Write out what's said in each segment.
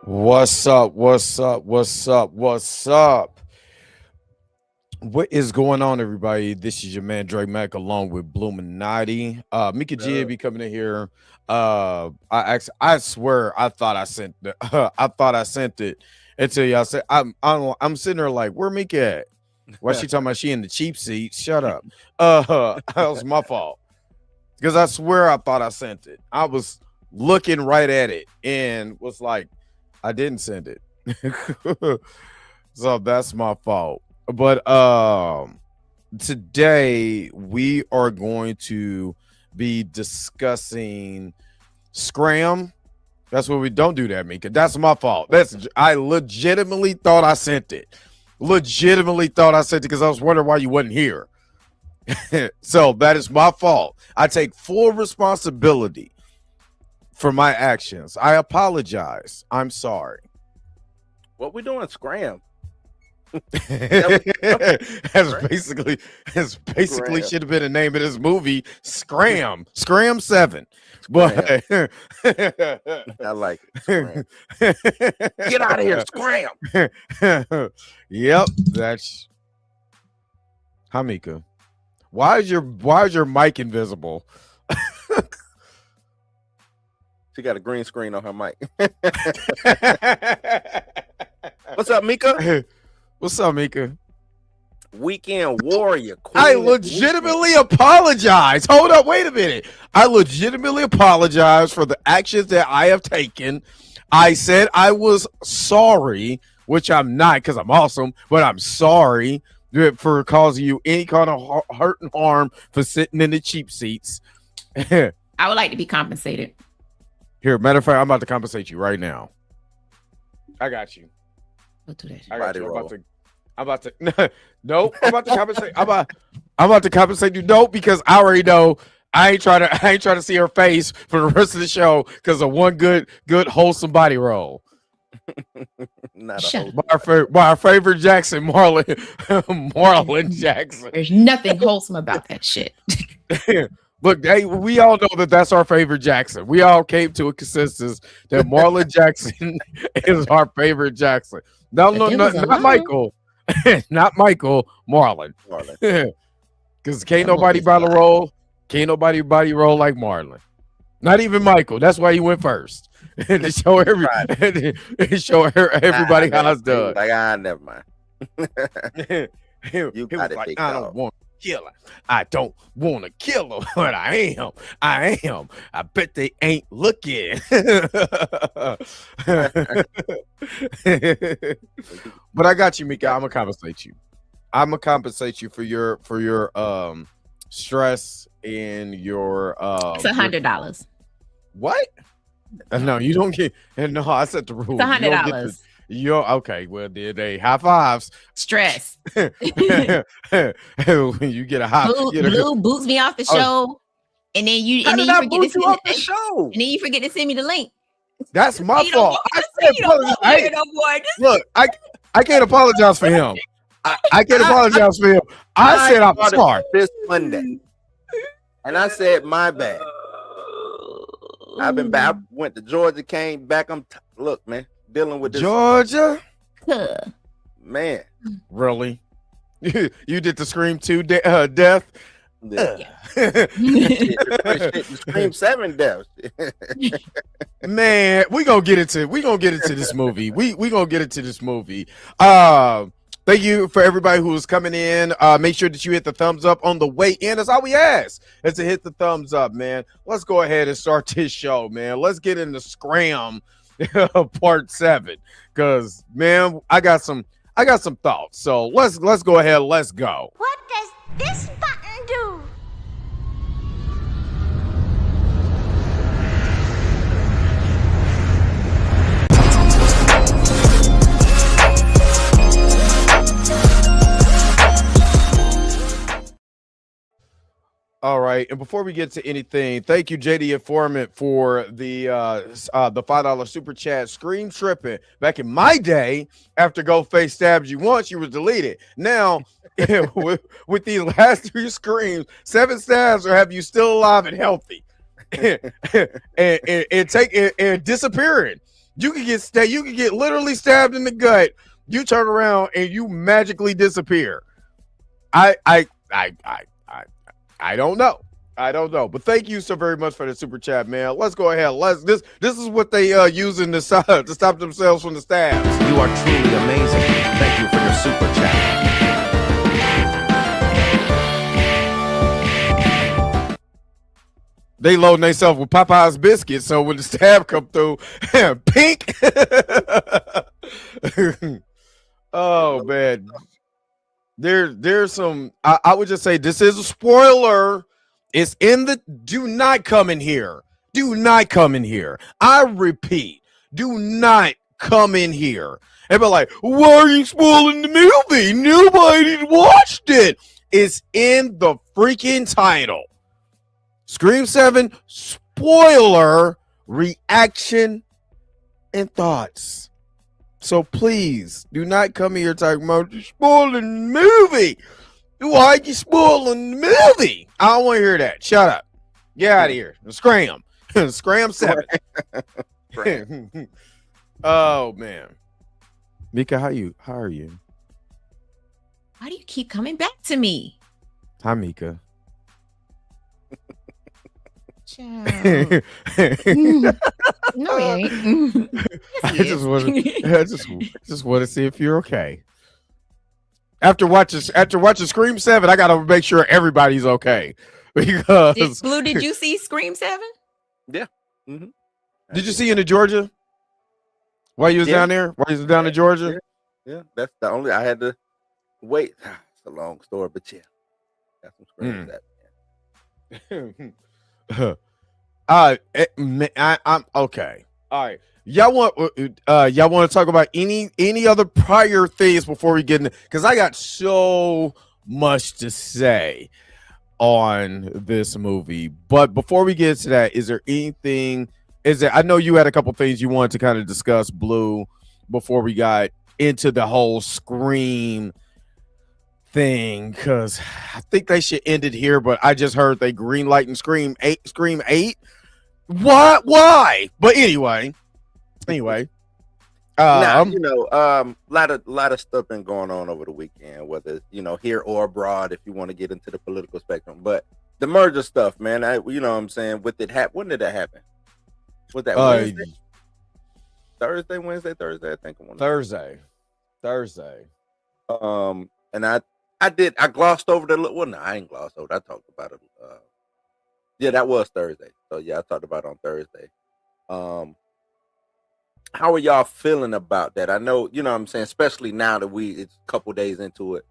What's up? What's up? What's up? What's up? What is going on, everybody? This is your man Drake Mack along with Bluminati. Mika G Uh, be coming in here. I swear I thought I sent the I thought I sent it until y'all said I'm sitting there like, where Mika at? Why she talking about she in the cheap seat? Shut up. That was my fault. Because I swear I thought I sent it. I was looking right at it and was like, I didn't send it. So that's my fault. But today we are going to be discussing Scram. That's what we don't do that, Mika. That's my fault. I legitimately thought I sent it. Legitimately thought I sent it because I was wondering why you wasn't here. So that is my fault. I take full responsibility for my actions. I apologize. I'm sorry. what we doing? Scram. That's basically Scram. should have been the name of this movie. Scram 7. But I like it. Scram. Get out of here, scram. Yep, that's Hamika. Why is your mic invisible? She got a green screen on her mic. What's up, Mika? What's up, Mika? Weekend warrior. Queen I of legitimately apologize. Hold up, wait a minute. I legitimately apologize for the actions that I have taken. I said I was sorry, which I'm not because I'm awesome, but I'm sorry for causing you any kind of hurt and harm for sitting in the cheap seats. I would like to be compensated. Here, matter of fact, I'm about to compensate you right now. I got you. We'll do that. I got Body you. roll. I'm about to nope. I'm about to compensate. I'm about to compensate you. Nope, because I already know I ain't trying to see her face for the rest of the show because of one good wholesome body roll. Not a Shut host. By our favorite Jackson, Marlon Jackson. There's nothing wholesome about that shit. Look, hey, we all know that that's our favorite Jackson. We all came to a consensus that Marlon Jackson is our favorite Jackson. No, The no, devil's a not liar. Michael. Not Michael, Marlon. Marlon. Because can't Devil nobody is body alive. roll. Can't nobody body roll like Marlon. Not even Michael. That's why he went first. To show everybody how it's done. Like, never mind. he You was got it, like, big I dog. don't want to kill her. I don't want to kill her, but I am. I am. I bet they ain't looking. But I got you, Mika. I'm gonna compensate you. I'm gonna compensate you for your stress and your It's $100. what? No, you don't get. No, I set the rules. It's You don't get $100. You're okay. Well, did they high fives? Stress. You get a high. Blue boots me off the Oh. show, and then you How and then did you I forget to boot send you off the and show? then you forget to send me the link. That's my You don't fault. want I me to can't you don't want me apologize. here no more. Just Look, I can't apologize for him. I can't apologize for him. I said I'm started sorry. this Monday, and I said my bad. I've been back. I went to Georgia, came back. Look, man, dealing with this Georgia, Huh. man. really? You did the Scream 2 death. The, Yeah. the Scream 7 deaths. Man, we gonna get into this movie. We gonna get into this movie. Thank you for everybody who's coming in. Make sure that you hit the thumbs up on the way in. That's all we ask is to hit the thumbs up, man. Let's go ahead and start this show, man. Let's get into Scram part 7. Cause man, I got some thoughts. So let's go ahead, let's go. What does this button do? All right, and before we get to anything, thank you, JD Informant, for the $5 super chat. Scream tripping. Back in my day, after Ghostface stabbed you once, you was deleted. Now, with these last 3 screams, 7 stabs or have you still alive and healthy, and disappearing. You can get stabbed. You can get literally stabbed in the gut. You turn around and you magically disappear. I don't know. I don't know. But thank you so very much for the super chat, man. Let's go ahead. This is what they using to stop themselves from the stabs. You are truly amazing. Thank you for your super chat. They loading themselves with Popeye's biscuits, so when the stab come through, pink. Oh man, there's some. I would just say this is a spoiler. It's in the. Do not come in here. Do not come in here. I repeat, do not come in here and be like, "Why are you spoiling the movie? Nobody watched it." It's in the freaking title. Scream 7 spoiler reaction and thoughts. So please do not come here talking about you spoiling the movie. Why are you spoiling the movie? I don't want to hear that. Shut up. Get out of here. Scram. Scram 7. Oh man. Mika, how are you? Why do you keep coming back to me? Hi, Mika. Child. No, he ain't. Yes, he I just want to see if you're okay. After watching Scream 7, I gotta make sure everybody's okay. Because Blue, did you see Scream 7? Yeah. Mm-hmm. Did you see into Georgia? While you was down there? While you was down in Georgia? Yeah. That's the only I had to wait. It's a long story, but yeah. Got some Scream that. I'm okay. All right. Y'all want to talk about any other prior things before we get in? Because I got so much to say on this movie. But before we get to that, is there anything? I know you had a couple things you wanted to kind of discuss, Blue, before we got into the whole Scream thing, because I think they should end it here, but I just heard they greenlighting Scream 8. What? Why? But anyway. Now, a lot of stuff been going on over the weekend, whether here or abroad, if you want to get into the political spectrum. But the merger stuff, man, what I'm saying, with it happen. When did that happen? Was that Wednesday? Thursday, I think. Thursday. And I glossed over I ain't glossed over it. I talked about it. Yeah, that was Thursday. So yeah, I talked about it on Thursday. How are y'all feeling about that? I know, what I'm saying, especially now that it's a couple days into it.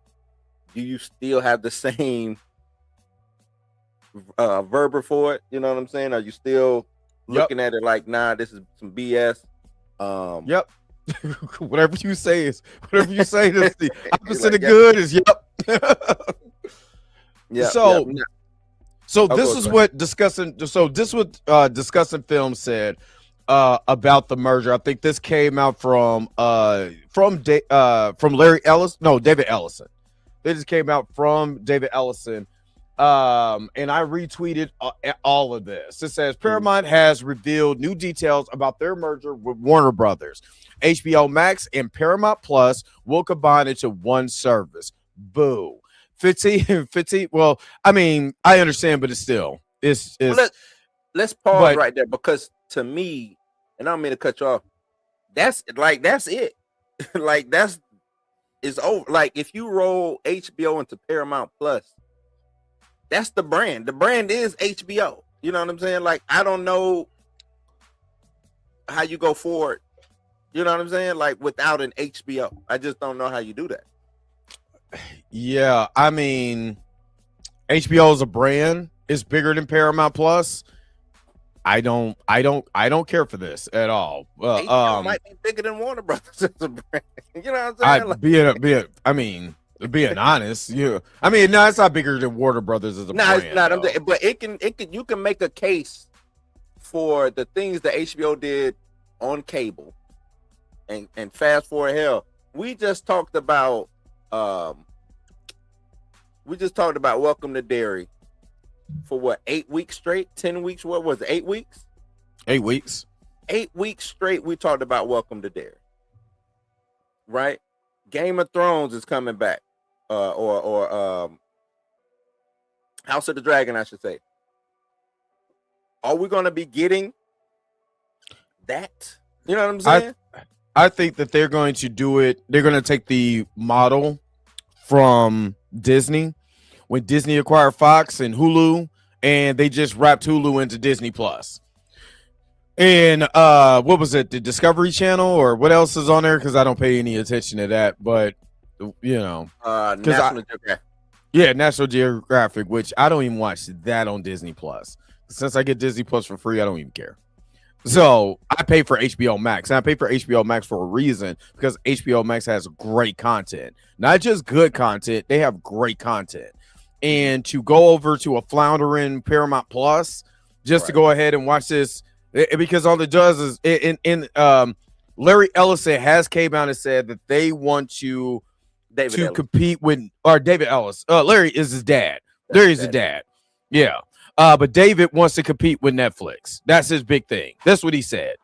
Do you still have the same verb for it? You know what I'm saying? Are you still looking at it like, nah, this is some BS? Yep. Whatever you say, that's the opposite of good is yep. Yeah. So this is what Discussing Film said about the merger. I think this came out from Larry Ellis. No, David Ellison. They just came out from David Ellison. And I retweeted all of this. It says Paramount has revealed new details about their merger with Warner Brothers. HBO Max and Paramount Plus will combine into one service. Boo. 15. Well, I mean, I understand, but it's let's pause right there, because to me, and I don't mean to cut you off, that's it. It's over. Like, if you roll HBO into Paramount Plus, that's the brand. The brand is HBO. You know what I'm saying? Like, I don't know how you go forward. You know what I'm saying? Like, without an HBO, I just don't know how you do that. Yeah, I mean, HBO is a brand. It's bigger than Paramount Plus. I don't care for this at all. HBO might be bigger than Warner Brothers as a brand. You know what I'm saying? Being honest, yeah. I mean, no, it's not bigger than Warner Brothers as a brand. It's not. But you can make a case for the things that HBO did on cable, and fast forward, hell, we just talked about Welcome to Derry for what, 8 weeks straight, 10 weeks? What was it? 8 weeks? 8 weeks. 8 weeks straight we talked about Welcome to Dairy. Right? Game of Thrones is coming back. Or House of the Dragon, I should say. Are we going to be getting that? You know what I'm saying? I think that they're going to do it. They're going to take the model from Disney when Disney acquired Fox and Hulu, and they just wrapped Hulu into Disney Plus. And what was it? The Discovery Channel or what else is on there? Because I don't pay any attention to that. But you know, National Geographic. Yeah, National Geographic, which I don't even watch that on Disney Plus. Since I get Disney Plus for free, I don't even care. So I pay for HBO Max, and I pay for HBO Max for a reason, because HBO Max has great content, not just good content. They have great content. And to go over to a floundering Paramount Plus just to go ahead and watch this, because all it does is Larry Ellison has came out and said that they want to compete with David Ellis. Larry is his dad. Larry's his dad. Yeah. But David wants to compete with Netflix. That's his big thing. That's what he said.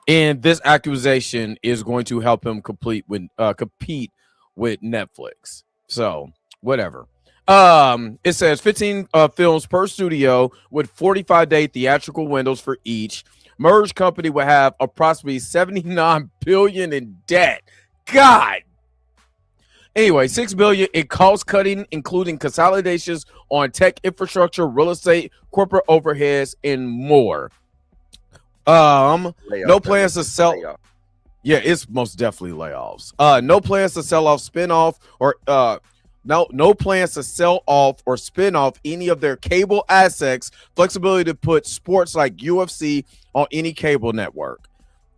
And this accusation is going to help him compete with Netflix. So whatever. It says 15 films per studio with 45-day theatrical windows for each. Merged company will have approximately $79 billion in debt. God. Anyway, $6 billion in cost cutting, including consolidations on tech infrastructure, real estate, corporate overheads, and more. No plans to sell. Yeah, it's most definitely layoffs. No plans to sell off, spin-off, or no plans to sell off or spin off any of their cable assets. Flexibility to put sports like UFC on any cable network.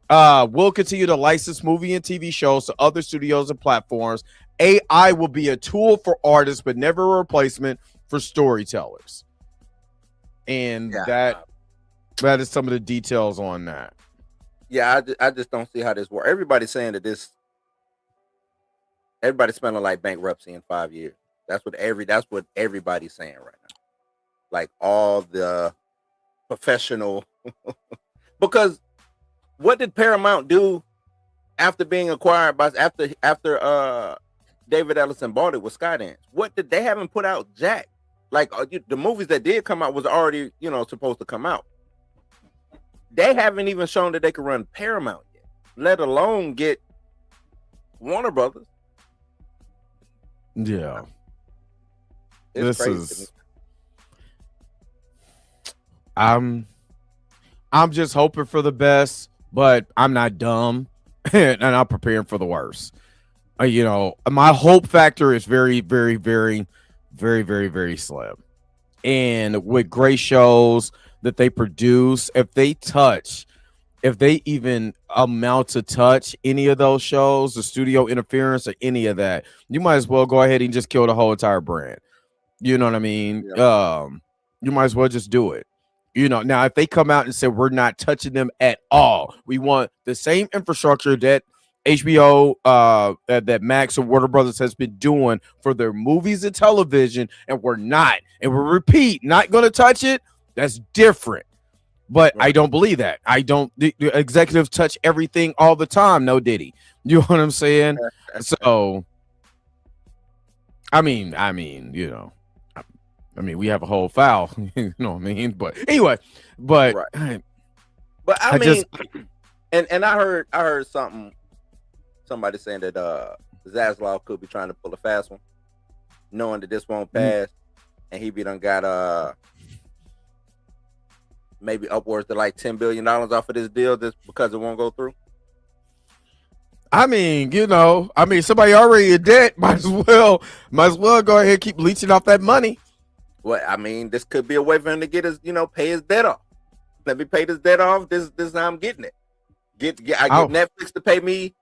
We'll continue to license movie and TV shows to other studios and platforms. AI will be a tool for artists, but never a replacement for storytellers. And that is some of the details on that. Yeah, I just don't see how this works. Everybody's saying that everybody's spelling like bankruptcy in 5 years. That's what everybody's saying right now. Like all the professional, because what did Paramount do after being acquired by after David Ellison bought it with Skydance? What did they haven't put out jack? Like the movies that did come out was already supposed to come out. They haven't even shown that they can run Paramount yet, let alone get Warner Brothers. Yeah, it's crazy. I'm just hoping for the best, but I'm not dumb, and I'm preparing for the worst. My hope factor is very, very, very, very, very, very slim. And with great shows that they produce, if they even amount to touch any of those shows, the studio interference or any of that, you might as well go ahead and just kill the whole entire brand. You know what I mean? Yeah. You might as well just do it. Now if they come out and say we're not touching them at all, we want the same infrastructure that HBO, that Max and Warner Brothers has been doing for their movies and television, and we're not, and we repeat, not going to touch it. That's different. But I don't believe that. The executives touch everything all the time. No Diddy. You know what I'm saying? So, I mean, we have a whole file. You know what I mean? But anyway, but I mean, and I heard somebody saying that Zaslav could be trying to pull a fast one, knowing that this won't pass, and he done got maybe upwards to like $10 billion off of this deal just because it won't go through. I mean, somebody already in debt. Might as well go ahead and keep leeching off that money. Well, I mean, this could be a way for him to get his, pay his debt off. Let me pay this debt off. This is how I'm getting it. I get Netflix to pay me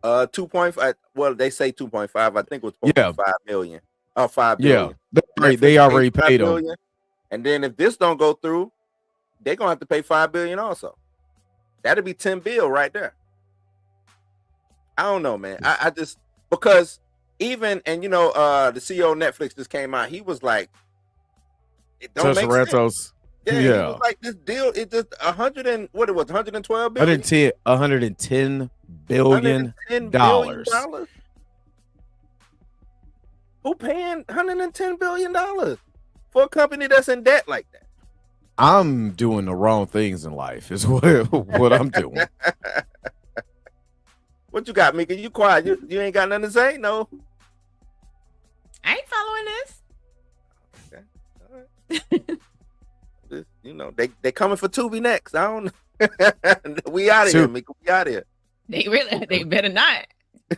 2.5. Well, they say 2.5. I think it was 5 million. Oh, 5 billion. Yeah, they already paid them. And then if this don't go through, they're gonna have to pay $5 billion also. That'd be $10 billion right there. I don't know, man. I just, because even, and the CEO of Netflix just came out. He was like, it don't make sense. Yeah, he was like this deal. It just 100 and what it was 112 billion. 110 billion dollars. Who paying 110 billion dollars for a company that's in debt like that? I'm doing the wrong things in life. Is what I'm doing. What you got, Mika? You quiet? You ain't got nothing to say? No. I ain't following this. Okay. All right. You know, they coming for Tubi next. I don't know. We out of here, Mika. We out of here. They better not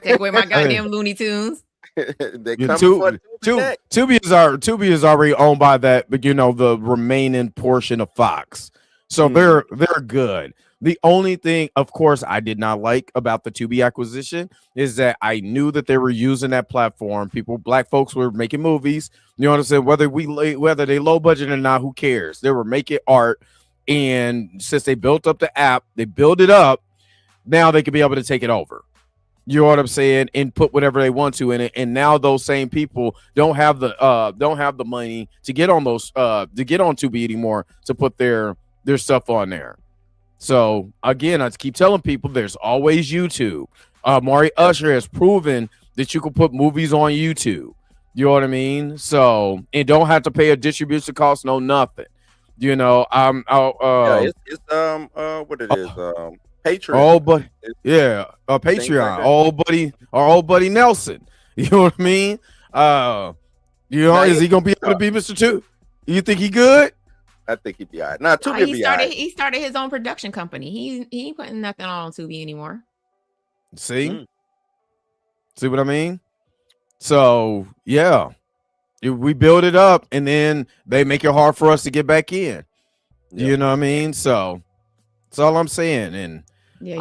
take away my goddamn Looney Tunes. They coming for Tubi is already owned by that, but you know, the remaining portion of Fox. So they're good. The only thing, of course, I did not like about the Tubi acquisition is that I knew that they were using that platform. Black folks were making movies. You know what I'm saying? Whether they low budget or not, who cares? They were making art. And since they built up the app, they build it up. Now they could be able to take it over. You know what I'm saying? And put whatever they want to in it. And now those same people don't have the money to get on those to get on Tubi anymore to put their stuff on there. So again, I keep telling people there's always YouTube. Mari Usher has proven that you can put movies on YouTube. You know what I mean? So and don't have to pay a distribution cost, no nothing. You know, it's what it is, Patreon. Oh, but yeah, Patreon. Our old buddy Nelson. You know what I mean? You know, is he gonna be able to be Mr. Two? You think he good? I think he'd be all right. Nah, Tubi be all right. He started his own production company. He ain't putting nothing on Tubi anymore. See? See what I mean? So, yeah. We build it up, and then they make it hard for us to get back in. Yeah. You know what I mean? So, that's all I'm saying. And yeah,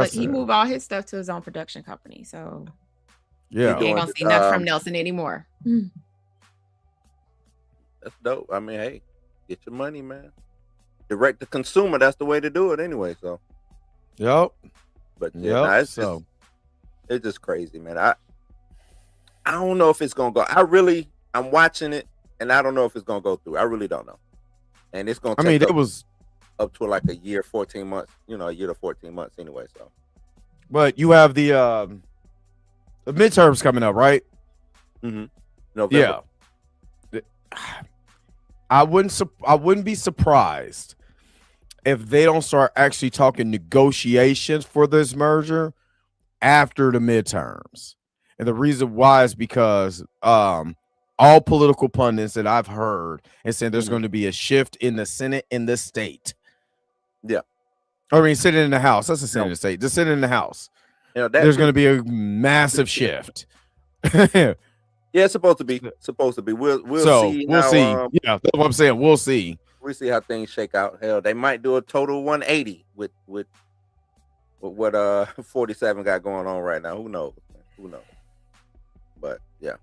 he moved all his stuff to his own production company. So, yeah. You ain't going to see nothing from Nelson anymore. That's dope. I mean, hey. Get your money, man. Direct to consumer. That's the way to do it anyway. So, yep. But yeah, it's just crazy, man. I don't know if it's gonna go. I'm watching it, and I don't know if it's gonna go through. I really don't know. And it's gonna. It was up to like a year, 14 months. You know, a year to 14 months anyway. So, but you have the midterms coming up, right? Mm-hmm. November. Yeah. I wouldn't be surprised if they don't start actually talking negotiations for this merger after the midterms. And the reason why is because all political pundits that I've heard and said there's going to be a shift in the Senate in the state. Yeah. I mean, sitting in the House. That's the Senate in the state. Just sitting in the House. There's going to be a massive shift. Yeah, it's supposed to be. We'll see. We'll see. Yeah, that's what I'm saying. We'll see. We'll see how things shake out. Hell, they might do a total 180 with what 47 got going on right now. Who knows? But yeah.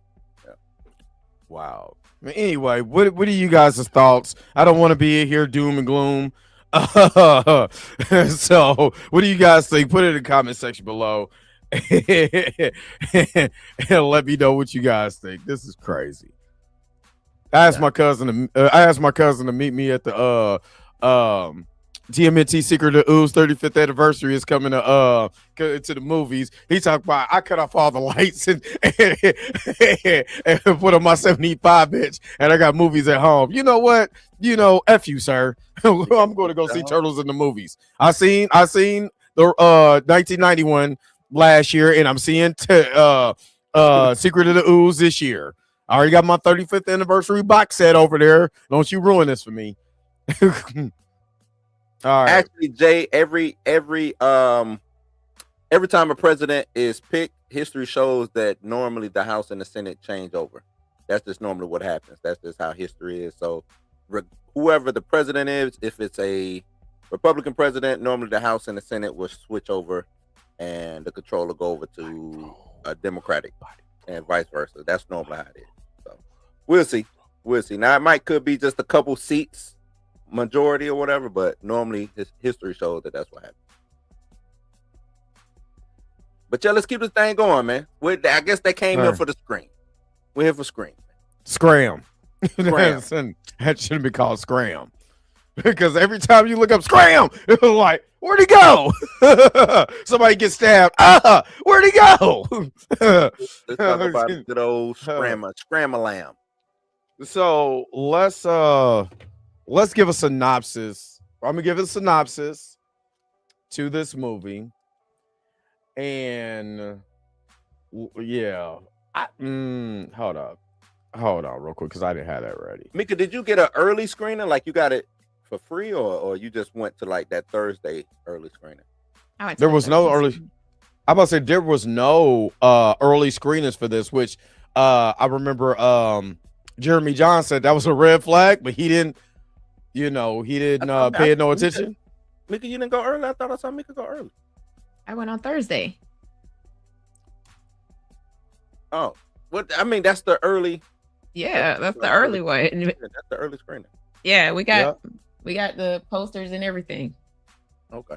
Wow. I mean, anyway, what are you guys' thoughts? I don't want to be here doom and gloom. So, what do you guys think? Put it in the comment section below. And let me know what you guys think. This is crazy. I asked my cousin to meet me at the TMNT Secret of Ooze 35th anniversary is coming to the movies. He talked about I cut off all the lights and put on my 75 inch and I got movies at home. You know what? You know, F you, sir. I'm going to go see Turtles in the movies. I seen the 1991 last year, and I'm seeing Secret of the Ooze this year. I already got my 35th anniversary box set over there. Don't you ruin this for me. All right. Actually, Jay, every time a president is picked, history shows that normally the House and the Senate change over. That's just normally what happens. That's just how history is. So whoever the president is, if it's a Republican president, normally the House and the Senate will switch over and the control will go over to a Democratic and vice versa. That's normally how it is. So we'll see. Now it could be just a couple seats, majority or whatever, but normally history shows that that's what happens. But yeah, let's keep this thing going, man. I guess they came here for the scream. We're here for scream. Scram. That shouldn't be called scram. because every time you look up Scram, it was like, where'd he go? Somebody gets stabbed. Where'd he go? Let's talk about good old Scram-a-lam. So let's give a synopsis. I'm gonna give a synopsis to this movie, and yeah, hold on, real quick, because I didn't have that ready. Mika, did you get an early screening? Like you got it for free, or you just went to like that Thursday early screening? There was no early. I'm about to say there was no early screenings for this, which I remember Jeremy John said that was a red flag, but he didn't pay no attention. Mika, you didn't go early? I thought I saw Mika go early. I went on Thursday. Oh, what? I mean, that's the early. Yeah, that's the early one. Yeah, that's the early screening. Yeah, we got the posters and everything. Okay.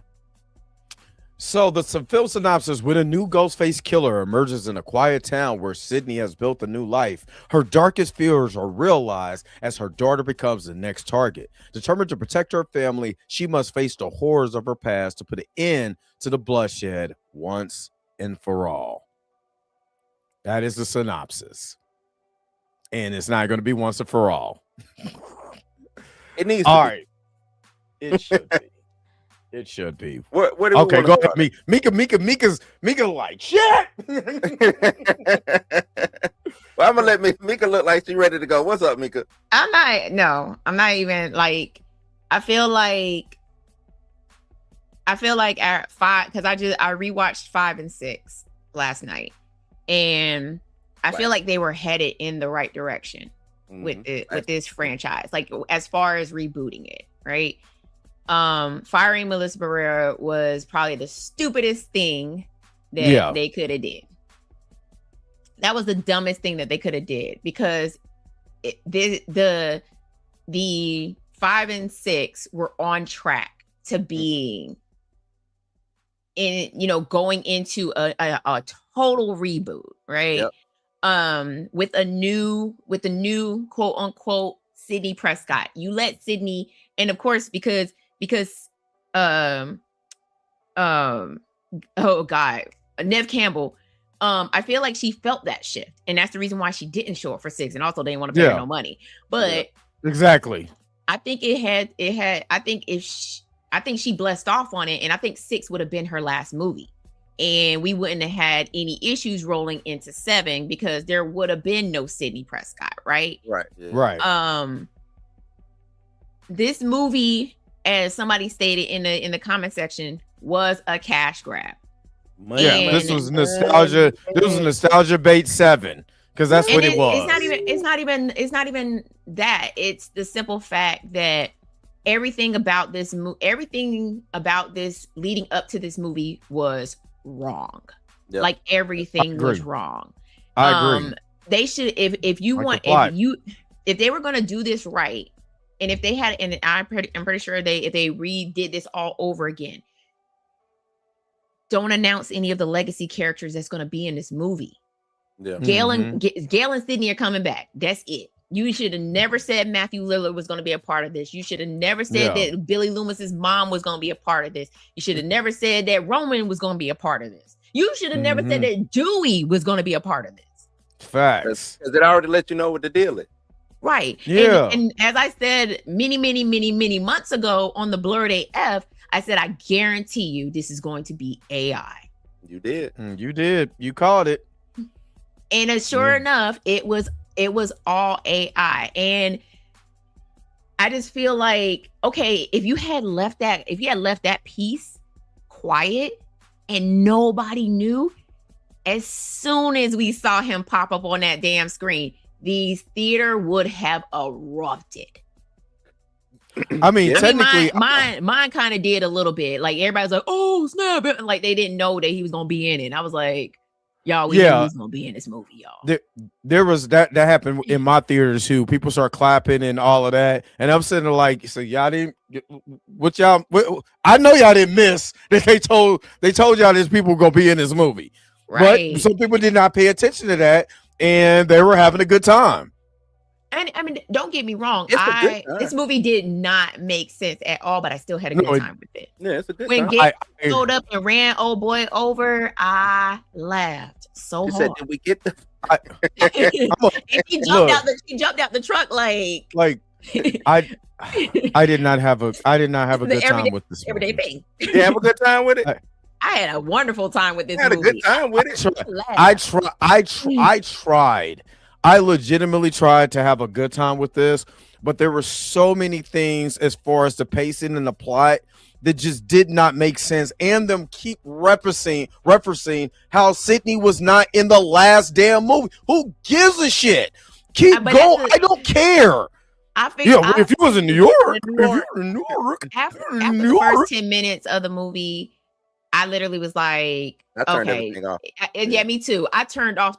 So the film synopsis: when a new Ghostface killer emerges in a quiet town where Sydney has built a new life, her darkest fears are realized as her daughter becomes the next target. Determined to protect her family, she must face the horrors of her past to put an end to the bloodshed once and for all. That is the synopsis. And it's not going to be once and for all. It needs all to right. It should be. It should be. What okay, go ahead. Mika's like shit. Well, I'm gonna let Mika look like she's ready to go. What's up, Mika? I'm not even like. I feel like at 5, because I rewatched 5 and 6 last night, and I feel like they were headed in the right direction with this franchise, like as far as rebooting it, right? Firing Melissa Barrera was probably the stupidest thing that they could have did. That was the dumbest thing that they could have did, because the 5 and 6 were on track to being going into a total reboot, right? Yep. With a new quote unquote Sydney Prescott. You let Sydney, and of course because oh God, Neve Campbell, I feel like she felt that shift, and that's the reason why she didn't show up for 6, and also they didn't want to pay her no money. But exactly, I think I think she blessed off on it, and I think 6 would have been her last movie, and we wouldn't have had any issues rolling into 7 because there would have been no Sydney Prescott, right? Right. Yeah. Right. This movie, as somebody stated in the comment section, was a cash grab. Yeah, this was nostalgia. This was nostalgia bait 7, because that's what it was. It's not even that. It's the simple fact that everything about this leading up to this movie was wrong. Yep. Like everything was wrong. I agree. They should, if they were going to do this right, and if they had, and I'm pretty sure if they redid this all over again, don't announce any of the legacy characters that's going to be in this movie. Yeah. Gale and Sydney are coming back. That's it. You should have never said Matthew Lillard was going to be a part of this. You should have never said that Billy Loomis's mom was going to be a part of this. You should have never said that Roman was going to be a part of this. You should have never said that Dewey was going to be a part of this. Facts. Because it already let you know what the deal is. Right. Yeah. And as I said many months ago on the Blurred AF, I said, I guarantee you this is going to be AI. You did. You did. You called it. And sure enough, it was all AI. And I just feel like, okay, if you had left that piece quiet and nobody knew, as soon as we saw him pop up on that damn screen, the theater would have erupted. I mean, technically, mine kind of did a little bit. Like everybody's like, "Oh snap!" Like they didn't know that he was gonna be in it. And I was like, "Y'all, we knew he was gonna be in this movie, y'all." There was that happened in my theater too. People start clapping and all of that, and I'm sitting there like, "So y'all didn't I know y'all didn't miss that they told y'all these people were gonna be in this movie, right?" But some people did not pay attention to that, and they were having a good time. And I mean, don't get me wrong. This movie did not make sense at all, but I still had a good time with it. Yeah, it's a good time. When Gabe showed up and ran old boy over, I laughed so hard. Said, did we get the? And he jumped out the truck like I did not have a good time with this movie. Everyday thing. You have a good time with it? I had a wonderful time with this movie. I had a good time with it. I tried. I legitimately tried to have a good time with this, but there were so many things as far as the pacing and the plot that just did not make sense. And them keep referencing how Sydney was not in the last damn movie. Who gives a shit? Keep going. I don't care. If you was in New York, after the first 10 minutes of the movie, I literally was like, I turned everything off. Yeah, me too. I turned off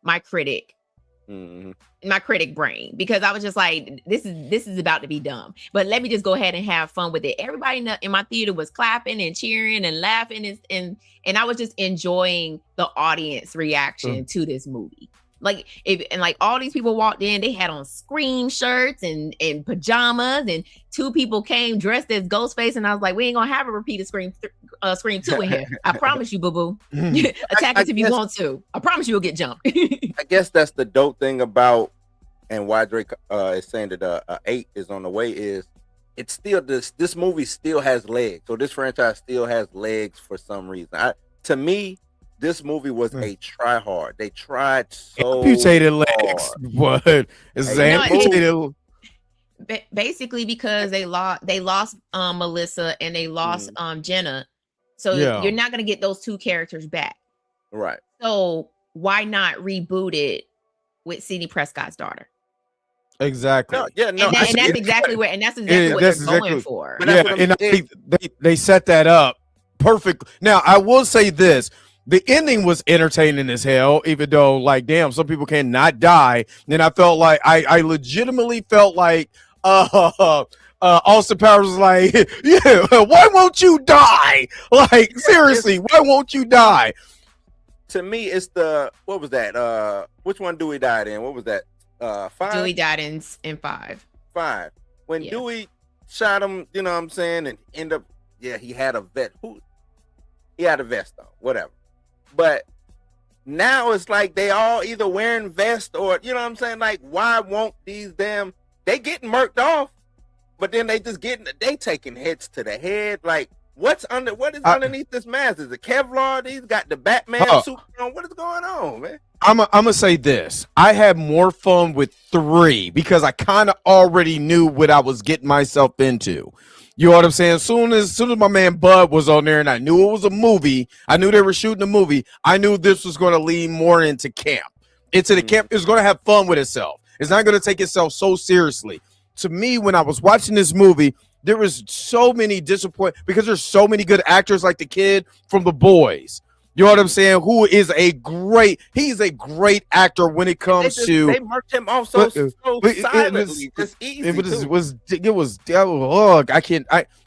my critic, my critic brain, because I was just like, this is about to be dumb. But let me just go ahead and have fun with it. Everybody in my theater was clapping and cheering and laughing, and I was just enjoying the audience reaction to this movie. Like all these people walked in, they had on Scream shirts and pajamas, and two people came dressed as Ghostface, and I was like, we ain't gonna have a repeat of Scream 2 in here. I promise you, boo boo. Attack us if you want to. I promise you will get jumped. I guess that's the dope thing about, and why Drake is saying that 8 is on the way, is it's still this movie still has legs. So this franchise still has legs for some reason. To me, this movie was a try hard. They tried so amputated legs. What is amputated? Basically, because they lost Melissa and they lost Jenna, so you're not gonna get those two characters back, right? So why not reboot it with Sidney Prescott's daughter? Exactly. And that's exactly what they're going for. Yeah, and I think they set that up perfect. Now I will say this. The ending was entertaining as hell, even though, like, damn, some people cannot die. And I felt like I legitimately felt like Austin Powers was like, yeah, why won't you die? Like, seriously, why won't you die? To me, it's what was that? Which one Dewey died in? What was that? 5? Dewey died in 5. 5. When Dewey shot him, you know what I'm saying, and end up, he had a vest. He had a vest on, whatever. But now it's like they all either wearing vests or, you know what I'm saying? Like, why won't they getting murked off, but then they taking hits to the head. Like, what is underneath this mask? Is it Kevlar? These got the Batman suit on. What is going on, man? I'm gonna say this. I had more fun with 3 because I kind of already knew what I was getting myself into. You know what I'm saying? As soon as my man Bud was on there and I knew it was a movie, I knew they were shooting a movie, I knew this was going to lean more into camp. The camp. It's going to have fun with itself. It's not going to take itself so seriously. To me, when I was watching this movie, there was so many disappointments because there's so many good actors, like the kid from The Boys. You know what I'm saying? He's a great actor when it comes to. They marked him off so silently. It's easy.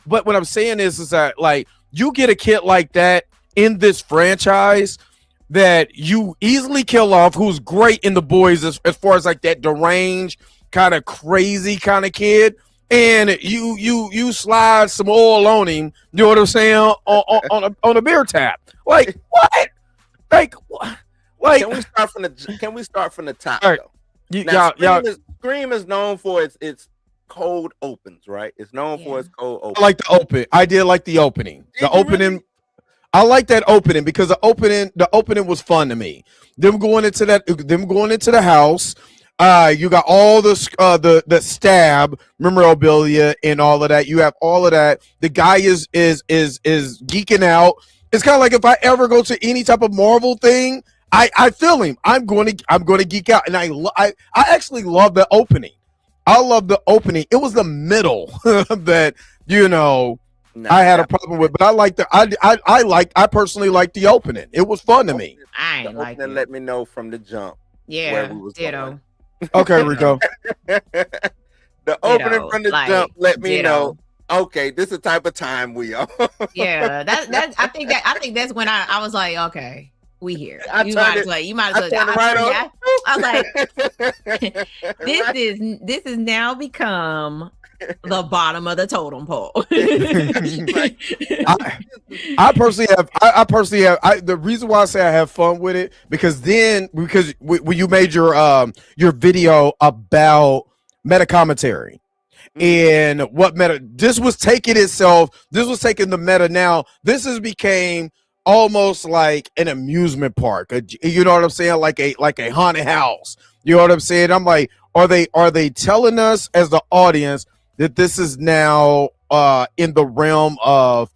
But what I'm saying is that, like, you get a kid like that in this franchise that you easily kill off, who's great in The Boys as far as like that deranged kind of crazy kind of kid. And you slide some oil on him, you know what I'm saying, on a beer tap. Like, what? Like, what? Like, can we start from the top? Right. Scream is known for its cold opens, right? It's known for its cold opens. I like the open. I did like the opening. Really? I like that opening because the opening was fun to me. Them going into the house. You got all the stab memorabilia and all of that. You have all of that. The guy is geeking out. It's kind of like if I ever go to any type of Marvel thing, I feel him. I'm going to geek out, and I actually love the opening. I love the opening. It was the middle that I had a problem with, but I personally like the opening. It was fun to me. I ain't like it. Let me know from the jump. Yeah, where we was going. Okay, Rico. The opening from the jump let me know. Okay, this is the type of time we are. Yeah, I think that's when I was like, okay, We here. You might as well. I was like, this is now become the bottom of the totem pole. I personally have. The reason why I say I have fun with it because when you made your video about meta commentary. And what meta, this was taking the meta now. This has became almost like an amusement park. You know what I'm saying? Like a haunted house. You know what I'm saying? I'm like, are they telling us as the audience that this is now in the realm of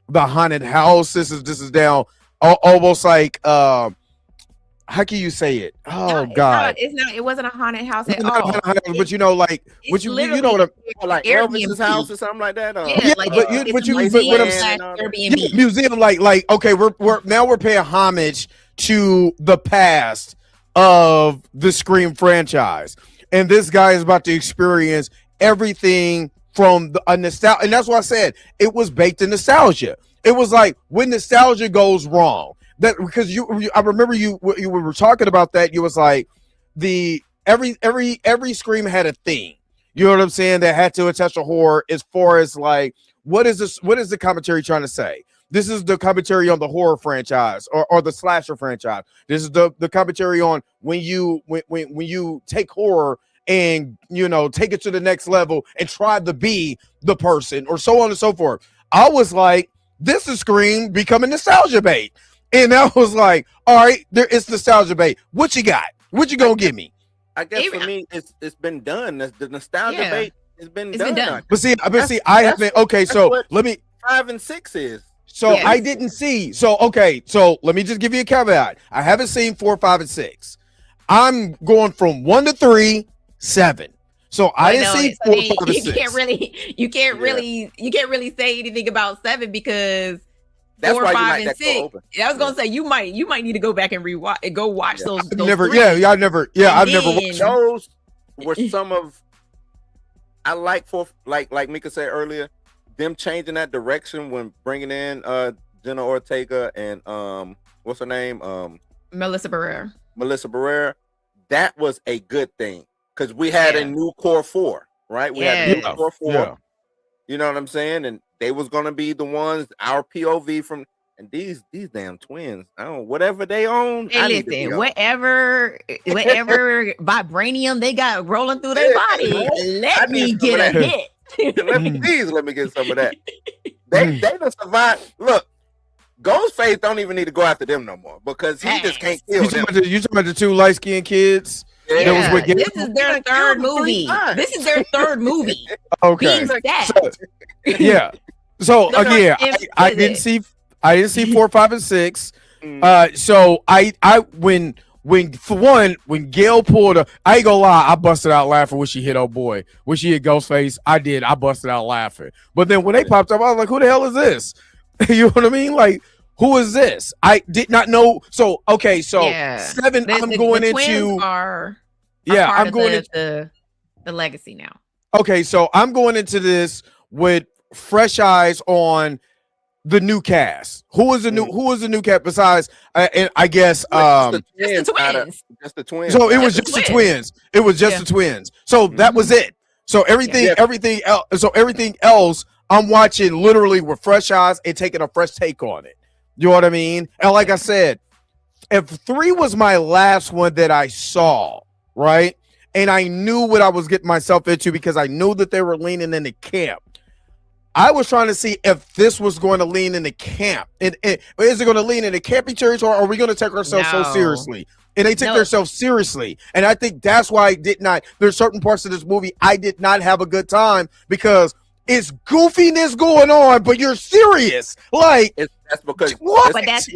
the haunted house? This is now almost like how can you say it? Oh God! It wasn't a haunted house at all. But you know, like what you know what like Elvis's house or something like that. Museum. Like okay, we're paying homage to the past of the Scream franchise, and this guy is about to experience everything from a nostalgia, and that's why I said it was baked in nostalgia. It was like when nostalgia goes wrong. That because I remember you were talking about that. You was like every Scream had a theme. You know what I'm saying? That had to attach to horror as far as like what is the commentary trying to say? This is the commentary on the horror franchise or the slasher franchise. This is the commentary on when you take horror and take it to the next level and try to be the person or so on and so forth. I was like, this is Scream becoming nostalgia bait. And I was like, all right, it's nostalgia bait. What you got? What you gonna give me? I guess for me, it's been done. The nostalgia bait has been done. But see, I haven't. Okay, so let me. 5 and 6 is. So I didn't see. So okay, so let me just give you a caveat. I haven't seen 4, 5, and 6. I'm going from 1 to 3, 7. So I didn't see 4, 5, and 6. You can't really say anything about 7 because. That's 4, 5, and 6. I was gonna say you might need to go back and watch those. I've never watched those. Were some of I like like Mika said earlier, them changing that direction when bringing in Jenna Ortega and what's her name Melissa Barrera. That was a good thing because we had a new core 4, right? We had a new core 4. Yeah. You know what I'm saying? And they was gonna be the ones, our POV from, and these damn twins. I don't know, whatever they own. Hey, listen, whatever vibranium they got rolling through their body, let me get a hit. let me get some of that. They done survived. Look, Ghostface don't even need to go after them no more because he just can't kill them. You talking about the 2 light-skinned kids? Yeah. This is their third movie. Okay. Yeah. So again, I didn't see 4, 5, and 6. So when Gail pulled I ain't gonna lie, I busted out laughing when she hit old boy. When she hit Ghostface, I busted out laughing. But then when they popped up, I was like, who the hell is this? You know what I mean? Like, who is this? I did not know. So okay, 7. I'm going into. I'm going into the legacy now. Okay, so I'm going into this with fresh eyes on the new cast. Who is the new cast besides and I guess just the twins. So it was just the twins. It was just the twins. So that was it. So everything else I'm watching literally with fresh eyes and taking a fresh take on it. You know what I mean? And like I said, if 3 was my last one that I saw, right? And I knew what I was getting myself into because I knew that they were leaning into camp. I was trying to see if this was going to lean into camp. And is it going to lean into campy territory, or are we going to take ourselves so seriously? And they took themselves seriously. And I think that's why I did not. There's certain parts of this movie I did not have a good time because it's goofiness going on, but you're serious. Like that's because what? But that's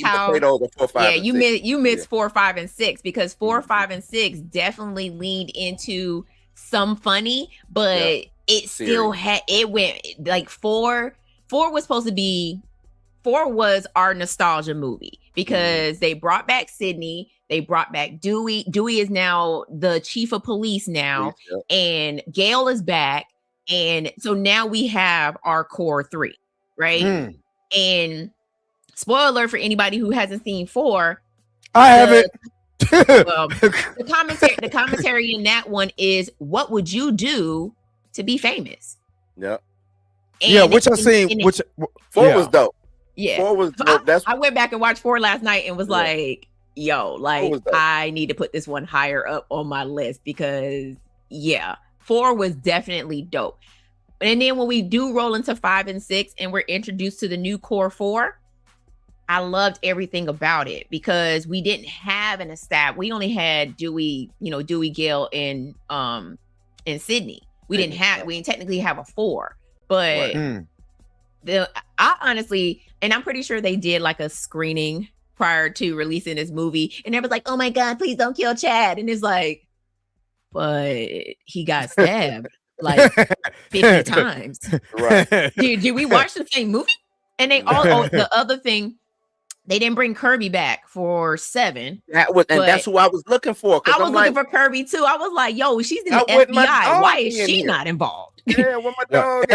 how. You missed 4, 5, and 6 because 4, 5, and 6 definitely leaned into some funny, but it still had. It went like 4 was supposed to be. 4 was our nostalgia movie because they brought back Sydney. They brought back Dewey. Dewey is now the chief of police now, and Gail is back. And so now we have our core 3, right? And spoiler alert for anybody who hasn't seen 4. I haven't. Well, the commentary in that one is, what would you do to be famous? Yeah. Which I've seen. Which 4 was dope. Yeah. 4 was dope. I went back and watched 4 last night and was like, yo, like I need to put this one higher up on my list because 4 was definitely dope. And then when we do roll into 5 and 6 and we're introduced to the new core 4, I loved everything about it because we didn't have an established. We only had Dewey Gale and Sydney. We didn't technically have a 4, but I honestly, and I'm pretty sure they did like a screening prior to releasing this movie, and they was like, "Oh my God, please don't kill Chad," and it's like, but he got stabbed like 50 times. Right? Did we watch the same movie? And they all. The other thing. They didn't bring Kirby back for 7. That's who I was looking for. I was looking for Kirby too. I was like, yo, she's in the FBI. Why is she not involved? Yeah, with my dog.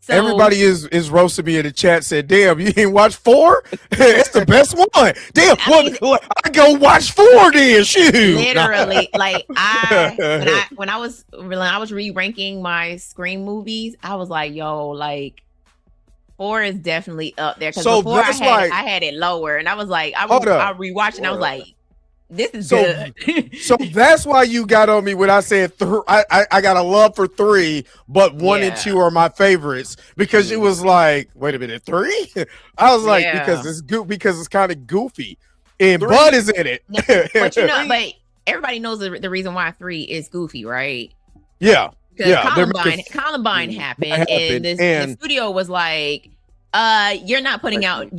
So, everybody is roasting me in the chat. Said, "Damn, you ain't watch 4? It's the best one. Damn, I go watch 4 then. Shoot." Literally, like when I was re-ranking my Scream movies, I was like, "Yo, like 4 is definitely up there." Because before I had it lower, and I was like, I rewatched, and I was like, "This is good." So that's why you got on me when I said I got a love for 3, but 1 and 2 are my favorites because it was like, wait a minute, 3? I was like, because it's kind of goofy, and 3. Bud is in it. But but everybody knows the reason why 3 is goofy, right? Yeah. Because Columbine happened, and the studio was like, you're not putting out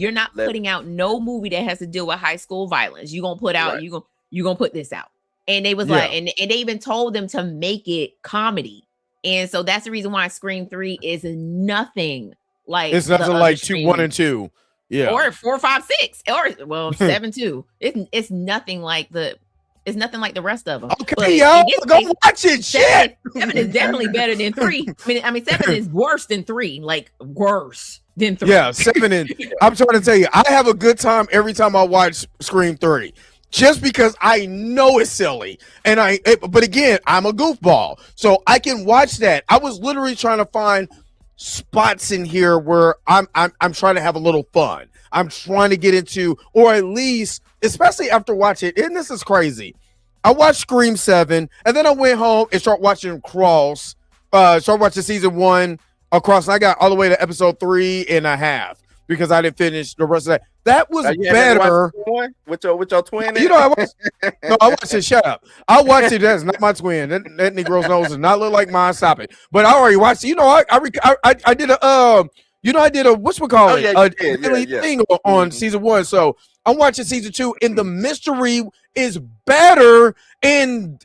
no movie that has to deal with high school violence. You're gonna put out you're gonna put this out. And they was like, and they even told them to make it comedy. And so that's the reason why Scream 3 is nothing like 2, 1 and 2. Yeah. Or 4, 5, 6, or 7 2. It's nothing like the rest of them. Okay, y'all, go watch it. 7 is definitely better than 3. I mean, 7 is worse than 3. Like worse than 3. Yeah, 7 and I'm trying to tell you, I have a good time every time I watch Scream 3. Just because I know it's silly, but again, I'm a goofball, so I can watch that. I was literally trying to find spots in here where I'm trying to have a little fun. I'm trying to get into, or at least, especially after watching, and this is crazy. I watched Scream 7, and then I went home and started watching Cross. Started watching season 1 across. And I got all the way to episode 3.5 because I didn't finish the rest of that. That was better. With your twin? You know, I watched it. Shut up. I watched it. That's not my twin. That Negro's nose does not look like mine. Stop it. But I already watched it. You know, I did a thing on season 1. So I'm watching season 2, and the mystery is better in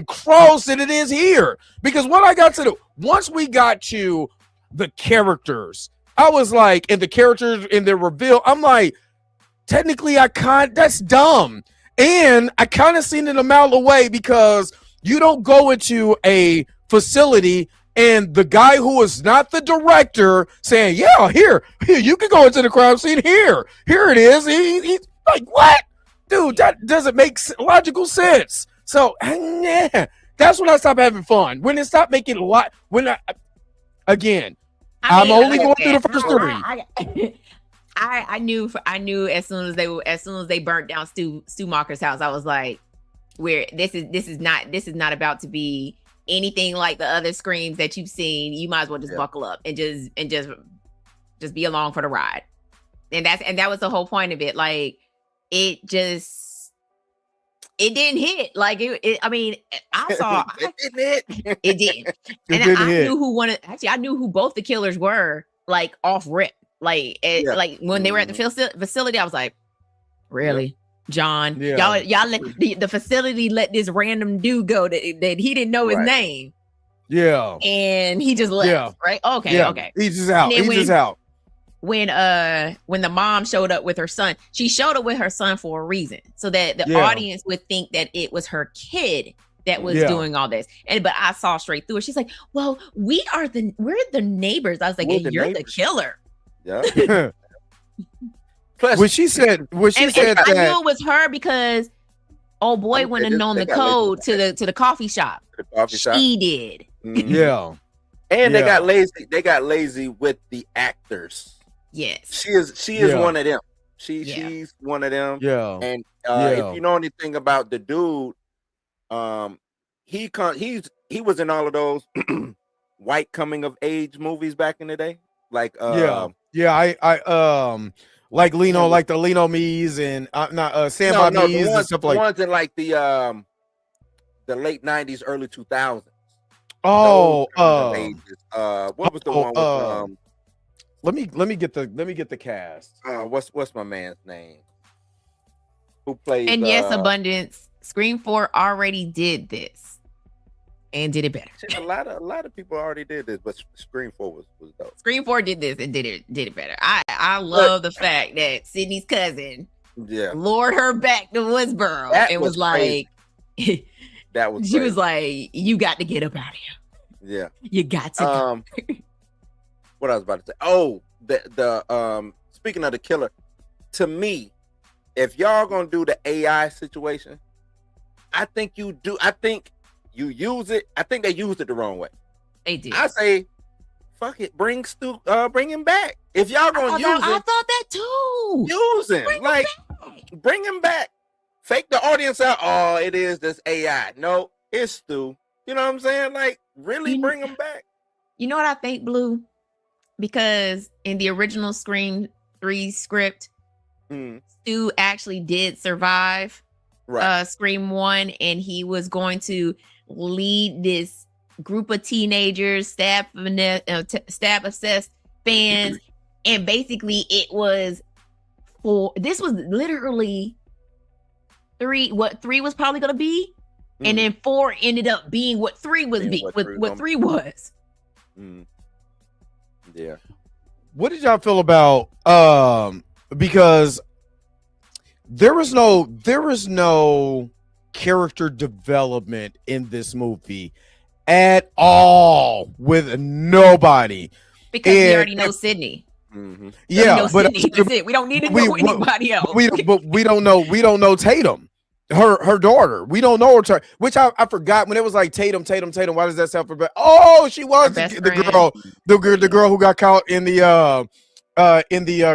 Cross than it is here. Because what I got to do once we got to the characters, I was like, and the characters in the reveal, I'm like, technically, that's dumb. And I kind of seen it a mile away because you don't go into a facility and the guy who is not the director saying, yeah, here, you can go into the crime scene here. Here it is. He's like, what? Dude, that doesn't make logical sense. So, that's when I stopped having fun. When it stopped making a lot, I'm only going through the first 3. I knew as soon as they burnt down Stu Macher's house, I was like, this is not about to be anything like the other Screams that you've seen. You might as well just buckle up and just be along for the ride. And that was the whole point of it. Like it didn't hit. Like I mean, I saw it didn't hit. It did. And I knew who both the killers were, like off rip. Like like when they were at the facility, I was like, really? John, y'all let the facility let this random dude go that he didn't know his name. Yeah. And he just left, right? Okay. He's just out. He's out. When the mom showed up with her son, she showed up with her son for a reason, so that the audience would think that it was her kid that was doing all this. But I saw straight through it. She's like, "Well, we're the neighbors." I was like, "You're the killer." Yeah. Plus, when she said that, I knew it was her because old boy wouldn't have known the code to the coffee shop. She did. Mm-hmm. Yeah. And they got lazy. They got lazy with the actors. Yes. She is one of them. She's one of them. Yeah. And if you know anything about the dude, he was in all of those white coming of age movies back in the day. Like I like Lino, like the Lino Me's and Sam by Me's and stuff like the ones in like the late 90s, early 2000s. Oh, what was the one with let me get the cast. What's my man's name? Who plays? And yes, Abundance. Scream 4 already did this and did it better. A lot of people already did this, but Scream 4 was dope. Scream 4 did this and did it better. I love the fact that Sydney's cousin lured her back to Woodsboro and was like that was she was like, you got to get up out of here. Yeah. You got to go. What I was about to say. Oh, the speaking of the killer, to me, if y'all gonna do the AI situation, I think you use it. I think they used it the wrong way. They did. I say, fuck it, bring him back. If y'all gonna use it, I thought that too. Use him. Bring him back. Fake the audience out. Oh, it is this AI. No, it's Stu. You know what I'm saying? Like, really bring him back. You know what I think, Blue? Because in the original Scream 3 script, Stu actually did survive Scream 1, and he was going to lead this group of teenagers, stab-obsessed fans, and basically it was this was literally 3, what 3 was probably going to be, and then 4 ended up being what 3 was what 3 was. Yeah. What did y'all feel about because there was no character development in this movie at all with nobody. Because we already know Sydney. Mm-hmm. Yeah, but Sydney. That's it. We don't need to know anybody else. We don't know Tatum. Her daughter. We don't know her, which I forgot when it was like Tatum. Why does that sound familiar? Oh, she was the girl who got caught in the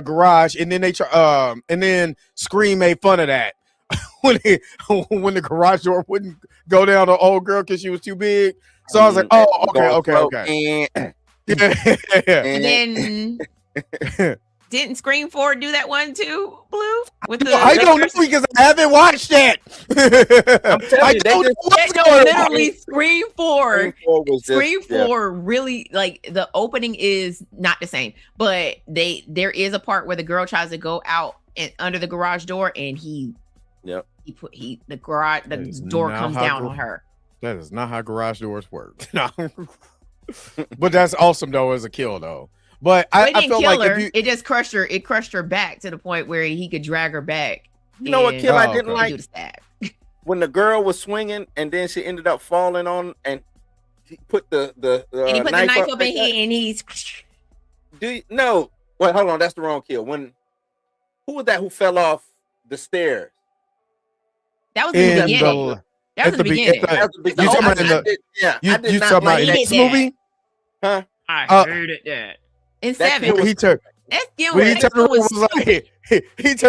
garage, and then Scream made fun of that when the garage door wouldn't go down to old girl because she was too big. So I was like, oh, okay. And then didn't Scream 4 do that one too, Blue? I don't know because I haven't watched it. I don't know. Literally, Scream 4 really, like, the opening is not the same, but there is a part where the girl tries to go out and under the garage door, and the door comes down on her. That is not how garage doors work. No. But that's awesome though as a kill though. But I felt like it just crushed her. It crushed her back to the point where he could drag her back. You know what kill I didn't like? When the girl was swinging and then she ended up falling on, and he put the knife up in here, and he's. No? Wait, hold on. That's the wrong kill. Who was that who fell off the stairs? That was in the beginning. That was the beginning. You talking about in this movie? Huh? I hated that. In 7, he turned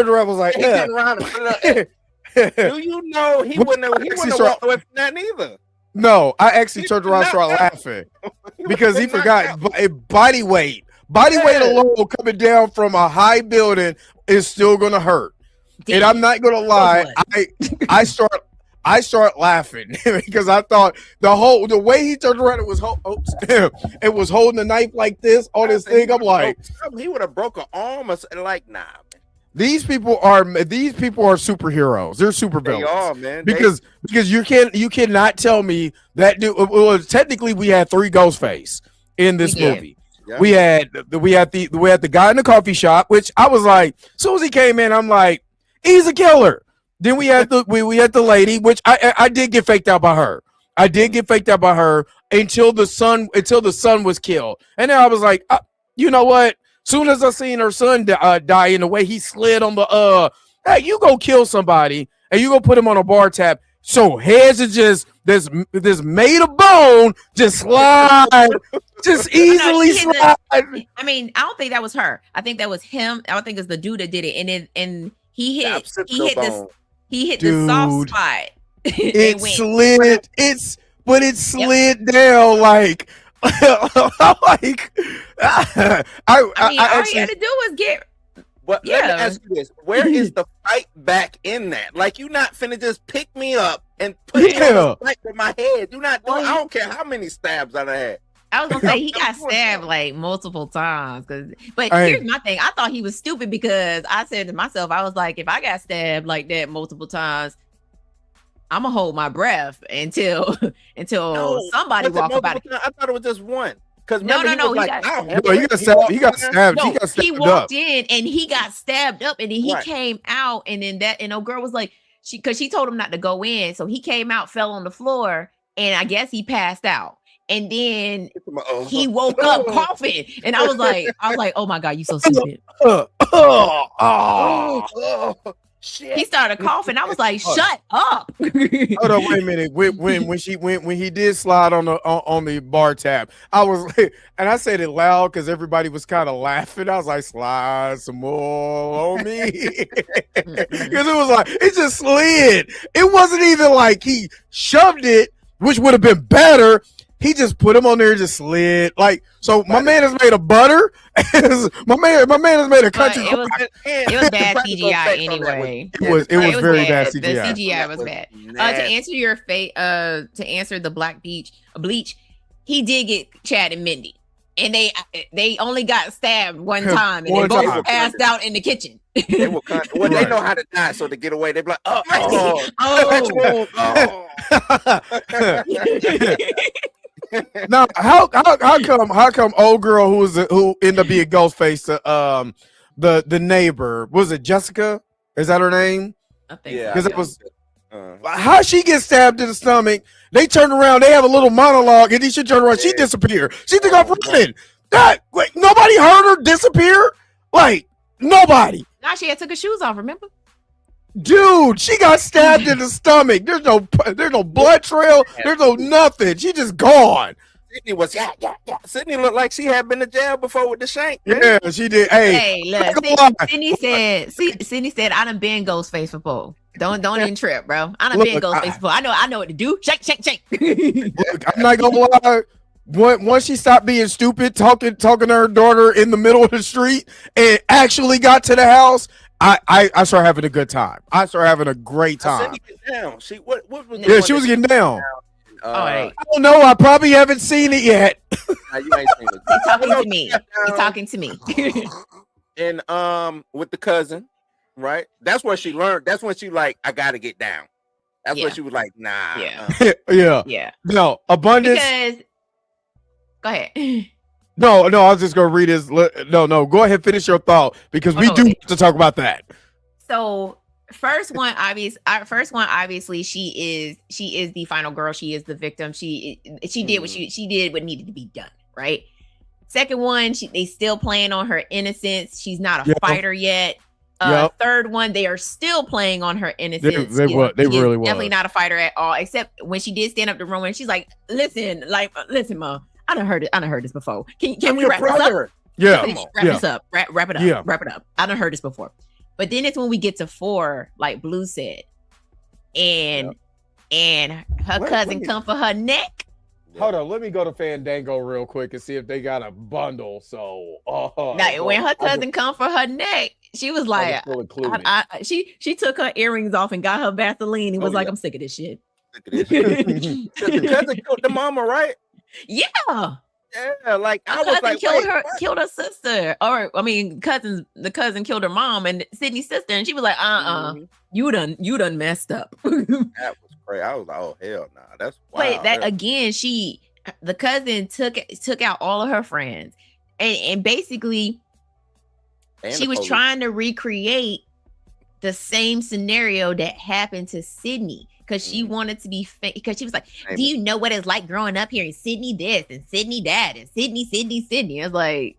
around was like, yeah. Do you know he wouldn't have walked away from that neither? No, I actually turned around and started laughing because he forgot body weight alone coming down from a high building is still gonna hurt. And I'm not gonna lie, I start laughing because I thought the way he turned around, it was holding the knife like this on his thing. I'm like, he would have broke an arm or something. Like, nah, man. These people are superheroes. They're super villains. They are, man. Because you cannot tell me that dude. Well, technically, we had 3 Ghostface in this movie. Yeah. We had the guy in the coffee shop, which I was like, as soon as he came in, I'm like, he's a killer. Then we had the lady, which I did get faked out by her. I did get faked out by her until the son was killed, and then I was like, you know what? Soon as I seen her son die in the way he slid on the hey, you go kill somebody and you go put him on a bar tab. So heads are just this made of bone just slide, just easily slide. I mean, I don't think that was her. I think that was him. I don't think it's the dude that did it. And he hit the soft spot. It slid. It slid down like like all he had to do was get. But let me ask you this: where is the fight back in that? Like, you not finna just pick me up and put me on the fight with my head. You not doing. I don't care how many stabs I had. I was gonna say he got stabbed like multiple times. But here's my thing: I thought he was stupid because I said to myself, I was like, if I got stabbed like that multiple times, I'm gonna hold my breath until somebody walk about it. I thought it was just one. No, he got stabbed. He walked in and he got stabbed up, and then he came out, and then a girl was like, because she told him not to go in, so he came out, fell on the floor, and I guess he passed out, and then he woke up coughing, and I was like, oh my god, you so stupid. Shit. He started coughing. I was like, "Shut up!" Hold on, wait a minute. When he did slide on the bar tab, I was and I said it loud because everybody was kind of laughing. I was like, "Slide some more on me," because it was like it just slid. It wasn't even like he shoved it, which would have been better. He just put him on there and just slid. Like, so my man has made a butter. my man has made a country. It was bad CGI anyway. It was very bad CGI. The CGI was bad. To answer the Black Bleach, he did get Chad and Mindy, and they only got stabbed one time, and they both passed out in the kitchen. They were they know how to die, so to get away, they be like, oh. Now, how come old girl who ended up being Ghostface, the neighbor, was it Jessica? Is that her name? I think because it was. How she gets stabbed in the stomach? They turn around, they have a little monologue, and then she turn around, she disappeared. She took off running. Nobody heard her disappear. Like nobody. Nah, she had took her shoes off. Remember? Dude, she got stabbed in the stomach. There's no blood trail. There's no nothing. She just gone. Sydney was Sydney looked like she had been to jail before with the shank. Yeah, she did. Hey, look, Sydney said, I done been Ghostface before. Don't even trip, bro. I done been Ghostface before. I know what to do. Shake. Look, I'm not gonna lie. Once she stopped being stupid, talking to her daughter in the middle of the street, and actually got to the house, I started having a good time. I started having a great time. She what was she was getting down. I don't know. I probably haven't seen it yet. You ain't seen it. He's talking to me. And with the cousin, right? That's where she learned. That's when she like, I gotta get down. That's when she was like, nah. Yeah. No, abundance. Because go ahead. No, I was just gonna read his. No, go ahead, finish your thought because we do have to talk about that. So first one, obviously, she is the final girl. She is the victim. She did what she did what needed to be done. Right. Second one, they still playing on her innocence. She's not a fighter yet. Third one, they are still playing on her innocence. They really were definitely not a fighter at all. Except when she did stand up to Roman, she's like, "Listen, Mom. I done heard this before. Can we wrap this up? Yeah. Wrap this up. Wrap it up. Yeah. Wrap it up. I done heard this before." But then it's when we get to 4, like Blue said, and her cousin come for her neck. Hold on, let me go to Fandango real quick and see if they got a bundle. So, when her cousin come for her neck, she was like, she took her earrings off and got her Vaseline and was like, "I'm sick of this shit." The cousin killed the mama, right? Yeah, like I was like, killed her sister, or I mean, the cousin killed her mom and Sydney's sister, and she was like, you done messed up. That was crazy. I was like, oh hell nah, that's wild. But that again, the cousin took out all of her friends, and basically, she was trying to recreate the same scenario that happened to Sydney. Because she wanted to be because she was like, do you know what it's like growing up here in Sydney this and Sydney that and Sydney? I was like,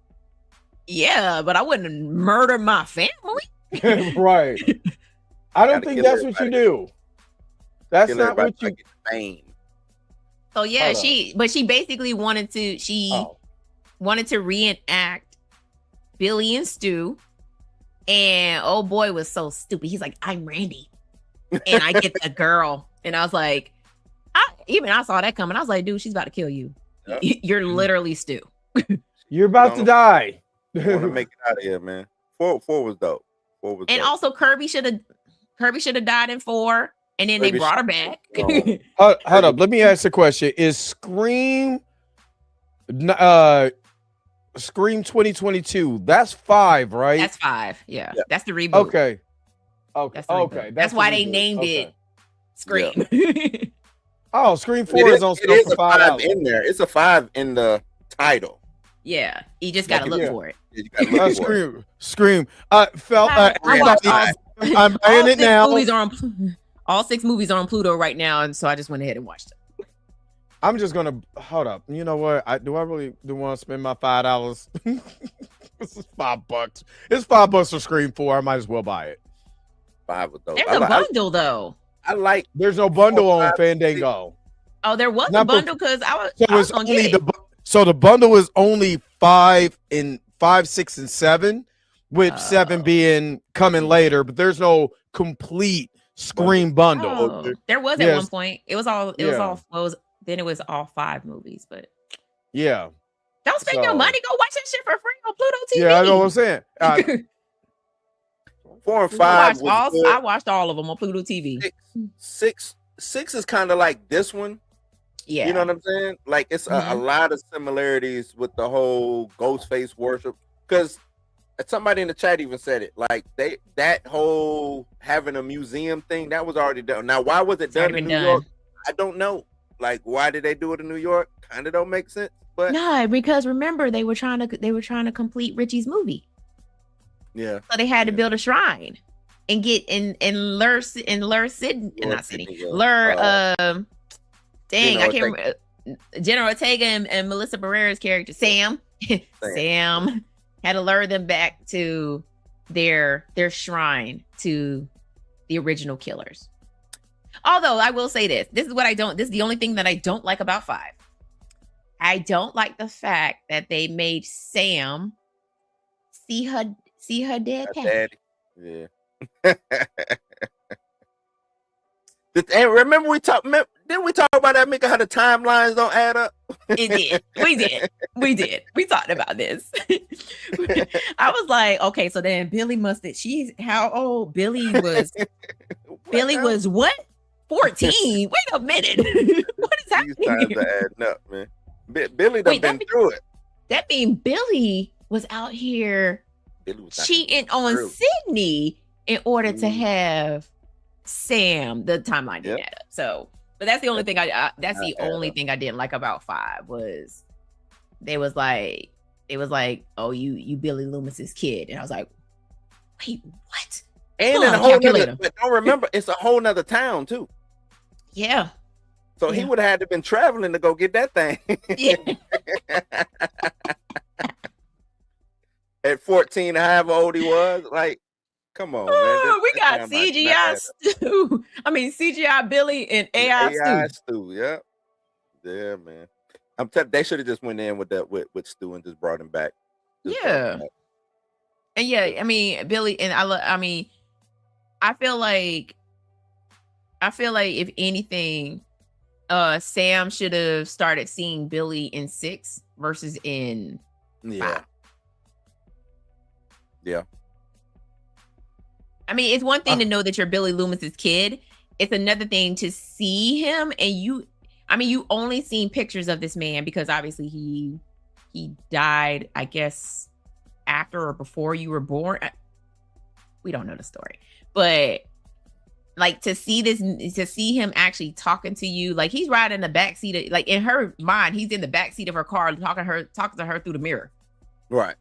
Yeah, but I wouldn't murder my family. Right. I don't think that's what you do. That's not what you. So yeah, she basically wanted to reenact Billy and Stu, and old boy was so stupid. He's like, I'm Randy, and I get the girl, and I was like, I saw that coming. I was like, dude, she's about to kill you. Yep. You're literally Stu. You're about to die. I want to make it out of here, man. Four was dope. And also Kirby should have died in 4, and then they brought her back. Hold up. Let me ask a question. Is Scream 2022? That's 5, right? That's 5. Yeah. That's the reboot. Okay. That's why they named it Scream. Yeah. Oh, Scream 4 is on still for 5 in there. It's a 5 in the title. Yeah, you just gotta look for it. Scream. I'm buying it now. All 6 movies are on Pluto right now, and so I just went ahead and watched them. I'm just gonna hold up. You know what? Do I really want to spend my $5? This is $5. It's $5 for Scream 4. I might as well buy it. 5 was dope. There's a bundle though. There's no bundle on Fandango. Oh, there was a bundle because I was gonna get it. So the bundle is only 5, 6, and 7, with 7 being coming later, but there's no complete Scream bundle. Oh, there was at one point. It was all 5 movies, but yeah. Don't spend your money. Go watch that shit for free on Pluto TV. Yeah, I know what I'm saying. 4 and 5. I watched all of them on Pluto TV. 6 is kind of like this one. Yeah, you know what I'm saying? Like it's a lot of similarities with the whole Ghostface worship. Because somebody in the chat even said it. Like that whole having a museum thing that was already done. Now, why was it done in New York? I don't know. Like, why did they do it in New York? Kind of don't make sense. But no, because remember they were trying to complete Richie's movie. Yeah. So they had to build a shrine and get in Lur dang, I can't remember. Jenna Ortega and Melissa Barrera's character, Sam had to lure them back to their shrine to the original killers. Although I will say this is the only thing that I don't like about 5. I don't like the fact that they made Sam see her dead daddy. Yeah. And remember didn't we talk about that, Mika, how the timelines don't add up? It did. We did. We talked about this. I was like, okay, so then Billy how old? Billy was what? 14. Wait a minute. What is happening? These times are adding up, man. Billy done been through it. That means Billy was out here cheating on Sydney in order to have Sam. The timeline didn't add up. So, but that's the only thing only thing I didn't like about 5 was it was like, oh, you Billy Loomis's kid, and I was like, wait, what? And in a whole nother, but don't remember, it's a whole nother town too. Yeah. So he would have had to been traveling to go get that thing. Yeah. At 14, however old he was, like, come on, man. We got CGI Stu. I mean, CGI Billy and AI Stu. Yeah. Yeah, man. I'm telling they should have just went in with Stu and just brought him back. And yeah, I mean, Billy and I feel like if anything, Sam should have started seeing Billy in 6 versus in 5. Yeah. I mean, it's one thing to know that you're Billy Loomis's kid. It's another thing to see him, and you only seen pictures of this man because obviously he died, I guess, after or before you were born. We don't know the story, but like to see him actually talking to you, like he's riding in the backseat, like in her mind, he's in the backseat of her car talking to her through the mirror. Right.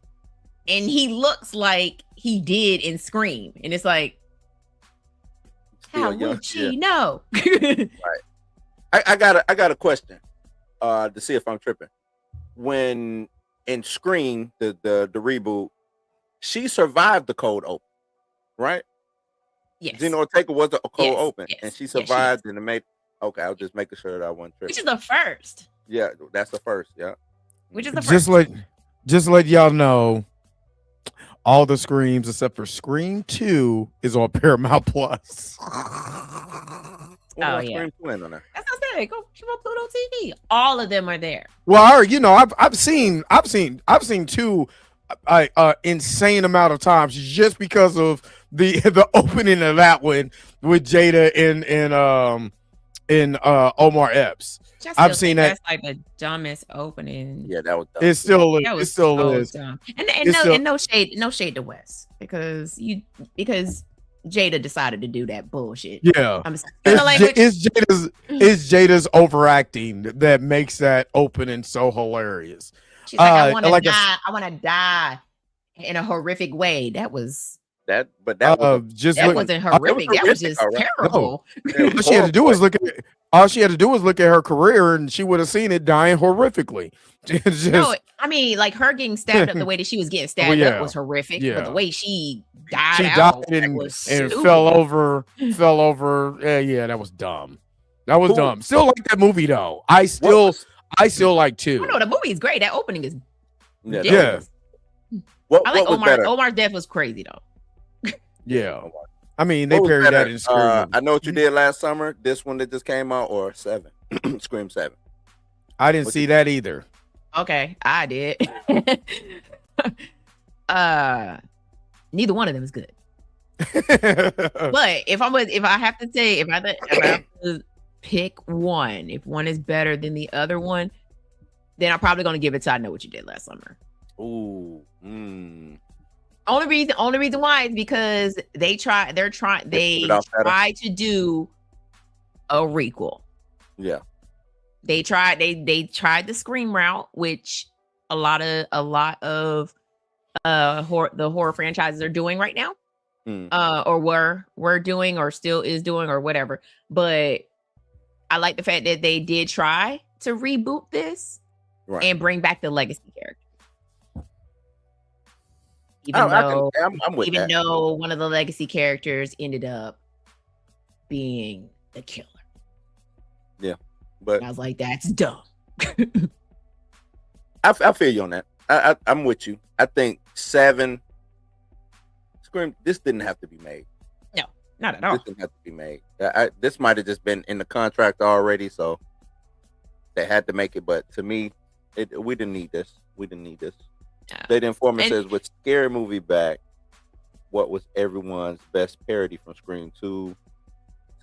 And he looks like he did in Scream. And it's like, how would she know? Right. I got a question to see if I'm tripping. When in Scream, the reboot, she survived the cold open, right? Yes. Gina Ortega was a cold open, and she survived in the made. Okay, I was just making sure that I wasn't tripping. Which is the first. Yeah, that's the first. Yeah. Which is the first. Just let y'all know, all the Screams except for Scream 2 is on Paramount Plus. Oh yeah, that's what I said. Go on Pluto TV. All of them are there. Well, you know, I've seen 2 insane amount of times just because of the opening of that one with Jada and Omar Epps. I've seen that. That's like the dumbest opening. Yeah, that was dumb. It still is. Dumb. And no shade to Wes because Jada decided to do that bullshit. Yeah, it's Jada's overacting that makes that opening so hilarious. She's like, I want to die. I want to die in a horrific way. That was that, but that wasn't horrific. That was just terrible. All she had to do was look at her career, and she would have seen it dying horrifically. No, I mean, like her getting stabbed up the way that she was getting stabbed up was horrific. Yeah. But the way she died and fell over. Yeah, that was dumb. That was dumb. Still like that movie though. I still like 2. Oh, no, the movie is great. That opening is yeah. I like Omar. Omar's death was crazy though. Yeah. I mean, they parried that in Scream. I know what you did last summer. This one that just came out, or 7, Scream 7. I didn't see that either. Okay, I did. Neither one of them is good. But if I have to pick one, if one is better than the other one, then I'm probably going to give it to I Know What You Did Last Summer. Ooh. Only reason why is because they try to do a requel. Yeah. They tried the Scream route, which a lot of the horror franchises are doing right now. Or were doing or still is doing or whatever. But I like the fact that they did try to reboot this and bring back the legacy character. Even though one of the legacy characters ended up being the killer. Yeah. But and I was like, that's dumb. I feel you on that. I'm with you. I think 7 Scream, this didn't have to be made. No, not at all. This didn't have to be made. This might have just been in the contract already, so they had to make it. But to me, we didn't need this. State Informant says, with Scary Movie back, what was everyone's best parody from Scream 2?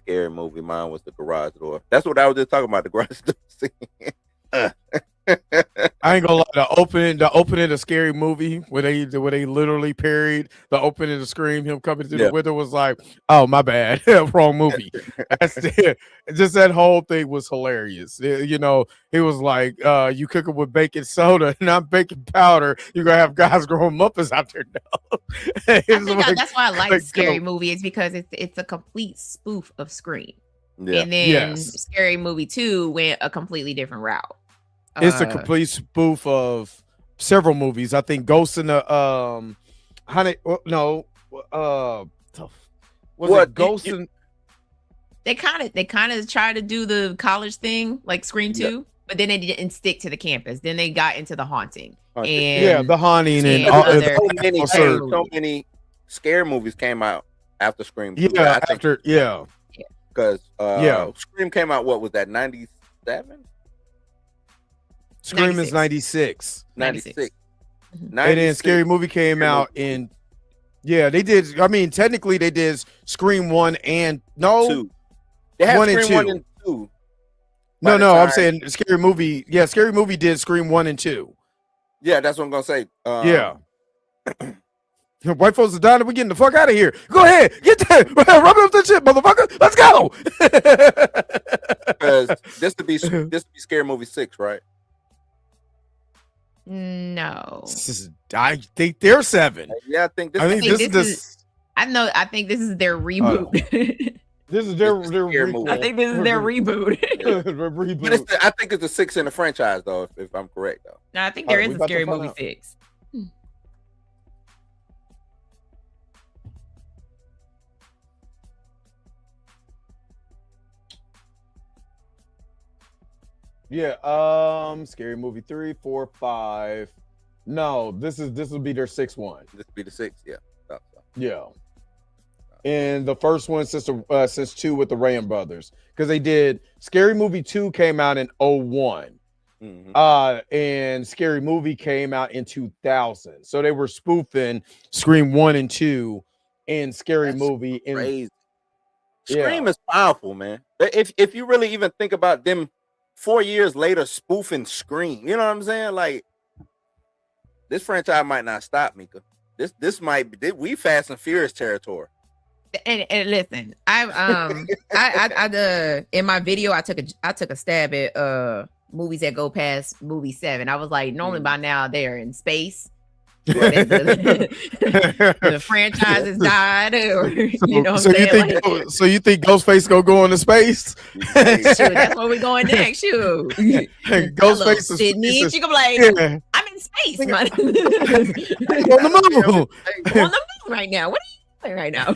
Scary Movie. Mine was the garage door. That's what I was just talking about, the garage door scene. I ain't gonna lie, the opening of Scary Movie where they literally parried the opening of Scream, him coming through the window was like, oh my bad, wrong movie. That's it. Just that whole thing was hilarious. You know, he was like, you cook it with baking soda, not baking powder. You're gonna have guys growing muppets out there now. I think that's why I like Scary Movie, is because it's a complete spoof of Scream. Yeah. And then Scary Movie 2 went a completely different route. It's a complete spoof of several movies. I think Ghost in the Ghost in? They kind of tried to do the college thing like Scream 2, but then they didn't stick to the campus. Then they got into the haunting. And the haunting and so many scare movies came out after Scream 2. Because Scream came out, what was that, 97? Scream is 96. 96. And then Scary Movie came out in they did. I mean, technically they did Scream 1 and 2. They had 1 and 2. No, I'm saying Scary Movie. Yeah, Scary Movie did Scream 1 and 2. Yeah, that's what I'm gonna say. White folks are dying. We're getting the fuck out of here. Go ahead, get that. Rub up the shit, motherfucker. Let's go. Because this would be Scary Movie 6, right? No, I think they're 7. Yeah, I think this is their reboot. This is their movie. I think this is their reboot. But I think it's a 6 in the franchise, though, if I'm correct, though. No, I think there is a Scary Movie 6. Yeah, Scary Movie 3, 4, 5. No, this will be their 6th one. This will be the 6th, yeah. So. Yeah. And the first one since 2 with the Rayan brothers, because they did Scary Movie 2 came out in 01. And Scary Movie came out in 2000. So they were spoofing Scream 1 and 2 and Scary Movie. Crazy. Scream is powerful, man. If you really even think about them 4 years later spoofing Scream, you know what I'm saying? Like, this franchise might not stop, Mika. This might be we Fast and Furious territory. And listen, I in my video I took a stab at movies that go past movie 7. I was like, normally by now they're in space. The franchise has died, or you know what I'm saying? So you think Ghostface gonna go into space? Shoot, that's where we're going next. Shoot. Ghostface is Sydney. She gonna be like, I'm in space, man. On the moon. On the moon right now. What are you doing right now?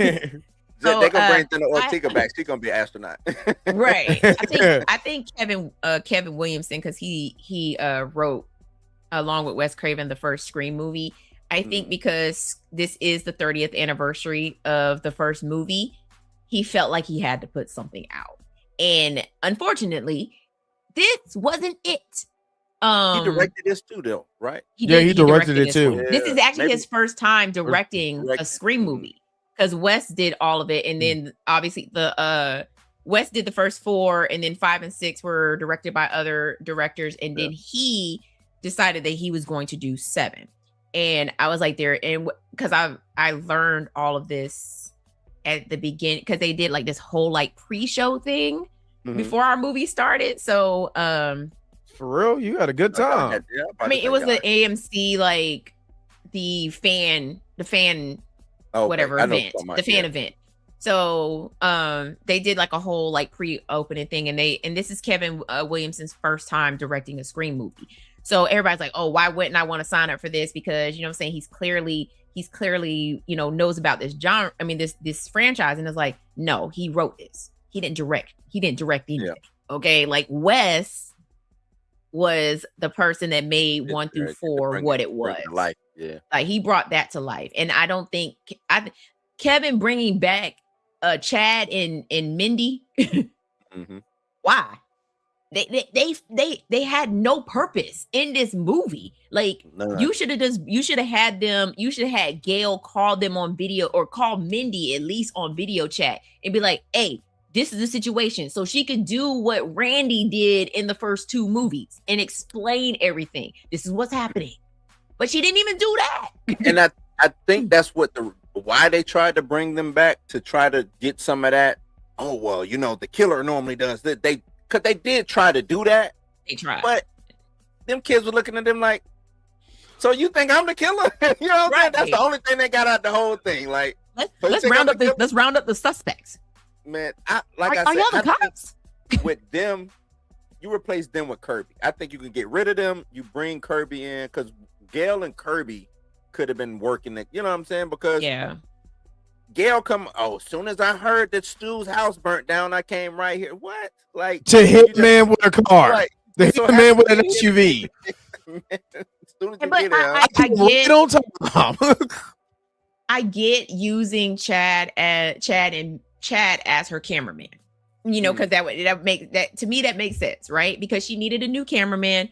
So, they're gonna bring Jenna Ortega back. She's gonna be an astronaut. Right. I think Kevin Williamson, because he wrote along with Wes Craven the first Scream movie. I think because this is the 30th anniversary of the first movie, he felt like he had to put something out. And unfortunately, this wasn't it. He directed this too, though, right? He directed it too. This is actually his first time directing a Scream movie, because Wes did all of it, and then obviously Wes did the first 4, and then 5 and 6 were directed by other directors, and then he decided that he was going to do 7. And I was like there, and because I learned all of this at the beginning, because they did like this whole like pre-show thing before our movie started. So for real, you had a good time. I mean, it was the AMC, like the fan whatever event, the fan event. So they did like a whole like pre-opening thing, and this is Kevin Williamson's first time directing a Scream movie. So everybody's like, oh, why wouldn't I want to sign up for this? Because, you know what I'm saying, he's clearly, you know, knows about this genre. I mean, this franchise. And it's like, no, he wrote this. He didn't direct anything. Yeah. Okay. Like, Wes was the person that made 1 through 4 what it was. Life. Yeah. Like, he brought that to life. And I don't think Kevin bringing back Chad and Mindy. Why? They had no purpose in this movie. Like, you should have had Gail call them on video, or call Mindy at least on video chat and be like, hey, this is the situation. So she could do what Randy did in the first 2 movies and explain everything. This is what's happening. But she didn't even do that. And I think that's why they tried to bring them back, to try to get some of that. Oh, well, you know, the killer normally does that. Because they did try to do that. They tried. But them kids were looking at them like, so you think I'm the killer? You know what I'm saying? That's the only thing they got out the whole thing. Like, let's round up the suspects. Man, are y'all the cops? With them, you replace them with Kirby. I think you can get rid of them. You bring Kirby in, because Gail and Kirby could have been working it. You know what I'm saying? Because Gail as soon as I heard that Stu's house burnt down, I came right here. What? Like, to hit man with a car. Right. To hit man with an SUV. I get using Chad as her cameraman. You know, because that makes sense, right? Because she needed a new cameraman.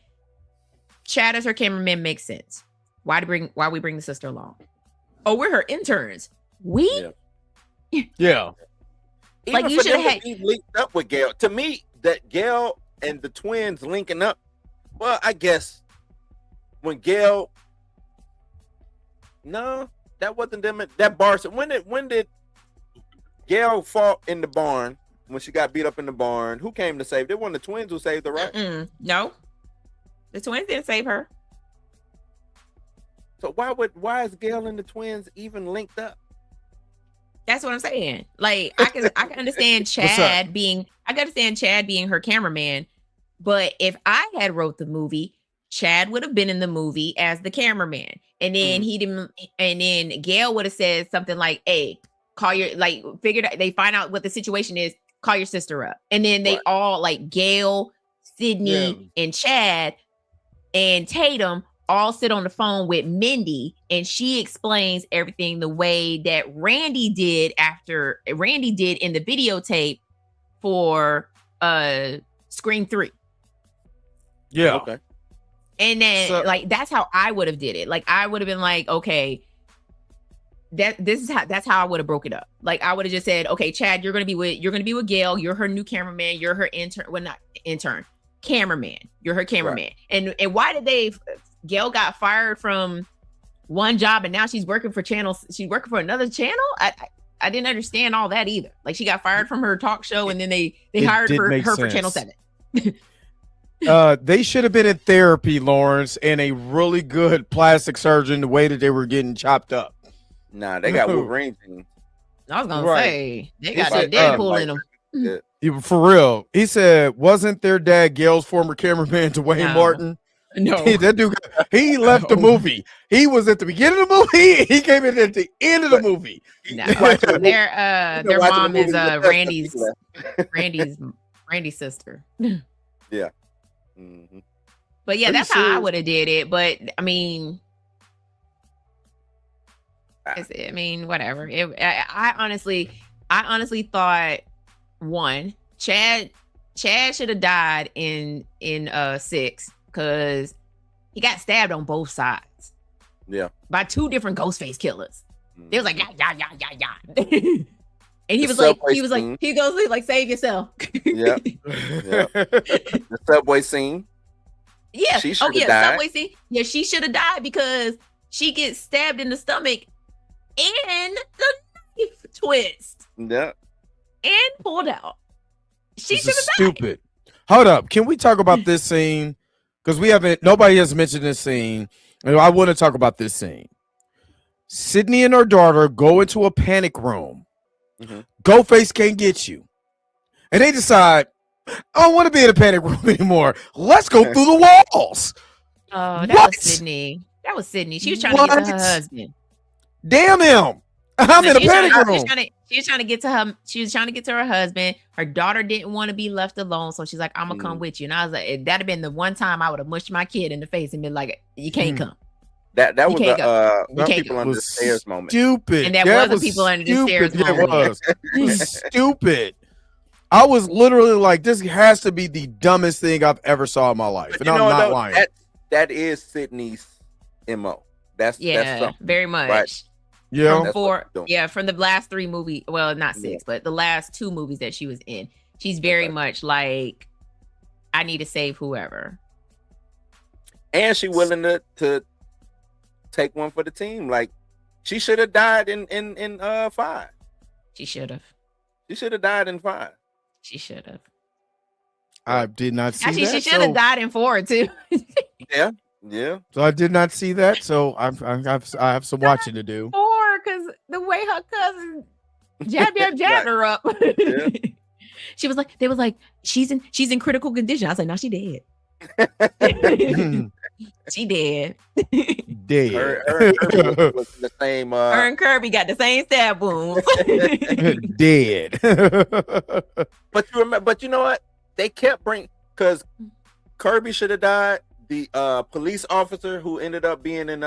Chad as her cameraman makes sense. Why we bring the sister along? Oh, we're her interns. Yeah. Like, you should have linked up with Gail. To me, that Gail and the twins linking up. Well, I guess when Gail, no, that wasn't them. That bar. When did Gail fall in the barn? When she got beat up in the barn, who came to save? It wasn't the twins who saved her, right? No, the twins didn't save her. So why is Gail and the twins even linked up? That's what I'm saying. Like I can understand Chad being her cameraman, but if I had wrote the movie, Chad would have been in the movie as the cameraman, and then he didn't. And then Gail would have said something like, "Hey, call your figured out." They find out what the situation is. Call your sister up, and then they all like Gail, Sydney, and Chad, and Tatum all sit on the phone with Mindy, and she explains everything the way that Randy did in the videotape for Scream 3. Yeah. Okay. And then that's how I would have did it. Like I would have been like, okay, that's how I would have broke it up. Like I would have just said, okay, Chad, you're gonna be with Gail, you're her new cameraman, you're her intern. Well, not intern, cameraman. You're her cameraman. Right. And why did Gail got fired from one job and now she's working for another channel? I didn't understand all that either. Like she got fired from her talk show and then they hired her for Channel 7. They should have been in therapy, Lawrence, and a really good plastic surgeon the way that they were getting chopped up. Nah, they got Wolverine. I was gonna say they got that Deadpool in them. Yeah, for real. He said, wasn't their dad Gail's former cameraman Dwayne Martin? No, that dude. He left the movie. He was at the beginning of the movie. He came in at the end of the movie. No. Their mom is Randy's sister. Yeah. Mm-hmm. But yeah, that's how I would have did it. But I mean, whatever. I honestly thought Chad should have died in 6 because he got stabbed on both sides. Yeah, by 2 different Ghostface killers. They was like yeah. And he goes like, save yourself. Yeah. The subway scene. Yeah. She should have died. Subway scene. Yeah, she should have died because she gets stabbed in the stomach and the knife twist. Yeah. And pulled out. She should have died. Stupid. Hold up. Can we talk about this scene? Because nobody has mentioned this scene. And I want to talk about this scene. Sydney and her daughter go into a panic room. Mm-hmm. Ghostface can't get you. And they decide, I don't want to be in a panic room anymore. Let's go through the walls. Oh, that was Sydney. She was trying to get to her husband. Damn him. I'm in a panic room. She was trying to get to her husband. Her daughter didn't want to be left alone. So she's like, I'm going to come with you. And I was like, that'd have been the one time I would have mushed my kid in the face and been like, you can't come. That was a people under the stairs moment. Stupid. And that was a people under the stairs moment. It was stupid. I was literally like, this has to be the dumbest thing I've ever saw in my life. And I'm not lying. That is Sydney's MO. That's very much. Right. Yeah. From the last 3 movies, well, not 6, but the last 2 movies that she was in, she's very much like, I need to save whoever. And she willing to take one for the team. Like she should have died in 5. She should have. She should have died in 5. She should have. I did not see Actually, that. She should have died in 4 too. Yeah. So I did not see that. So I have some watching to do. 4, because the way her cousin jabbed her up. Yeah. They was like, she's in critical condition. I was like, no, she dead. She dead. Dead. Her was the same. Her and Kirby got the same stab wounds. Dead. But you know what? They kept bringing, because Kirby should have died. The police officer who ended up being in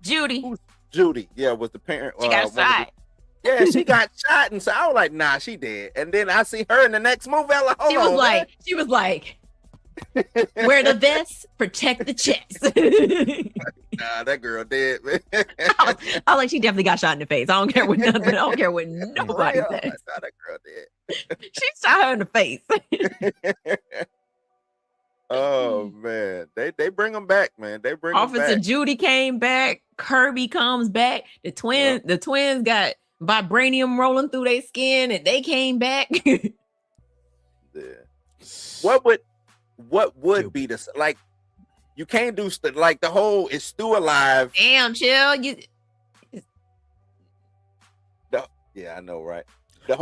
Judy, was the parent. She got shot. Yeah, she got shot, and so I was like, nah, she dead. And then I see her in the next movie. I like, she was like, wear the vest, protect the chest. Nah, that girl dead, man. I was like, she definitely got shot in the face. I don't care what nobody says. Nah, that girl dead. She shot her in the face. Oh man, they bring them back, man. They bring Officer them back. Judy came back. Kirby comes back. The twins got vibranium rolling through their skin, and they came back. Yeah. What would be the You can't do like the whole is Stu alive? Damn, chill. Yeah, I know, right?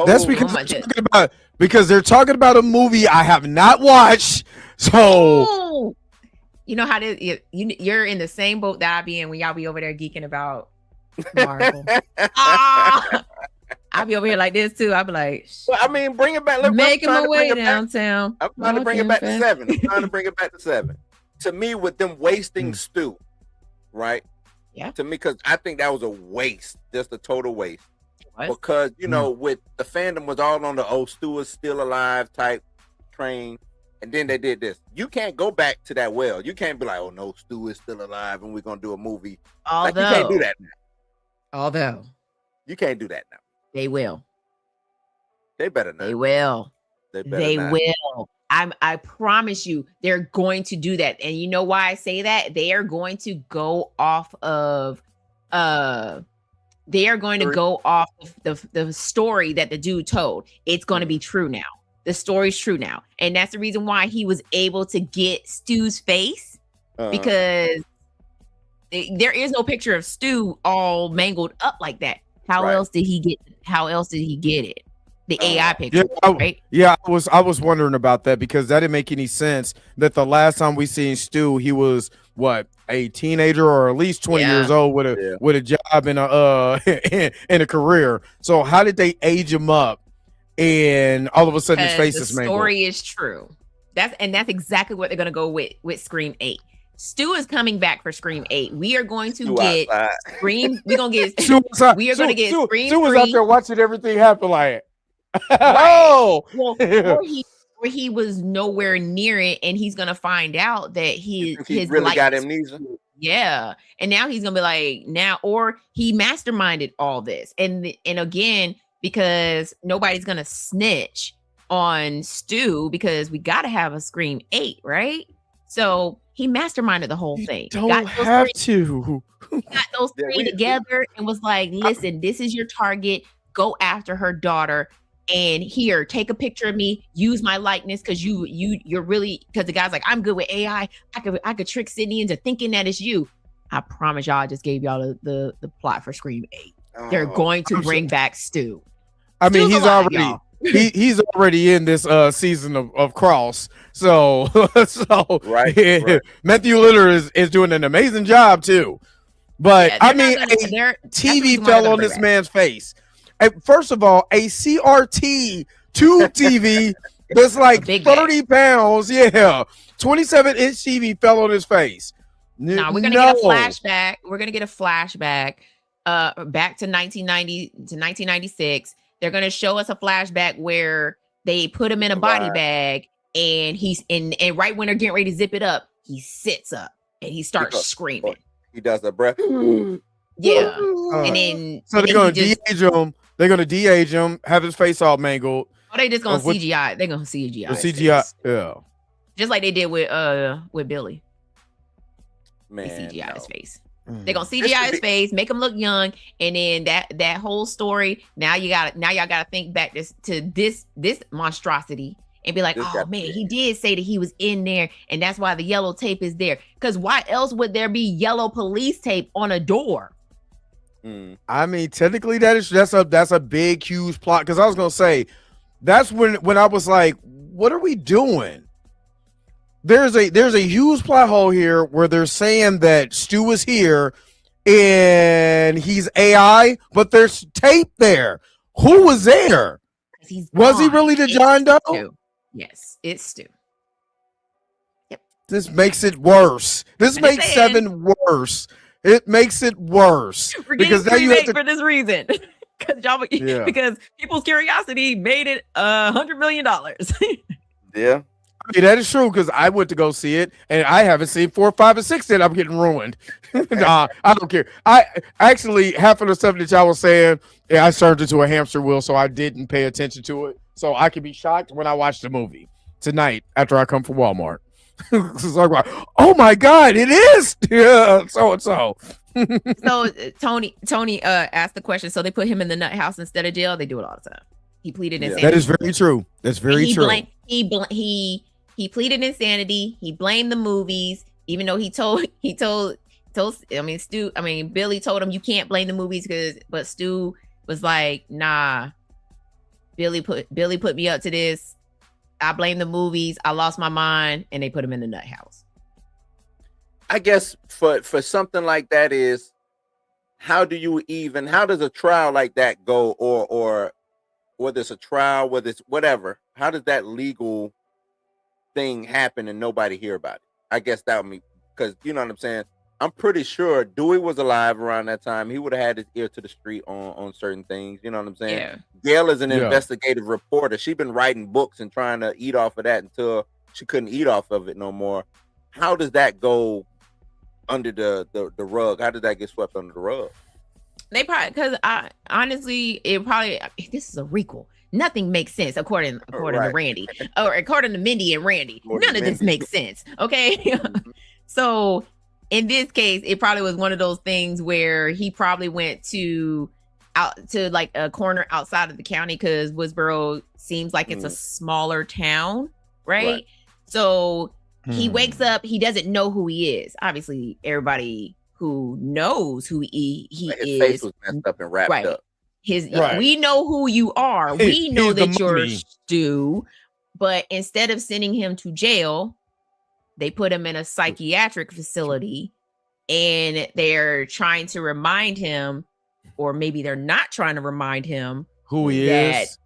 That's because they're talking about a movie I have not watched. So you know how you're in the same boat that I be in when y'all be over there geeking about Marvel. I'll be over here like this too. I'll be like, well, I mean, bring it back. Making my way downtown. I'm trying to bring it back to 7. I'm trying to bring it back to 7. To me, with them wasting Stu, right? Yeah. To me, because I think that was a waste, just a total waste. What? Because with the fandom was all on the Stu is still alive type train, and then they did this. You can't go back to that well. You can't be like, oh no, Stu is still alive, and we're gonna do a movie. You can't do that now. Although you can't do that now. They will. They better not. They will. They will. I promise you, they're going to do that. And you know why I say that? They are going to go off of the story that the dude told. It's going to be true now. The story's true now. And that's the reason why he was able to get Stu's face, because there is no picture of Stu all mangled up like that. How else did he get it? The AI picture, right? Yeah, I was wondering about that, because that didn't make any sense. That the last time we seen Stu, he was what, a teenager or at least 20 years old with a job and a career. So how did they age him up, and all of a sudden his face is mangled? The story is true. That's exactly what they're gonna go with Scream 8. Stu is coming back for Scream 8. We are going to get Scream. We're gonna get. We are going to get Scream. Stu was out there watching everything happen, like. Right. Well, or he was nowhere near it, and he's gonna find out that he really got amnesia. Yeah, and now he's gonna be like, or he masterminded all this, and again, because nobody's gonna snitch on Stu, because we got to have a Scream 8, right? So he masterminded the whole thing. Don't have to. Got those three together and was like, listen, this is your target. Go after her daughter. And here, take a picture of me, use my likeness, because you're really, because the guy's like, I'm good with AI. I could trick Sydney into thinking that it's you. I promise y'all, I just gave y'all the plot for Scream 8. They're going to bring back Stu. I mean, he's already he's already in this season of Cross. So right. Matthew Lillard is doing an amazing job too. But I mean, TV fell on this man's face. First of all, a CRT tube TV that's like 30 pounds, 27-inch TV fell on his face. Now we're gonna get a flashback. We're gonna get a flashback back to 1990 to 1996. They're gonna show us a flashback where they put him in a body bag, and he's in, and right when they're getting ready to zip it up, he sits up and he starts screaming. He does the breath. Yeah. And then so they're gonna de-age him. They're gonna de-age him, have his face all mangled. Oh, they just gonna CGI. They're gonna CGI. CGI, yeah. Just like they did with Billy. Man, they CGI his face. They're gonna CGI his face, make him look young, and then that whole story. Now y'all gotta think back to this monstrosity and be like, oh man, he did say that he was in there, and that's why the yellow tape is there. Because why else would there be yellow police tape on a door? I mean, technically that's a big, huge plot. Because I was gonna say that's when I was like, what are we doing? There's a huge plot hole here where they're saying that Stu is here and he's AI, but there's tape there. Who was there? Was he really the John Doe? Stu. Yes, it's Stu. Yep. This makes it worse. This makes 7 worse. It makes it worse. We're getting remade for this reason. Because people's curiosity made it $100 million. Yeah. I mean, that is true, because I went to go see it and I haven't seen 4, 5, and 6 yet. I'm getting ruined. Nah, I don't care. I actually, half of the stuff that y'all was saying, I turned into a hamster wheel, so I didn't pay attention to it. So I can be shocked when I watch the movie tonight after I come from Walmart. Like, oh my God, it is. Yeah, so and so. So Tony asked the question. So they put him in the nut house instead of jail. They do it all the time. He pleaded insanity. That is very true. That's very true. He pleaded insanity. He blamed the movies, even though Billy told him you can't blame the movies but Stu was like, nah, Billy put me up to this. I blame the movies. I lost my mind, and they put him in the nut house. I guess for something like that is, how does a trial like that go, or whether it's a trial, whether it's whatever, how does that legal thing happen and nobody hear about it? I guess that would mean, because you know what I'm saying. I'm pretty sure Dewey was alive around that time. He would have had his ear to the street on certain things. You know what I'm saying? Yeah. Gail is an investigative reporter. She's been writing books and trying to eat off of that until she couldn't eat off of it no more. How does that go under the rug? How did that get swept under the rug? They probably, because honestly, this is a recall. Nothing makes sense according to Randy, or according to Mindy and Randy. None of this makes sense. Okay. So in this case, it probably was one of those things where he probably went out to like a corner outside of the county, because Woodsboro seems like it's a smaller town, right? So he wakes up, he doesn't know who he is. Obviously, everybody who knows who he is. His face was messed up and wrapped up. We know who you are. We know that you're Stu, but instead of sending him to jail, they put him in a psychiatric facility, and they're trying to remind him, or maybe they're not trying to remind him who he is.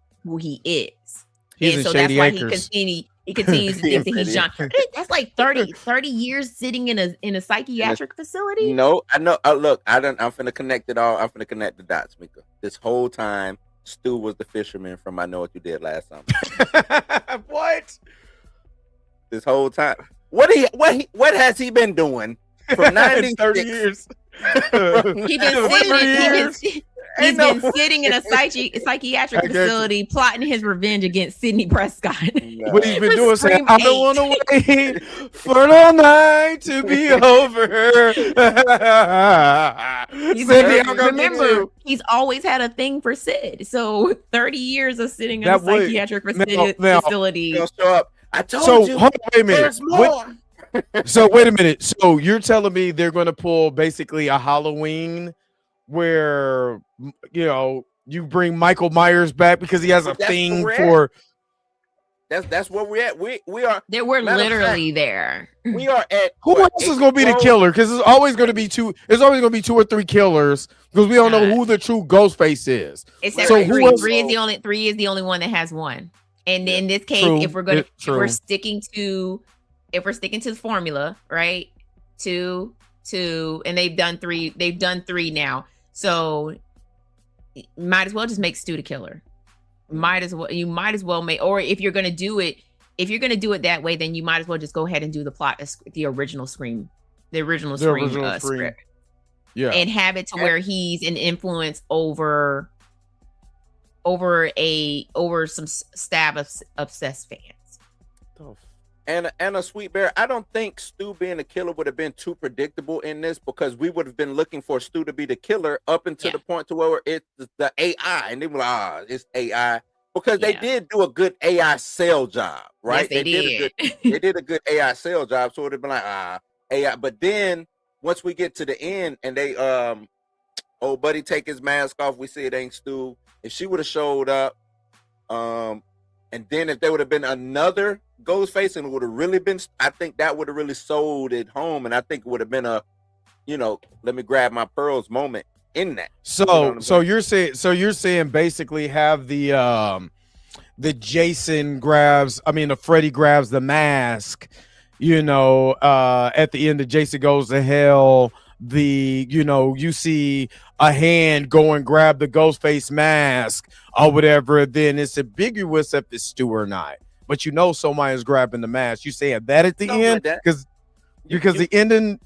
He's and so that's why he continues to think that he's John. That's like 30 years sitting in a psychiatric facility. No, I know. Look, I'm finna connect it all. I'm finna connect the dots, Mika. This whole time, Stu was the fisherman from I Know What You Did Last Summer. What? This whole time. What has he been doing for 30 years? He's been sitting in a psychiatric facility plotting his revenge against Sidney Prescott. What he's been doing, saying, I don't want to wait for the night to be over. Remember, he's always had a thing for Sid. So 30 years of sitting in a psychiatric facility. Show up. I told you. Hold on, wait a minute. There's more. So wait a minute. So you're telling me they're going to pull basically a Halloween where, you bring Michael Myers back because he has a thing for. That's where we're at. We are. We're literally there. We are at. Who else is going to be the killer? Because it's always going to be two. It's always going to be 2 or 3 killers because we don't know who the true Ghostface is. Except so three. Three is the only one that has one. And in this case, if we're sticking to the formula, right? 2, and they've done 3. They've done 3 now. So might as well just make Stu the killer. You might as well make, or if you're gonna do it that way, then you might as well just go ahead and do the plot, the original Scream script. Yeah. And have it to where he's an influence over some stab of obsessed fans. And a Sweet Bear, I don't think Stu being a killer would have been too predictable in this, because we would have been looking for Stu to be the killer up until the point to where it's the AI, and they were like, it's AI, because they did do a good AI sale job, right? Yes, they did a good AI sale job, so it would have been like AI. But then once we get to the end and they old buddy take his mask off, we see it ain't Stu. If she would have showed up, and then if there would have been another Ghostface, and it would have really been, I think that would have really sold it home, and I think it would have been a, let me grab my pearls moment in that. So you're saying basically have the Jason the Freddy grabs the mask, at the end of Jason Goes to Hell, you see a hand go and grab the Ghostface mask or whatever, then it's ambiguous if it's Stu or not. But somebody is grabbing the mask. You saying that at the end? Because the ending,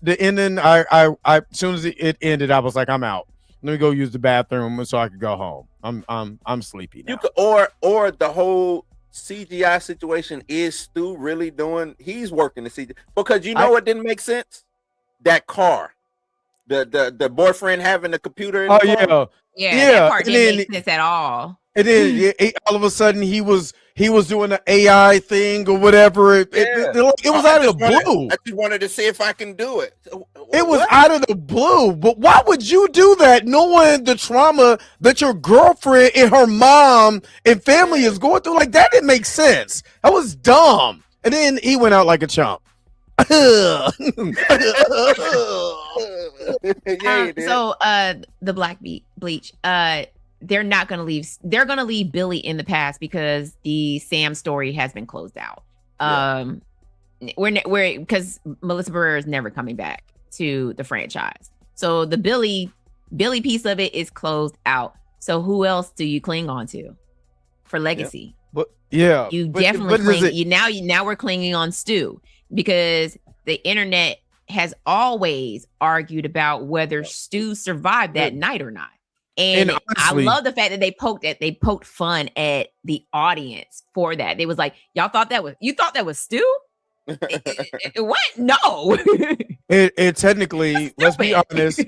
I as soon as it ended, I was like, I'm out. Let me go use the bathroom so I could go home. I'm sleepy now. Or the whole CGI situation is Stu really he's working the CGI, because what didn't make sense? That car. The boyfriend having the computer in the car. That part didn't make sense at all. And then all of a sudden he was doing an AI thing or whatever. It was out of the blue. I just wanted to see if I can do it. It was out of the blue. But why would you do that knowing the trauma that your girlfriend and her mom and family is going through? Like, that didn't make sense. That was dumb. And then he went out like a chump. So the Black Bleach, they're not going to leave. They're going to leave Billy in the past because the Sam story has been closed out. We're because Melissa Barrera is never coming back to the franchise. So the Billy piece of it is closed out. So who else do you cling on to for legacy? But yeah, you definitely cling. Now we're clinging on Stu because the internet has always argued about whether Stu survived that night or not. And honestly, I love the fact that they poked fun at the audience for that. They was like, you thought that was Stu? What? No. it technically, let's be honest,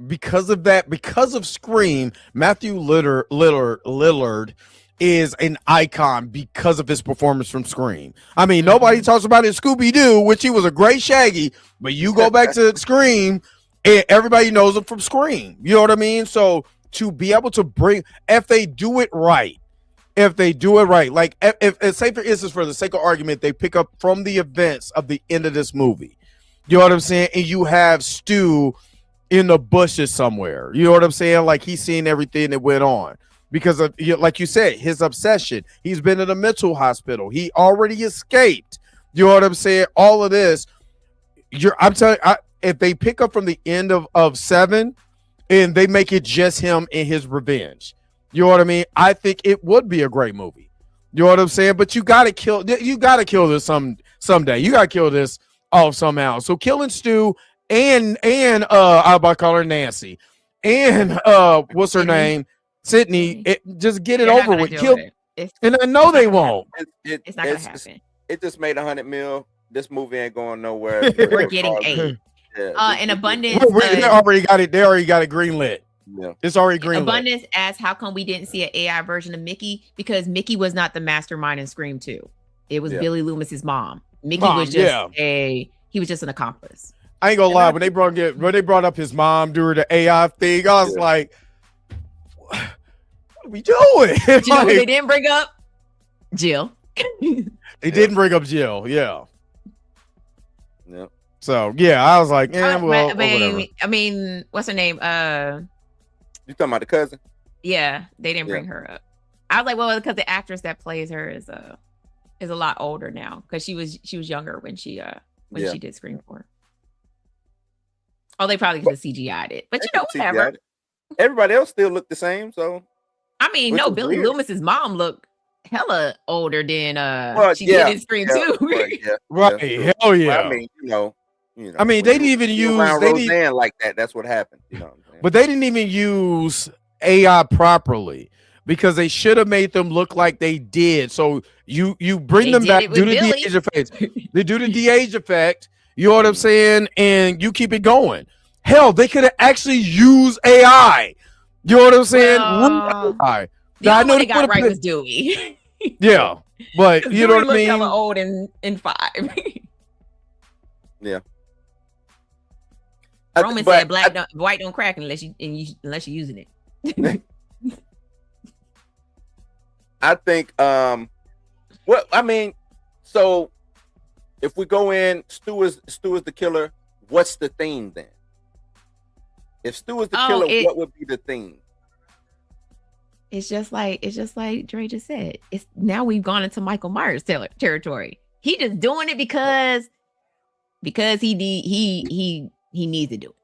because of Scream, Matthew Lillard is an icon because of his performance from Scream. I mean, nobody talks about it in Scooby-Doo, which he was a great Shaggy, but you go back to Scream, and everybody knows him from Scream. You know what I mean? So to be able to bring, if they do it right, like if say for instance, for the sake of argument, they pick up from the events of the end of this movie, you know what I'm saying? And you have Stu in the bushes somewhere. You know what I'm saying? Like he's seeing everything that went on. Because of, like you said, his obsession. He's been in a mental hospital. He already escaped. You know what I'm saying? All of this. I'm telling you, if they pick up from the end of 7 and they make it just him and his revenge, you know what I mean? I think it would be a great movie. You know what I'm saying? But you gotta kill this someday. You gotta kill this off somehow. So killing Stu and I'm about to call her Nancy. And what's her name? Sydney, just get it over with. Kill, and I know they won't. It's not gonna happen. It just made $100 million. This movie ain't going nowhere. We're getting 8. In Abundance, they already got it. They already got it greenlit. Yeah, it's already greenlit. Abundance asks, how come we didn't see an AI version of Mickey? Because Mickey was not the mastermind in Scream 2. It was Billy Loomis's mom. Mickey was just he was just an accomplice. I ain't gonna lie. When they brought up his mom during the AI thing, I was like, what are we doing? You know who they didn't bring up? Jill. They didn't bring up Jill. Yeah. Yeah. So yeah, I was like, whatever. I mean, what's her name? You talking about the cousin? Yeah, they didn't bring her up. I was like, well, because the actress that plays her is a lot older now, because she was younger when she did Scream 4. Oh, they probably could have CGI'd it, but whatever. Everybody else still looked the same, so. I mean, no, Billy Loomis's mom looked hella older than she did in Scream 2. Right? Hell yeah. Well, I mean, you know. I mean, they didn't even use Roseanne like that. That's what happened. You know what I'm saying? But they didn't even use AI properly, because they should have made them look like they did. So you bring them back, do the de-age effect. They do the de-age effect. You know what I'm saying? And you keep it going. Hell, they could have actually used AI. You know what I'm saying? I know they got right was Dewey. Yeah, but you know what I mean. Hella old in 5. Yeah. Roman said white don't crack unless you're using it. I think so if we go in, Stu is the killer, what's the theme then? If Stu is the killer, what would be the theme? It's just like Dre just said. It's now we've gone into Michael Myers territory. He just doing it because he needs to do it.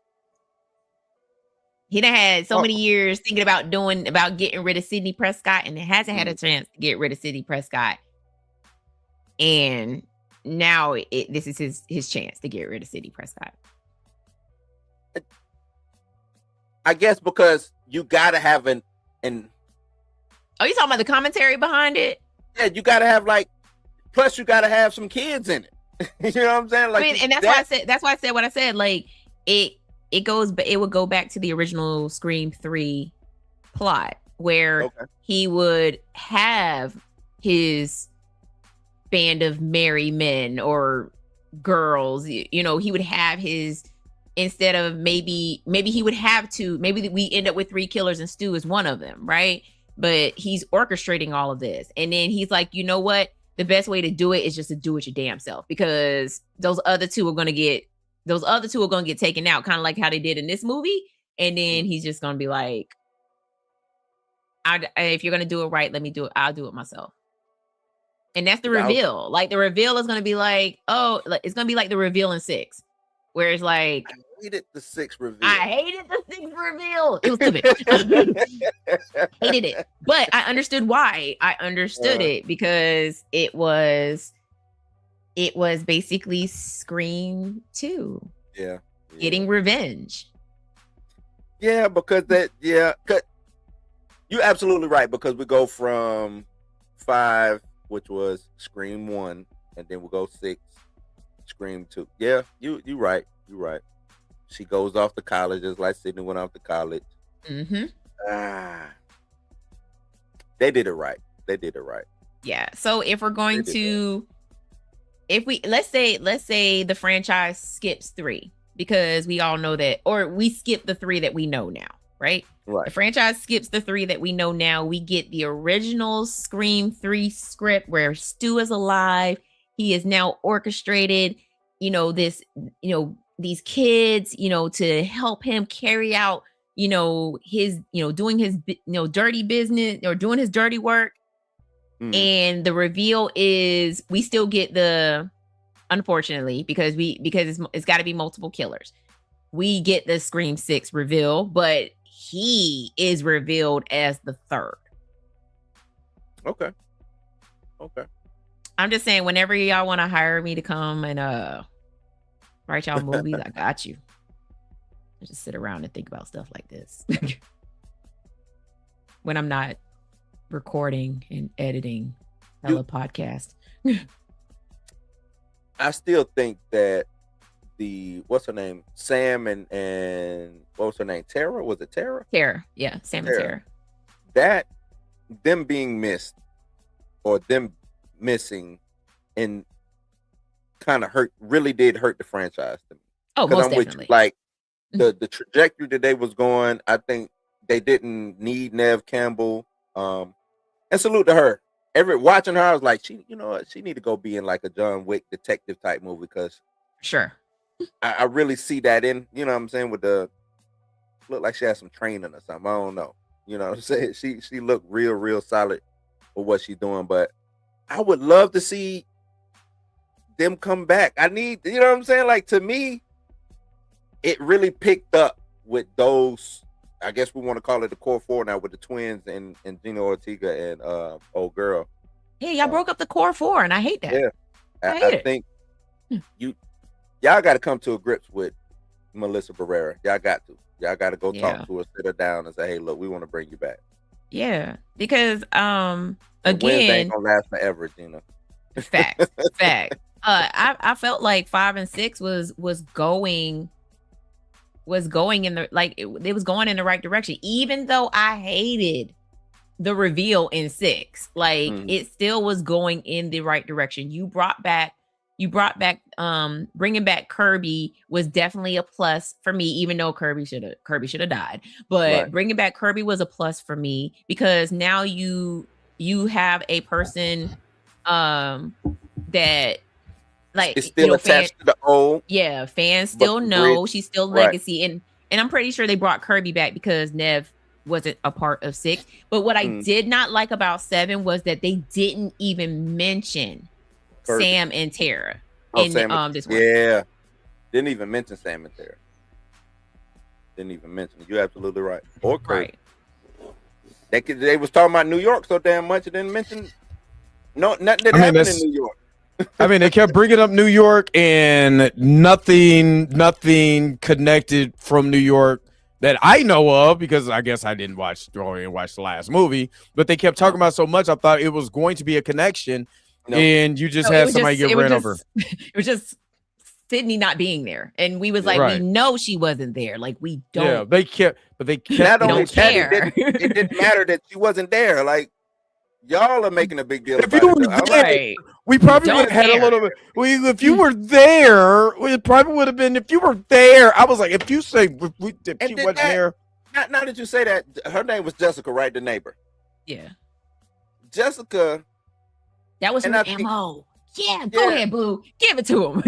He done had so many years thinking about getting rid of Sidney Prescott, and it hasn't had a chance to get rid of Sidney Prescott. And now this is his chance to get rid of Sidney Prescott. I guess because you gotta have an Oh, you talking about the commentary behind it? Yeah, you gotta have plus you gotta have some kids in it. You know what I'm saying? Like, I mean, and that's why I said what I said. Like it would go back to the original Scream 3 plot, where he would have his band of merry men, or girls. You know, he would have his, instead of maybe he would have two, maybe we end up with 3 killers and Stu is one of them, right? But he's orchestrating all of this. And then he's like, you know what? The best way to do it is just to do it your damn self, because those other two are going to get taken out, kind of like how they did in this movie. And then he's just going to be like, if you're going to do it right, let me do it. I'll do it myself. And that's the reveal. Like the reveal is going to be like, oh, it's going to be like the reveal in 6, where it's like, I hated the 6 reveal. It was stupid. Hated it. But I understood why. I understood it because it was basically Scream 2. Yeah. Getting revenge. Yeah, because you're absolutely right, because we go from 5, which was Scream 1, and then we go 6, Scream 2. Yeah, you're right. You're right. She goes off to college just like Sydney went off to college. Mm-hmm. They did it right. Yeah. So if we're going to, let's say the franchise skips 3, because we all know that, or we skip the 3 that we know now, right? Right. The franchise skips the 3 that we know now. We get the original Scream 3 script where Stu is alive. He is now orchestrated, these kids, to help him carry out, his, doing his, dirty business or doing his dirty work. And the reveal is, we still get unfortunately, because it's got to be multiple killers. We get the Scream 6 reveal, but he is revealed as the 3rd. Okay. I'm just saying, whenever y'all want to hire me to come and write y'all movies, I got you. I just sit around and think about stuff like this when I'm not recording and editing hella podcast. I still think that what's her name? Sam and what was her name? Tara? Was it Tara? Tara, yeah, Sam and Tara. That them being missed or them missing and kind of really did hurt the franchise to me. Oh, most definitely. Like the trajectory that they was going, I think they didn't need Neve Campbell. And salute to her. Watching her, I was like, she need to go be in like a John Wick detective type movie, because sure. I really see that in, you know what I'm saying, with look like she has some training or something. I don't know. You know what I'm saying? She looked real solid for what she's doing, but I would love to see them come back. I need, you know what I'm saying? Like, to me, it really picked up with those, I guess we want to call it the core 4 now, with the twins and Gina Ortega and old girl. Yeah, y'all broke up the core 4, and I hate that. Yeah. I think y'all got to come to a grips with Melissa Barrera. Y'all got to go talk to her, sit her down, and say, "Hey, look, we want to bring you back." Yeah, because again, ain't gonna last forever, Gina. Fact. I felt like 5 and 6 was going in the, like, it was going in the right direction, even though I hated the reveal in 6. Like, it still was going in the right direction. You brought back bringing back Kirby was definitely a plus for me, even though Kirby should have died. But bringing back Kirby was a plus for me, because now you have a person that, like, it's still attached to the old. Yeah, fans still know she's still legacy, and I'm pretty sure they brought Kirby back because Neve wasn't a part of 6. But what I did not like about 7 was that they didn't even mention Kirby. Sam and Tara in this one. Yeah, didn't even mention Sam and Tara. Didn't even mention it. You're absolutely right. Or Kirby. Right. They was talking about New York so damn much, it didn't mention nothing that happened in New York. I mean, they kept bringing up New York, and nothing connected from New York that I know of, because I guess I didn't watch the last movie. But they kept talking about so much, I thought it was going to be a connection, and you just had somebody get ran over. It was just Sydney not being there, and we was like, we know she wasn't there. Like, we don't. Yeah, they kept. Not only that, it didn't matter that she wasn't there. Like, Y'all are making a big deal If about you it. were there, we probably would have had a little bit. If you were there, it probably would have been. If you were there, I was like, if you say if she wasn't there. Now that you say that, her name was Jessica, right? The neighbor. Yeah. Jessica. That was her MO. Yeah, go ahead, boo. Give it to him.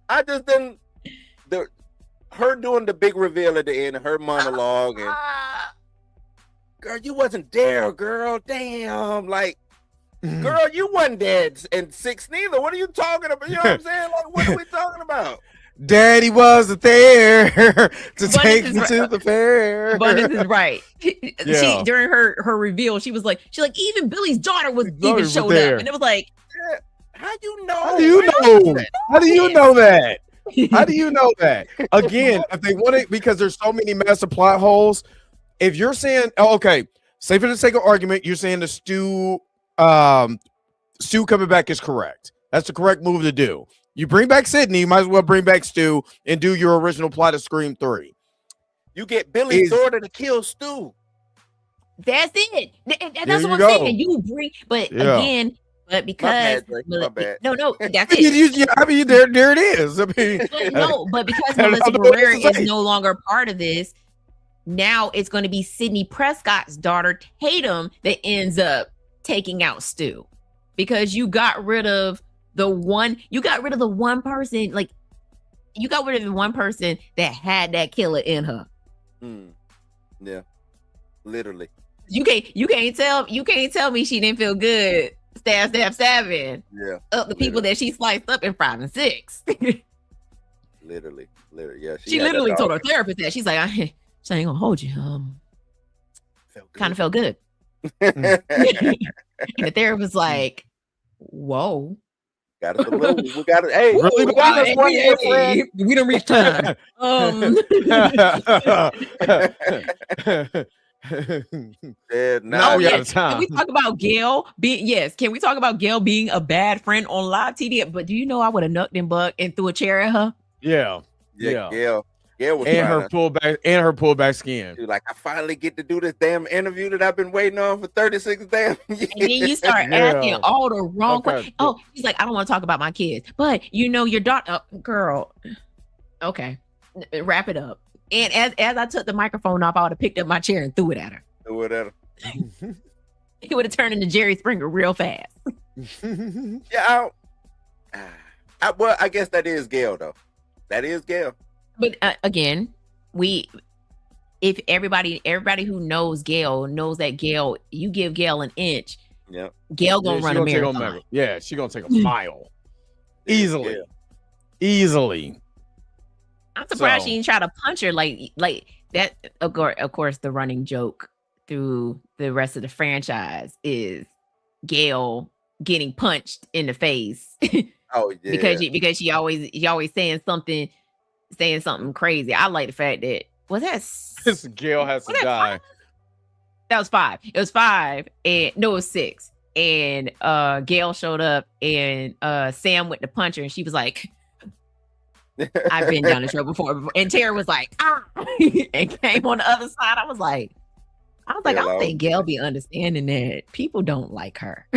I just didn't. Her doing the big reveal at the end, her monologue, and girl, you wasn't there, girl. Damn, like, girl, you wasn't there in 6 neither. What are you talking about? You know what I'm saying? Like, what are we talking about? Daddy wasn't there to take me to the fair. But this is right. She during her reveal, she was like, even Billy's daughter was even showed up, and it was like, how you know? How do you know? How do you know that? How do you know that? Again, if they want it, because there's so many massive plot holes. If you're saying, okay, say for the sake of argument, you're saying the Stu coming back is correct. That's the correct move to do. You bring back Sydney, you might as well bring back Stu and do your original plot of Scream 3. You get Billy's daughter to kill Stu. That's it. That's what I'm saying. You bring, but again, but because my bad. No, that's it. I mean, there it is. I mean, but because Melissa Barrera is no longer part of this, now it's going to be Sidney Prescott's daughter Tatum that ends up taking out Stu, because you got rid of the one person, like you got rid of the one person that had that killer in her. Yeah, literally. You can't tell me she didn't feel good. Stabbing. Yeah. Up the people that she sliced up in 5 and 6. literally. Yeah. She literally told her therapist that she's like, I ain't gonna hold you. Kind of felt good. And the therapist was like, whoa. Got us a little. We got it. Hey, really? We got us 1 year, friend. We don't reach time. Now we out of time. Can we talk about Gail being? Yes. Can we talk about Gail being a bad friend on live TV? But do you know I would have knocked him buck and threw a chair at her? Yeah. Gail was and her pullback skin. Dude, like, I finally get to do this damn interview that I've been waiting on for 36 damn years. And then you start asking all the wrong questions. Oh, he's like, I don't want to talk about my kids, but you know your daughter, girl. Okay, wrap it up. And as I took the microphone off, I would have picked up my chair and threw it at her. It would have turned into Jerry Springer real fast. Yeah, well, I guess that is Gail, though. That is Gail. But again, if everybody who knows Gail knows that Gail, you give Gail an inch, Gail gonna run a marathon. She gonna take a mile easily. I'm surprised she didn't try to punch her like that. Of course, the running joke through the rest of the franchise is Gail getting punched in the face. Oh yeah, because she always saying something crazy. I like the fact that this Gail has to die. That was 5. It was 5, and no, it was 6. And Gail showed up, and Sam went to punch her, and she was like, I've been down this road before. And Tara was like, and came on the other side. I was like, I don't think Gail be understanding that people don't like her.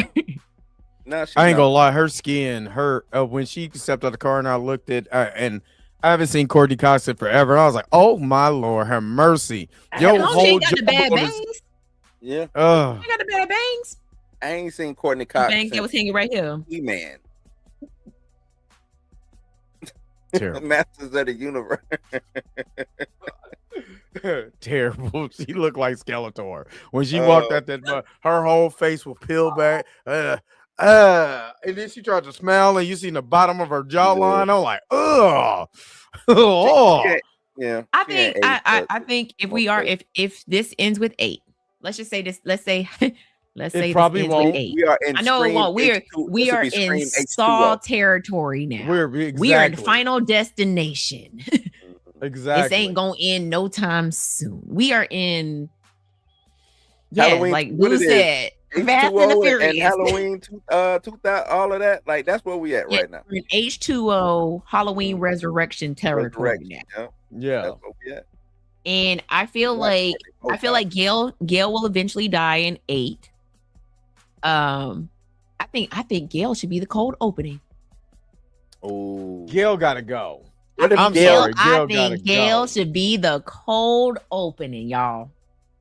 No, I ain't gonna lie. Her skin, when she stepped out of the car and I looked at, and I haven't seen Courtney Cox in forever. And I was like, oh my Lord, have mercy. Yo, whole got the bad bangs. Yeah. She got the bad bangs. I ain't seen Courtney Cox. Bangs that was hanging right here. E-Man. Terrible. Masters of the Universe. Terrible. She looked like Skeletor when she walked out that. Her whole face was peeled back. And then she tried to smile, and you seen the bottom of her jawline. I'm like, ugh. Yeah. I think if this ends with 8, let's just say this. Let's say it probably won't. We are in. I know it won't. We are in Saw territory now. We are in Final Destination. Exactly. This ain't gonna end no time soon. We are in. Halloween, like Blue said, Fast and the Furious. And Halloween 2000, all of that. Like, that's where we at right now. We're in H2O Halloween Resurrection territory now. Yeah. That's where we at. And I feel like Gail will eventually die in 8. I think Gail should be the cold opening. Oh, Gail gotta go. I'm sorry, I think Gail should be the cold opening, y'all.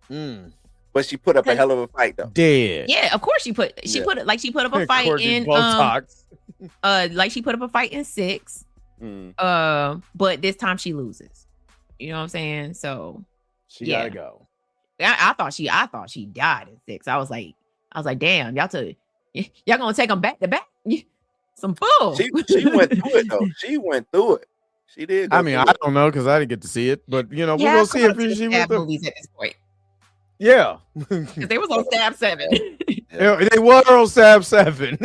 But she put up a hell of a fight, though. Dead. Yeah, of course she put up a fight in Botox. Like she put up a fight in 6. But this time she loses. You know what I'm saying? So she gotta go. I thought she died in 6. I was like, damn, y'all gonna take them back to back? Some bull. She went through it though. She went through it. She did. I mean, I don't know because I didn't get to see it, but we're gonna see if she went through movies at this point. Yeah, because they was on Stab 7. They were on Stab 7.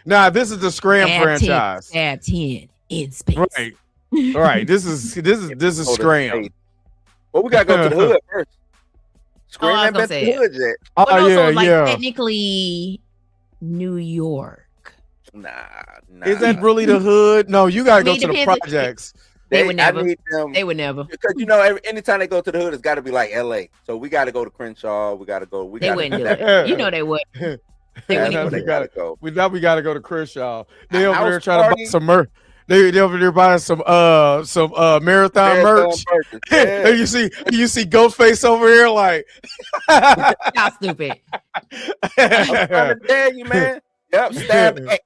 Nah, this is the Scram franchise. Stab 10 in space. Right. All right. This is Scram. Well, we gotta go to the hood first. Scram been to the hood yet. Oh, technically New York. Nah. Is that really the hood? No, you gotta go to the projects. They would never. They would never. Because anytime they go to the hood, it's got to be like L.A. So we got to go to Crenshaw. We got to go. They wouldn't do it. You know they would. They gotta go. We gotta go to Crenshaw. They over there trying to buy some merch. They over there buying some marathon merch. Yeah. you see Ghostface over here like y'all stupid. I'm trying to tell you, man. Yep, Stab X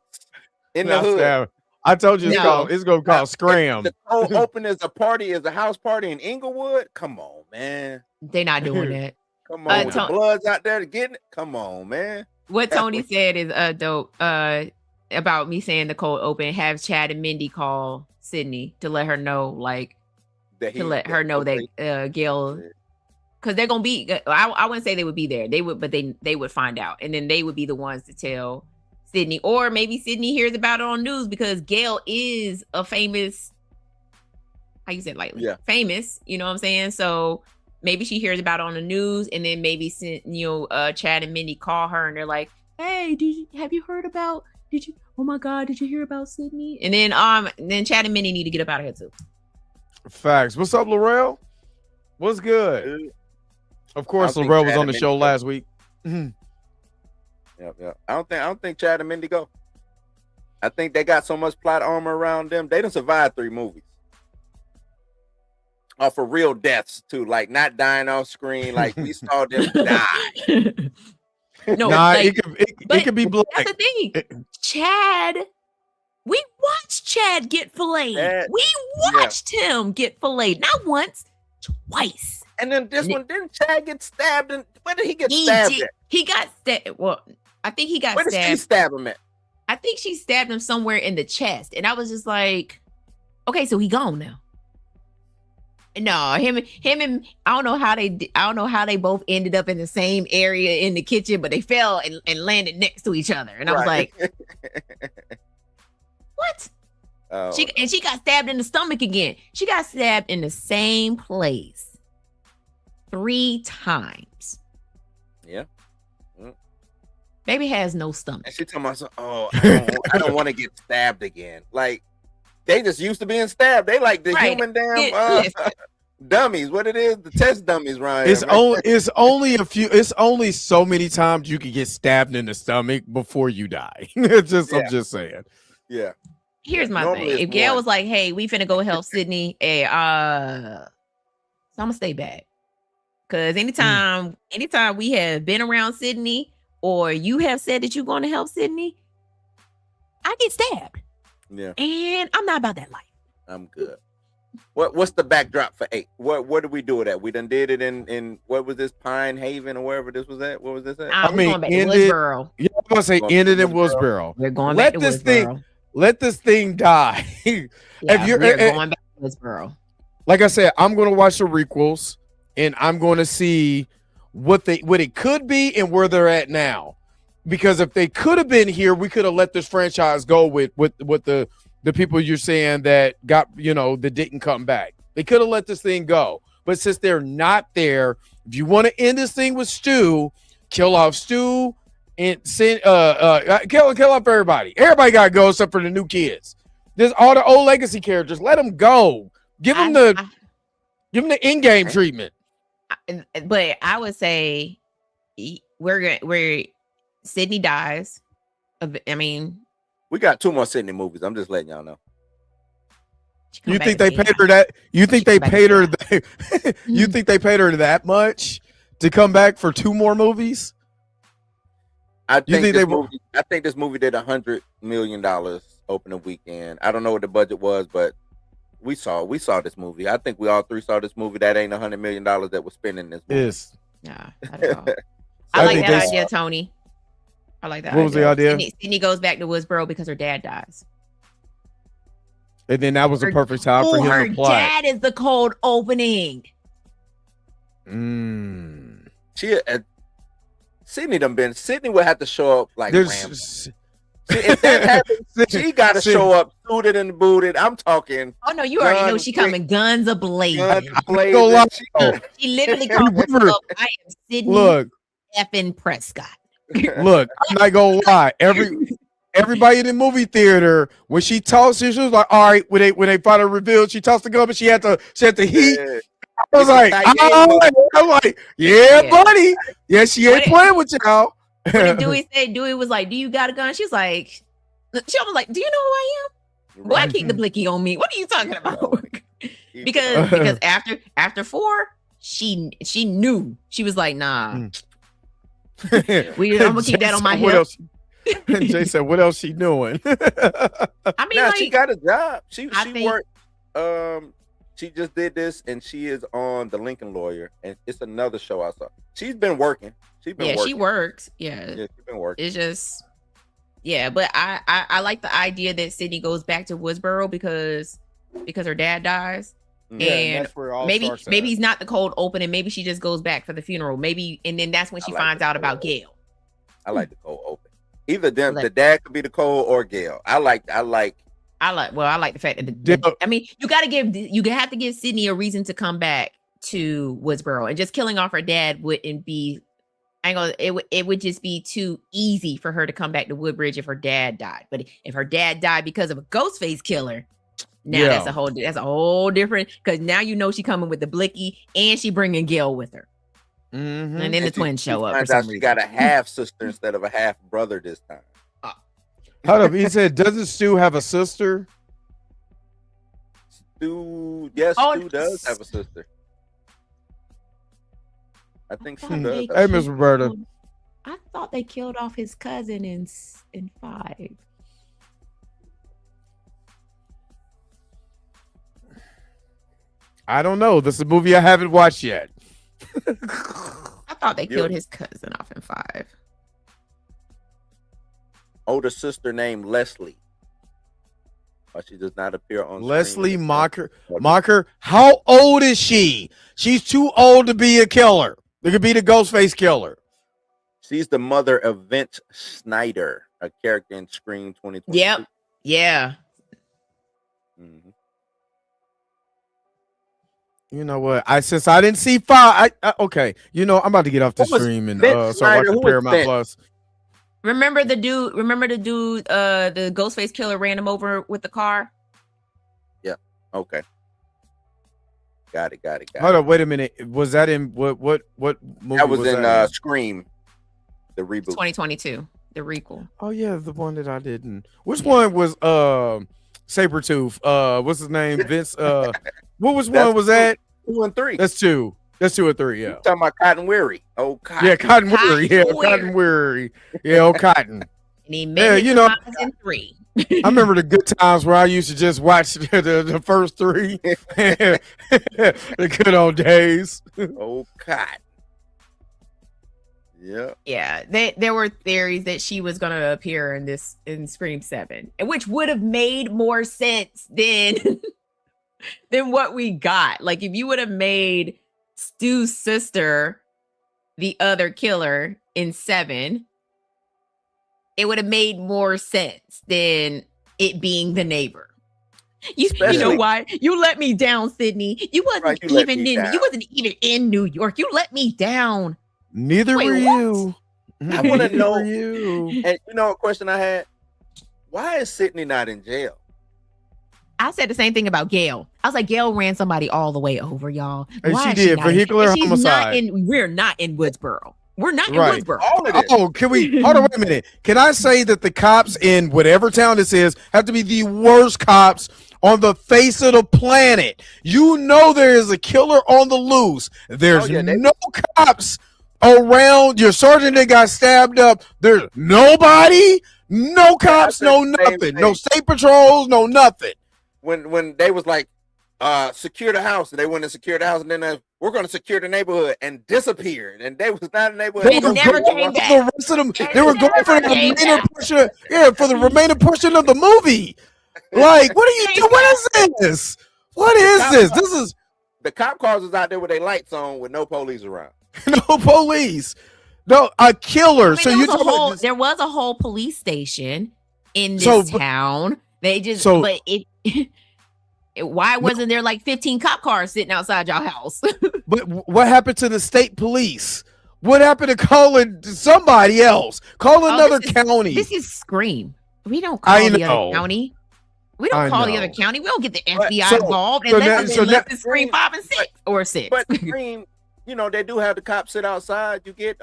in the hood. Stab. I told you it's gonna be called Scram. The cold open is a house party in Inglewood. Come on, man. They're not doing that. Come on, the Bloods out there to getting it. Come on, man. What Tony said is dope. About me saying the cold open. Have Chad and Mindy call Sydney to let her know, like, that Gail, because they're gonna be. I wouldn't say they would be there. They would, but they would find out, and then they would be the ones to tell Sydney, or maybe Sydney hears about it on news because Gail is a famous, how you said lightly, famous, you know what I'm saying? So maybe she hears about it on the news, and then maybe Chad and Mindy call her and they're like, hey, have you heard about, oh my God, did you hear about Sydney? And then Chad and Mindy need to get up out of here too. Facts. What's up, Laurel? What's good? Of course, Laurel was on the show last week. Yep. I don't think Chad and Mindy go. I think they got so much plot armor around them. They done survived 3 movies. For real deaths too, like not dying off screen. Like we saw them die. No, it could be black. That's the thing. Chad, we watched Chad get filleted. We watched him get filleted, not once, twice. And then this one, didn't Chad get stabbed? And where did he get stabbed at? He got stabbed. Well, I think he got stabbed. Where did she stab him at? I think she stabbed him somewhere in the chest. And I was just like, okay, so he gone now. No, him and I don't know how they both ended up in the same area in the kitchen, but they fell and landed next to each other. And I was like, what? Oh. She got stabbed in the stomach again. She got stabbed in the same place 3 times. Yeah. Baby has no stomach. And she told myself, I don't want to get stabbed again. Like, they just used to being stabbed. They like the human damn dummies. What it is, the test dummies, Ryan. It's only so many times you can get stabbed in the stomach before you die. I'm just saying. Yeah. Here's my thing. If Gail was like, hey, we finna go help Sydney, so I'm gonna stay back. Cause anytime we have been around Sydney, or you have said that you're going to help Sydney, I get stabbed. Yeah. And I'm not about that life. I'm good. What's the backdrop for 8? Where do we do it at? We done did it in what was this, Pine Haven or wherever this was at? What was this at? Going back to Woodsboro. Yeah, I'm gonna say ended in Woodsboro. We're going back to Woodsboro. Let this thing die. We're going back to Woodsboro. Like I said, I'm gonna watch the requels and I'm gonna see what it could be and where they're at now. Because if they could have been here, we could have let this franchise go with the people you're saying that got, that didn't come back. They could have let this thing go. But since they're not there, if you want to end this thing with Stu, kill off Stu and send kill off everybody. Everybody gotta go except for the new kids. There's all the old legacy characters. Let them go. Give them Give him the in-game treatment. But I would say where Sydney dies. I mean, we got 2 more Sydney movies. I'm just letting y'all know. You think they paid her that? You think they paid her? You think they paid her that much to come back for 2 more movies? I think this movie did $100 million opening weekend. I don't know what the budget was, but we saw this movie. I think we all 3 saw this movie. That ain't $100 million that was spending this movie. Yes. Nah, not at all. I like that idea, Tony. I like that. What was the idea? Sydney goes back to Woodsboro because her dad dies. And then that was the perfect time for him to play. Her dad is the cold opening. Sydney would have to show up like Rambo. If that happens, she got to show up suited and booted. I'm talking. Oh no, you already know she coming guns a-blazing. She literally called herself, I am Sydney effing Prescott. Look, I'm not gonna lie. Everybody in the movie theater, when she talks, she was like, all right, when they finally revealed, she tossed the gun, but she had to heat. Yeah. I was like, I'm like, yeah, buddy. Yeah, she ain't playing with y'all. What did Dewey say? Dewey was like, do you got a gun? She was like, do you know who I am? Boy, I keep the blicky on me. What are you talking about? because after 4, she knew. She was like, nah. I'm gonna keep that on my hip. Jay said, what else she doing? I mean, she got a job. She worked. She just did this, and she is on The Lincoln Lawyer, and it's another show I saw. She's been working. She works. Yeah, she's been working. It's just, but I like the idea that Sydney goes back to Woodsboro because her dad dies. Yeah, and that's where all maybe he's not the cold open, and maybe she just goes back for the funeral. Maybe, and then that's when she finds out about Gail. I like the cold open. Either them, the dad could be the cold or Gail. I like the fact that I mean, you have to give Sydney a reason to come back to Woodsboro, and just killing off her dad wouldn't be. It would just be too easy for her to come back to Woodbridge if her dad died. But if her dad died because of a Ghostface killer, now that's a whole different. Because now you know she coming with the blicky, and she bringing Gail with her. Mm-hmm. And then the twins show up. She got a half sister instead of a half brother this time. Hold up, he said, doesn't Stu have a sister? Stu does have a sister. I think Stu does. Hey, Miss Roberta. I thought they killed off his cousin in 5. I don't know. This is a movie I haven't watched yet. I thought they killed his cousin off in 5. Older sister named Leslie. But she does not appear on Leslie Mocker. How old is she? She's too old to be a killer. They could be the Ghostface killer. She's the mother of Vince Snyder, a character in Scream 2020. Yep. Yeah. Mm-hmm. You know what? Since I didn't see 5, okay. You know, I'm about to get off the stream and so I watch Paramount Plus. Remember the dude? The Ghostface killer ran him over with the car. Yeah. Okay. Got it. Hold on, wait a minute. Was that in what movie? That was in Scream, the reboot. 2022, the requel. Oh yeah, the one that I didn't. Which one was Sabretooth? What's his name? Vince. What was one? Was that 2 and 3? That's 2. That's 2 or 3. Yeah. You're talking about Cotton Weary. Oh, Cotton. Yeah, Cotton Weary. Yeah, Cotton Weary. Yeah, old Cotton. And he made it in 3. I remember the good times where I used to just watch the first 3. The good old days. Oh, Cotton. Yeah. Yeah. There were theories that she was going to appear in Scream 7, which would have made more sense than what we got. Like if you would have made Stu's sister the other killer in 7, it would have made more sense than it being the neighbor. You know why? You let me down, Sydney. You wasn't even in New York. You let me down. Neither were you. I want to know. And you know what question I had? Why is Sydney not in jail? I said the same thing about Gail. I was like, Gail ran somebody all the way over, y'all. And she did. Vehicular homicide. We're not in Woodsboro. We're not in Woodsboro. Oh, can we hold on? Wait a minute. Can I say that the cops in whatever town this is have to be the worst cops on the face of the planet? You know there is a killer on the loose. There's no cops around. Your sergeant that got stabbed up. There's nobody. No cops. No nothing. No state patrols. No nothing. When they was like, secure the house, and they went and secured the house, and then we're going to secure the neighborhood, and disappeared, and they was not in the neighborhood. They never came back. The rest of them, they were going for the remaining portion. Yeah, for the remaining portion of the movie. Like, what are you doing? What is this? What is this? This is the cop cars is out there with their lights on with no police around. No police. No, a killer. I mean, so there was a whole police station in this town. They just but it. Why wasn't there like 15 cop cars sitting outside y'all house? But what happened to the state police? What happened to calling somebody else? Call another county. This is Scream. We don't call the other county. We don't call the other county. We don't get the FBI involved unless it's Scream 5 and 6 or 6. But Scream, you know, they do have the cops sit outside. You get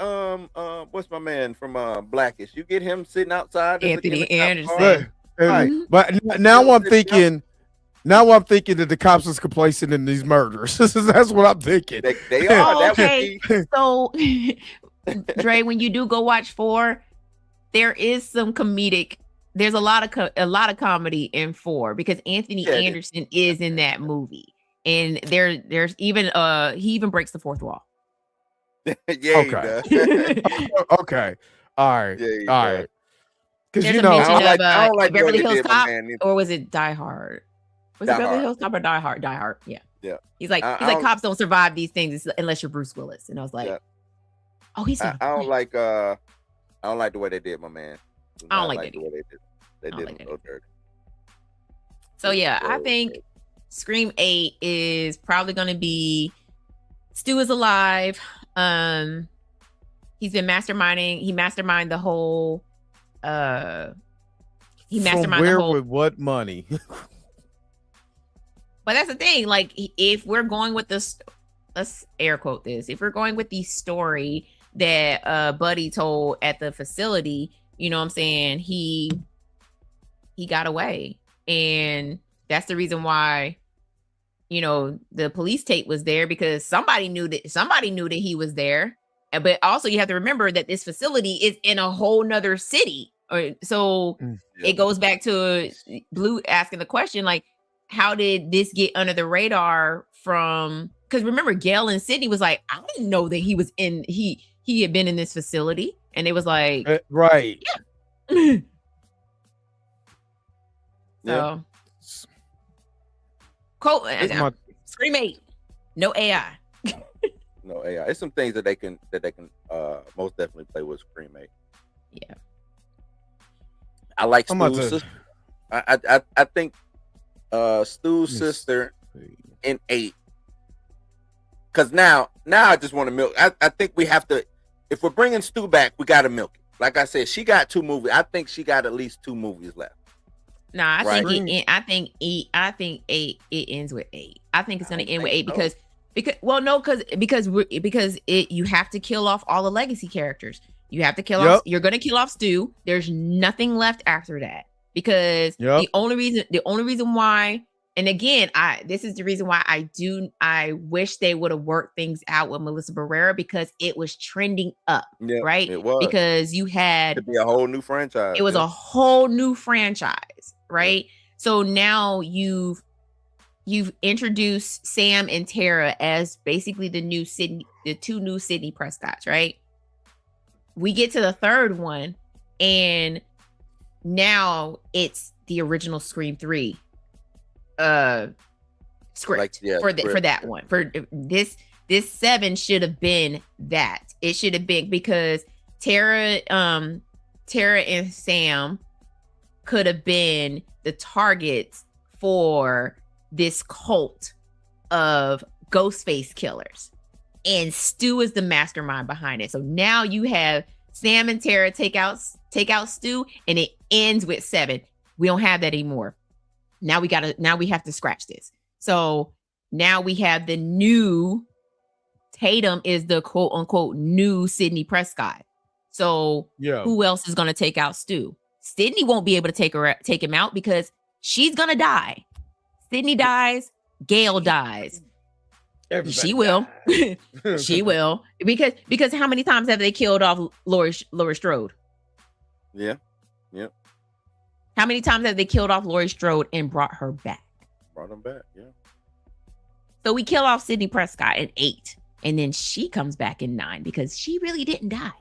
what's my man from Blackish? You get him sitting outside. Anthony Anderson. But now I'm thinking. Now I'm thinking that the cops is complacent in these murders. That's what I'm thinking. They are. Okay. So, Dre, when you do go watch 4, there is some comedic. There's a lot of comedy in 4 because Anthony Anderson is in that movie, and there's even he even breaks the fourth wall. Okay. Okay. All right. Yeah, all right. Because you know, I don't like Beverly Hills Cop, or was it Die Hard? Was it Beverly Hills Cop or Die Hard? Die Hard. Yeah. Yeah. He's like cops don't survive these things unless you're Bruce Willis. And I was like, oh, he's. I don't like the way they did my man. I don't like the way they did. They did him so dirty. So yeah, I think Scream 8 is probably going to be Stu is alive. He's been masterminding. He masterminded the whole. He masterminded the whole. With what money? But that's the thing. Like, if we're going with this, let's air quote this. If we're going with the story that Buddy told at the facility, you know what I'm saying? He got away, and that's the reason why, you know, the police tape was there because somebody knew that he was there. But also, you have to remember that this facility is in a whole nother city. So it goes back to Blue asking the question, like, how did this get under the radar from? Because remember, Gail and Sydney was like, I didn't know that he was in. He had been in this facility, and it was like, right, yeah. So, Scream 8, no AI. No AI. It's some things that they can most definitely play with Scream 8. Yeah, I like Stu's sister. I think Stu's sister in 8. Because now I just want to milk. I think we have to. If we're bringing Stu back, we got to milk it. Like I said, she got 2 movies. I think she got at least 2 movies left. Nah, I think 8. It ends with 8. I think it's going to end with 8 because you have to kill off all the legacy characters. You have to kill off. You're going to kill off Stu. There's nothing left after that because the only reason why. And again, this is the reason why I wish they would have worked things out with Melissa Barrera because it was trending up, right? It was. Because you had to be a whole new franchise. It was a whole new franchise, right? So now you've introduced Sam and Tara as basically the two new Sidney Prescotts, right? We get to the third one, and now it's the original Scream 3 script for that one. For this 7 should have been that. It should have been because Tara and Sam could have been the targets for this cult of Ghostface killers, and Stu is the mastermind behind it. So now you have Sam and Tara take out Stu, and it ends with 7. We don't have that anymore. Now we have to scratch this. So now we have the new Tatum is the quote unquote new Sydney Prescott. So who else is going to take out Stu? Sydney won't be able to take him out because she's going to die. Sydney dies. Gail dies. Everybody she will. She will. Because how many times have they killed off Laurie Strode? Yeah. How many times have they killed off Laurie Strode and brought her back? Brought them back, yeah. So we kill off Sydney Prescott in 8. And then she comes back in 9 because she really didn't die.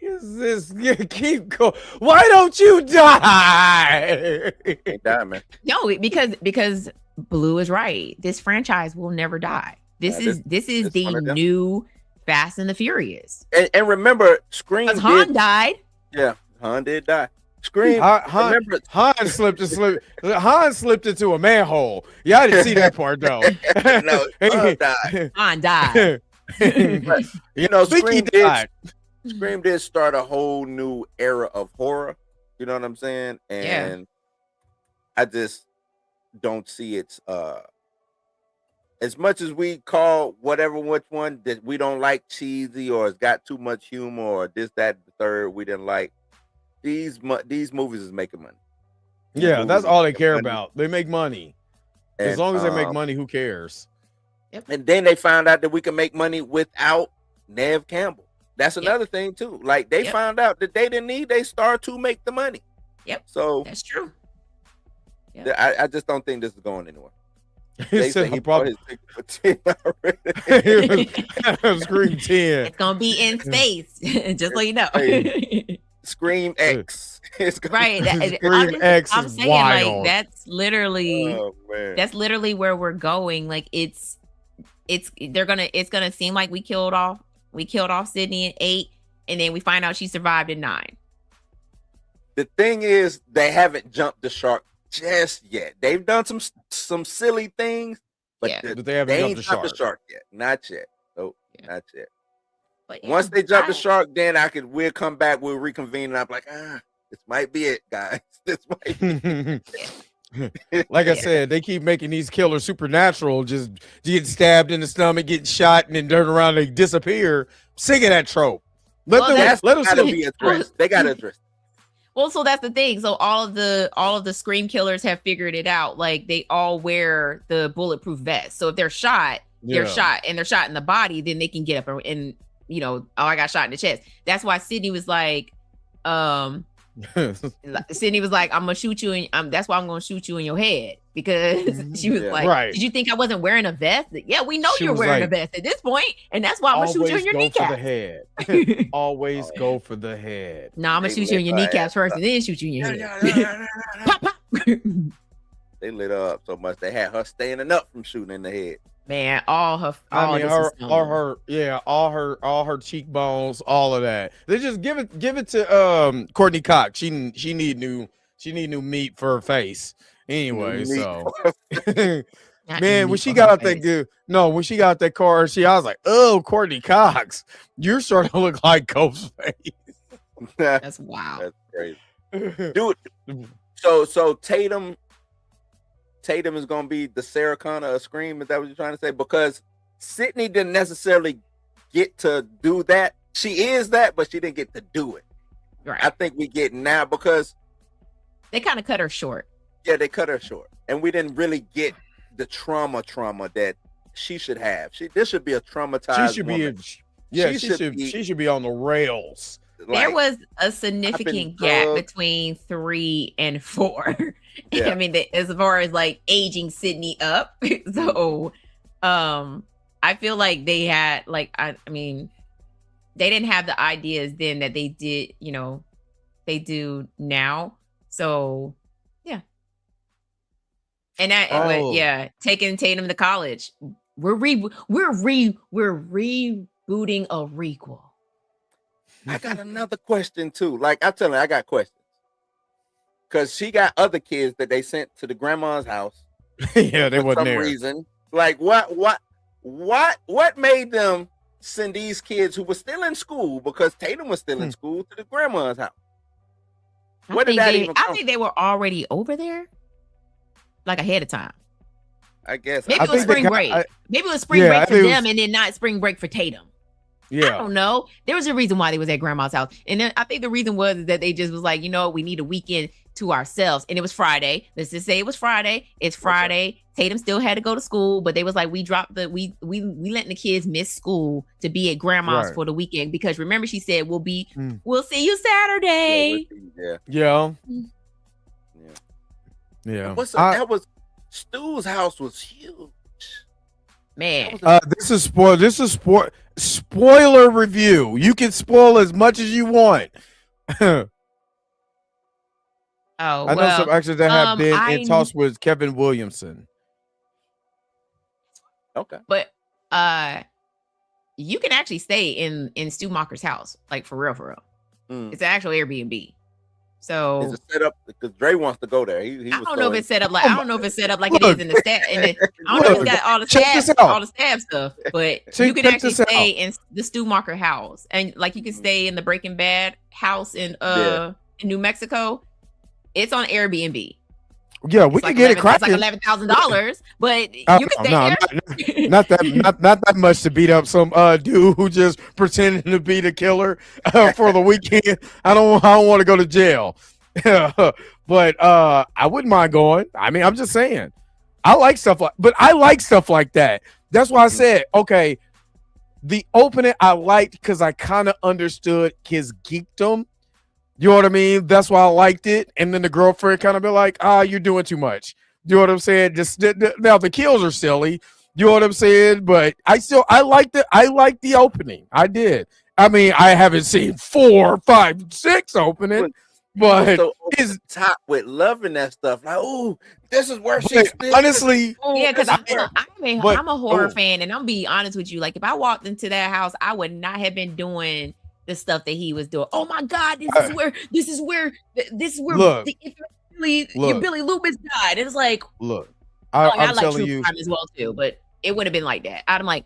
Is this keep going? Why don't you die? Ain't die, man. No, because Blue is right. This franchise will never die. This is the new Fast and the Furious. And remember, Scream Han died. Yeah, Han did die. Scream. Han slipped into a manhole. Yeah, I didn't see that part though. No, Han died. Han died. But, Scream did start a whole new era of horror. You know what I'm saying? And I just don't see its as much as we call which one that we don't like cheesy or it's got too much humor or this, that, the third we didn't like. These movies is making money. Yeah, that's all they care about. They make money. And, as long as they make money, who cares? Yep. And then they found out that we can make money without Neve Campbell. That's another thing too. Like they found out that they didn't need a star to make the money. Yep. So that's true. Yep. I just don't think this is going anywhere. They said he brought his Scream 10. It's gonna be in space, just so you know. Scream X. Right. Scream X I'm is saying wild. like that's literally where we're going. Like it's gonna seem like we killed off Sydney in 8, and then we find out she survived in 9. The thing is, they haven't jumped the shark just yet. They've done some silly things, but they haven't jumped the shark yet. Not yet. Nope, not yet. But once they jump the shark, then we'll come back, we'll reconvene, and I'm like, this might be it, guys. This might be it. Like I said, they keep making these killers supernatural, just getting stabbed in the stomach, getting shot, and then turn around, they disappear. Sick of that trope. Let them be addressed. They gotta address. Well, so that's the thing. So all of the Scream killers have figured it out. Like they all wear the bulletproof vest. So if they're shot, they're shot, and they're shot in the body, then they can get up and I got shot in the chest. That's why Sydney was like, Sydney was like, I'm gonna shoot you, and that's why I'm gonna shoot you in your head, because she was like, Did you think I wasn't wearing a vest? Yeah, we know you're wearing a vest at this point, and that's why I'm gonna shoot you in your kneecap. For the head. Always go for the head. No, I'm gonna shoot you in your kneecaps first, and then shoot you in your head. Pop, pop. They lit her up so much they had her standing up from shooting in the head. Man, all her cheekbones, all of that. They just give it to Courtney Cox. She need new meat for her face. Anyway, so man, when she got out that car, I was like, oh, Courtney Cox, you're starting to look like Ghostface. That's wild. That's crazy, dude. So Tatum is going to be the Sarah Connor of Scream. Is that what you're trying to say? Because Sydney didn't necessarily get to do that. She is that, but she didn't get to do it. Right. I think we get now because they kind of cut her short. Yeah, they cut her short. And we didn't really get the trauma that she should have. This should be a traumatized woman. She should be on the rails. There was a significant gap between 3 and 4. Yeah. I mean, as far as like aging Sydney up. So I feel like they had I mean, they didn't have the ideas then that they did, they do now. So yeah. And taking Tatum to college. We're rebooting a requel. I got another question too. Like I tell her, I got questions. Because she got other kids that they sent to the grandma's house. Yeah, they wasn't there. For some reason. Like what made them send these kids who were still in school, because Tatum was still in school, to the grandma's house? I think they were already over there. like ahead of time. I guess maybe it was spring break. Maybe it was spring break for them, and then not spring break for Tatum. Yeah, I don't know. There was a reason why they was at grandma's house, and then I think the reason was that they just was like, we need a weekend to ourselves, and it was Friday. Let's just say it was Friday. It's Friday. Tatum still had to go to school, but they was like, we letting the kids miss school to be at grandma's for the weekend because remember she said we'll see you Saturday. Yeah. That was Stu's house was huge. Man, this is spoiler review. You can spoil as much as you want. I know some actors that have been in talks with Kevin Williamson. Okay, but you can actually stay in Stu Macher's house, like for real. It's an actual Airbnb. So is it set up because Dre wants to go there? I don't know if it's set up like it is in the stat. I don't know if it's got all the stab stuff, but you can actually stay in the Stu Macher house, and like you can stay in the Breaking Bad house in New Mexico. It's on Airbnb. Yeah, we can get it cracking. It's like $11,000, but you can stay there. Not that much to beat up some dude who just pretending to be the killer for the weekend. I don't want to go to jail, but I wouldn't mind going. I mean, I'm just saying, I like stuff like that. That's why I said, okay, the opening I liked because I kind of understood his geekdom. You know what I mean? That's why I liked it. And then the girlfriend kind of be like, you're doing too much. You know what I'm saying? Just now the kills are silly. You know what I'm saying? But I liked it. I liked the opening. I did. I mean, I haven't seen 4, 5, 6 opening, but it's top with loving that stuff. Like, oh, this is where she's honestly. Yeah, because I'm a horror fan, and I'm be honest with you. Like, if I walked into that house, I would not have been doing the stuff that he was doing. Oh my God, this is where look, Billy Loomis died. It's like, look, I like true crime as well too, but it wouldn't have been like that. I'm like,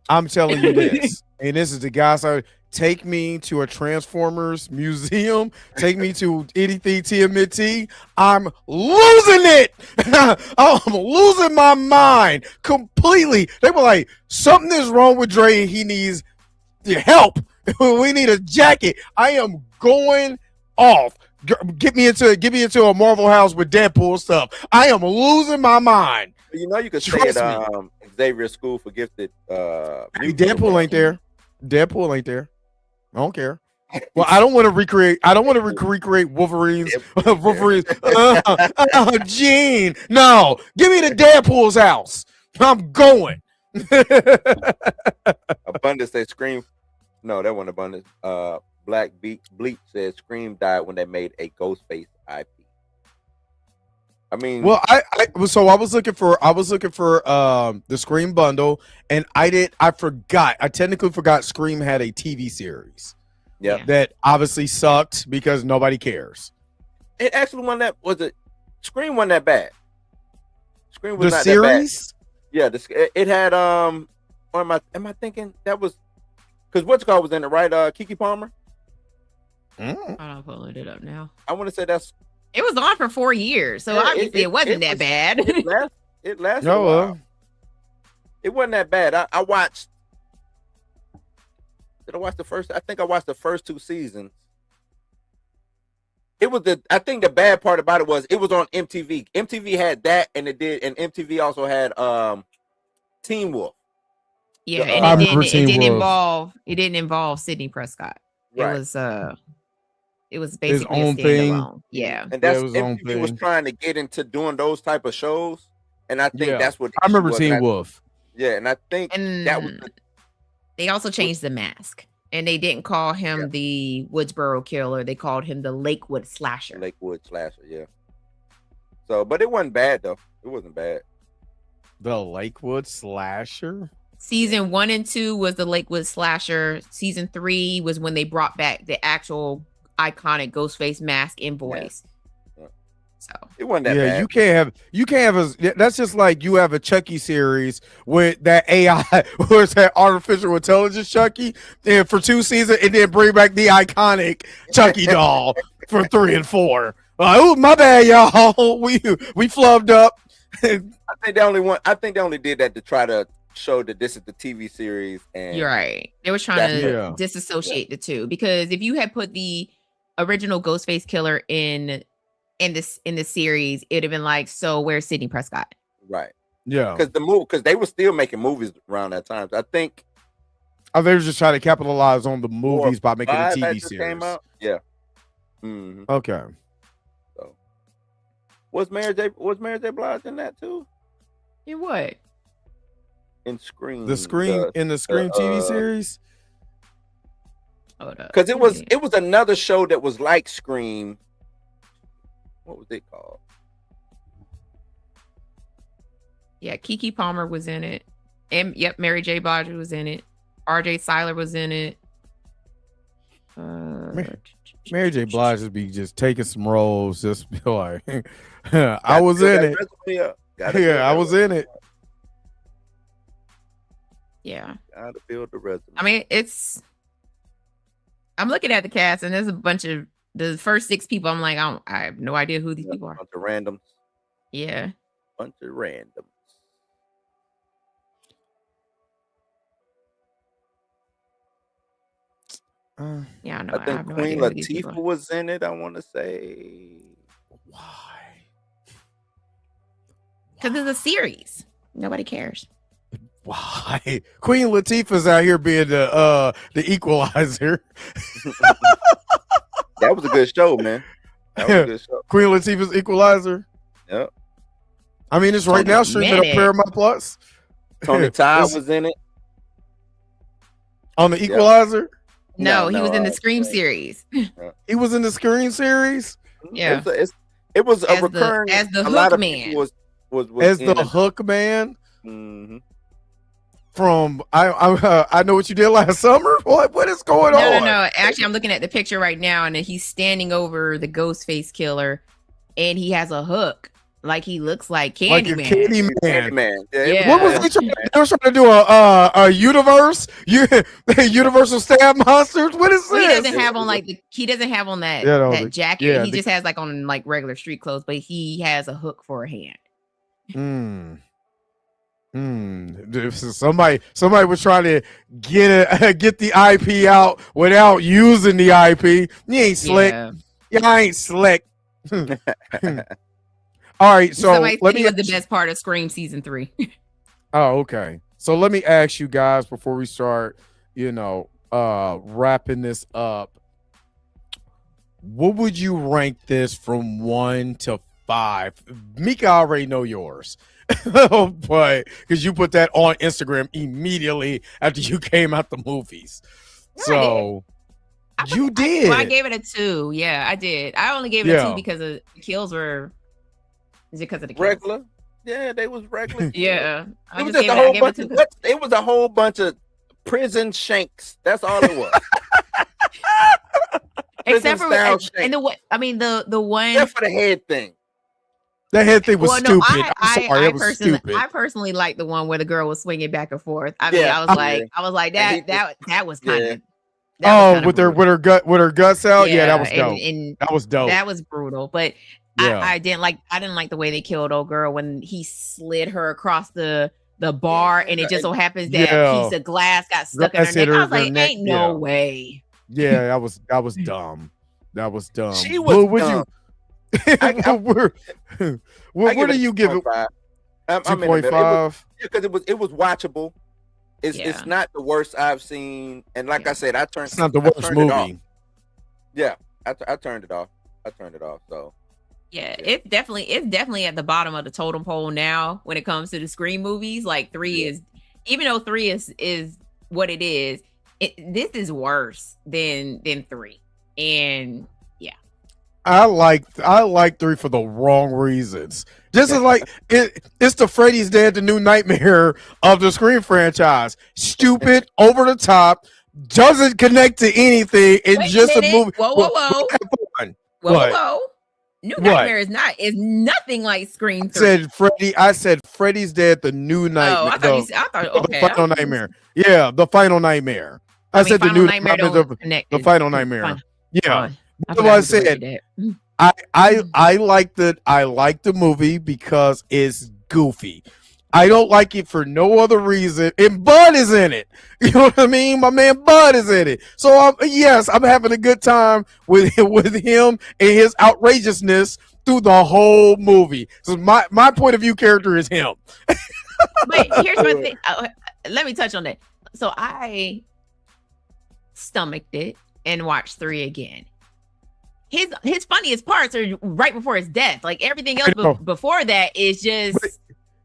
I'm telling you this, and this is the guy. So take me to a Transformers museum. Take me to anything TMNT. I'm losing it. I'm losing my mind completely. They were like, something is wrong with Dre. He needs help. We need a jacket. I am going off. Get me into a Marvel house with Deadpool stuff. I am losing my mind. You could stay at Xavier School for Gifted. Deadpool ain't there. Deadpool ain't there. I don't care. Well, I don't want to recreate. Wolverine's. Gene. No, give me the Deadpool's house. I'm going. Abundance say Scream. No, that wasn't Abundance. Black Bleach says Scream died when they made a Ghostface IP. I mean, well, I was looking for the Scream bundle, and I technically forgot Scream had a TV series. Yeah, that obviously sucked because nobody cares. It actually Scream wasn't that bad. Scream was the not series. That bad. Yeah, it had or am I thinking that was because what's called was in it, right? Kiki Palmer. I'm pulling it up now. I want to say it was on for 4 years, so obviously it wasn't that bad. It lasted a while. It wasn't that bad. I watched. Did I watch the first? I think I watched the first 2 seasons. I think the bad part about it was it was on MTV. MTV had that, and MTV also had Teen Wolf. Yeah, and it didn't involve Sidney Prescott. Right. It was basically his own thing. Yeah, and that's MTV was trying to get into doing those type of shows, and I think that's what I remember. Teen Wolf. Yeah, and I think that was. They also changed the mask, and they didn't call him the Woodsboro Killer. They called him the Lakewood Slasher. Yeah. So, but it wasn't bad though. It wasn't bad. The Lakewood Slasher. Season 1 and 2 was the Lakewood Slasher. Season 3 was when they brought back the actual iconic Ghostface mask and voice. Yeah. So it wasn't that bad. You can't have that's just like you have a Chucky series with that AI or it's that artificial intelligence Chucky and for 2 seasons and then bring back the iconic Chucky doll for 3 and 4. Oh, my bad, y'all. We flubbed up. I think they only did that to try to show that this is the TV series. And you're right. They were trying to disassociate the two, because if you had put the original Ghostface Killer in the series, it'd have been like, so where's Sidney Prescott? Right. Yeah. Because they were still making movies around that time. I think they were just trying to capitalize on the movies by making a TV series. Came out? Yeah. Mm-hmm. Okay. So was Mary J. Blige in that too? In what? In Scream. In the Scream TV series? Hold up. Because it was another show that was like Scream. What was it called? Yeah, Keke Palmer was in it. And Mary J. Blige was in it. RJ Cyler was in it. Mary J. Blige would be just taking some roles, just be like, I was in it. I was in it. Yeah. Gotta build the resume. I mean, I'm looking at the cast, and there's a bunch of the first 6 people. I'm like, I have no idea who these people are. Bunch of randoms. Yeah. Bunch of randoms. Yeah, I know. I think Queen Latifah was in it. I want to say why? Because it's a series. Nobody cares. Why? Queen Latifah's out here being the equalizer. That was a good show, man. That was a good show. Queen Latifah's Equalizer. Yep. I mean, it's right now streaming on Paramount Plus. Tony Todd was in it. On the Equalizer? No, he was in the Scream series. He was in the Scream series? Yeah. It was a recurring. As the Hook Man. Was as the Hook Man? Mm-hmm. From I Know What You Did Last Summer? What is going on? No. Actually, I'm looking at the picture right now, and he's standing over the Ghostface Killer, and he has a hook. Like he looks like Candyman. Like Candyman. Yeah. What was he trying? They were trying to do a universe, Universal Stab Monsters. What is this? He doesn't have on that jacket. Yeah, he just has like on like regular street clothes, but he has a hook for a hand. Somebody was trying to get the IP out without using the IP. You ain't slick. Yeah, I ain't slick. All right, so let me was the best part of Scream season 3. Oh, okay. So let me ask you guys before we start, wrapping this up. What would you rank this from 1 to 5? Mika, I already know yours. But because you put that on Instagram immediately after you came out the movies. So you did. I gave it a 2. Yeah, I did. I only gave it a 2 because of the kills were. Is it because of the kills? Regular? Yeah, they was regular. Yeah. It was just a whole bunch of prison shanks. That's all it was. Except for the one. Except for the head thing. That head thing was stupid. I personally like the one where the girl was swinging back and forth. I mean, I was like that was kind of. With her guts out. Yeah, that was dope. That was dope. That was brutal, but. Yeah. I didn't like the way they killed old girl when he slid her across the bar, and it just so happens that piece of glass got stuck in her neck. I was like, ain't no way. Yeah, that was dumb. That was dumb. She was dumb. What do you give it? 2.5. Because it was watchable. It's not the worst I've seen, and like I said, it's not the worst movie. Yeah, I turned it off. So. Yeah, it's definitely at the bottom of the totem pole now when it comes to the Scream movies. Like 3 is, even though 3 is what it is, this is worse than 3. And yeah, I like 3 for the wrong reasons. This is like it's the Freddy's Dead, the new nightmare of the Scream franchise. Stupid, over the top, doesn't connect to anything. It's just a movie. Whoa. New Nightmare is nothing like Scream 3. I said Freddy's Dead, the new nightmare. Oh, I thought the final nightmare. Yeah, the final nightmare. I said the new nightmare, the final nightmare. Yeah. That's what I said. I like the movie because it's goofy. I don't like it for no other reason. And Bud is in it. You know what I mean? My man Bud is in it. So I'm having a good time with him and his outrageousness through the whole movie. So my point of view character is him. But here's my thing. Let me touch on that. So I stomached it and watched 3 again. His funniest parts are right before his death. Like everything else before that is just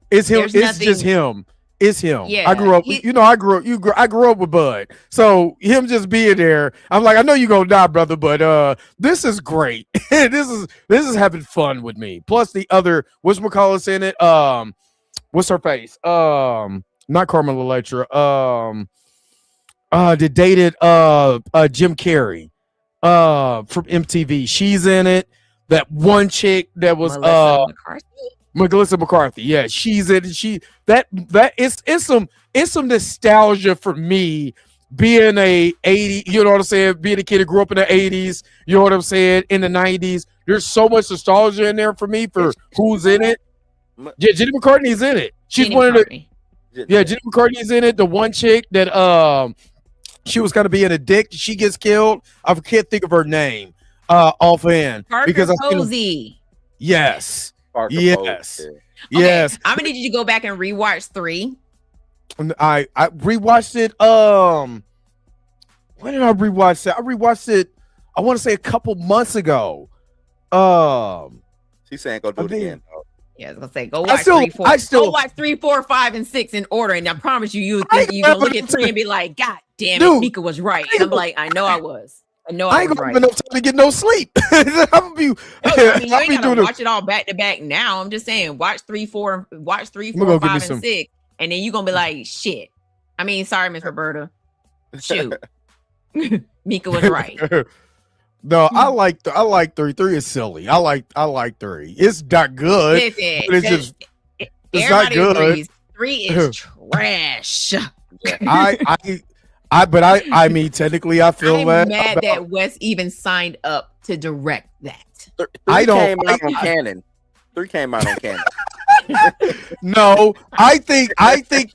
it's him. It's just him. It's him. Yeah, I grew up. I grew up with Bud. So him just being there, I'm like, I know you're gonna die, brother, but this is great. this is having fun with me. Plus the other, whatchamacallit's in it? What's her face? Not Carmen Electra. The dated Jim Carrey from MTV. She's in it. That one chick that was Melissa McCarthy. Yeah, she's in it. It's some nostalgia for me being a 80, you know what I'm saying? Being a kid who grew up in the 80s, you know what I'm saying, in the 90s. There's so much nostalgia in there for me for who's in it. Yeah, Jenny McCartney's in it. She's Jenny one of the Jenny McCartney's in it. The one chick that she was gonna be in a dick. She gets killed. I can't think of her name offhand. Parker Posey. Yes. Parker yes. Posey. Yes. I'm gonna need you to go back and rewatch 3. I rewatched it. When did I rewatch it? I rewatched it. I want to say a couple months ago. She's saying go do it again. Yeah, I was gonna say go watch 3, 4. Go watch 3, 4, 5, and 6 in order, and I promise you gonna look at 3 and be like, God damn it, Mika was right. And I'm like, I know I was. I know I ain't was gonna right. have enough time to get no sleep. You ain't gotta watch it all back to back now. I'm just saying, watch 3, 4, 5, and 6, and then you're gonna be like, shit. I mean, sorry, Miss Roberta. Shoot. Mika was right. No, I like 3. 3 is silly. I like 3. It's not good. Listen, but it's not good. Agrees. 3 is trash. I mean, technically, I feel I'm mad that Wes even signed up to direct that. 3 came out on Canon. 3 came out on Canon. No, I think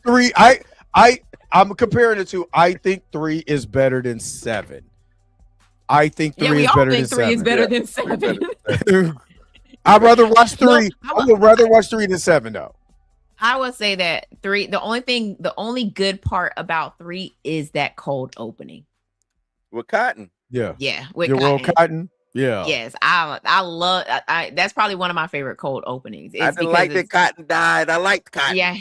3. I'm comparing the two. I think 3 is better than 7. I think 3 is better than 7. 3 is better than 7. I'd rather watch 3. I would rather watch 3 than 7, though. I would say that 3. The only good part about 3 is that cold opening with Cotton. Yeah, with Cotton. Yeah. Yes, I love. That's probably one of my favorite cold openings. I didn't like that Cotton died. I liked Cotton. Yeah.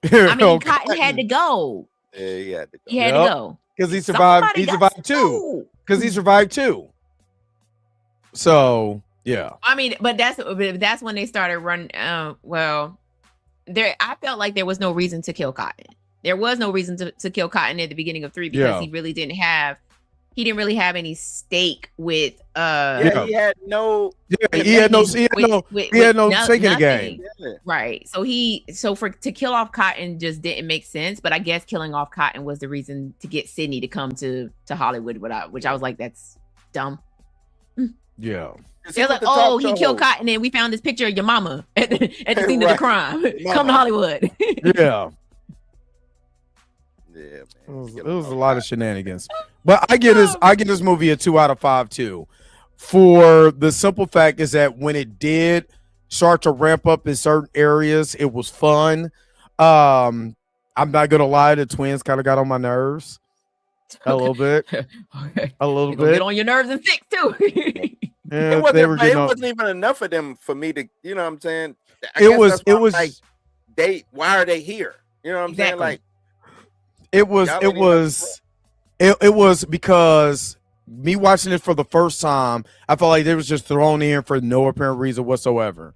I mean, Cotton had to go. Yeah, he had to go because he survived. He survived too. Because he survived too. So yeah. I mean, but that's when they started running. I felt like there was no reason to kill Cotton. There was no reason to kill Cotton at the beginning of 3 because he really didn't have. He didn't really have any stake with. He had no. Yeah, he had no stake in the game. Right. So to kill off Cotton just didn't make sense. But I guess killing off Cotton was the reason to get Sydney to come to Hollywood which I was like, that's dumb. Yeah. They're like, oh, he killed Cotton, and we found this picture of your mama at the scene of the crime. Come to Hollywood. Yeah. Yeah, man. It was a lot of shenanigans. But I give this movie a 2 out of 5 too. For the simple fact is that when it did start to ramp up in certain areas, it was fun. I'm not gonna lie, the twins kind of got on my nerves a little bit. Okay. A little bit. Get on your nerves in 6 too. Yeah, it wasn't even enough of them for me to, you know what I'm saying? It was like, why are they here? You know what I'm saying? Like, it was because me watching it for the first time, I felt like they was just thrown in for no apparent reason whatsoever.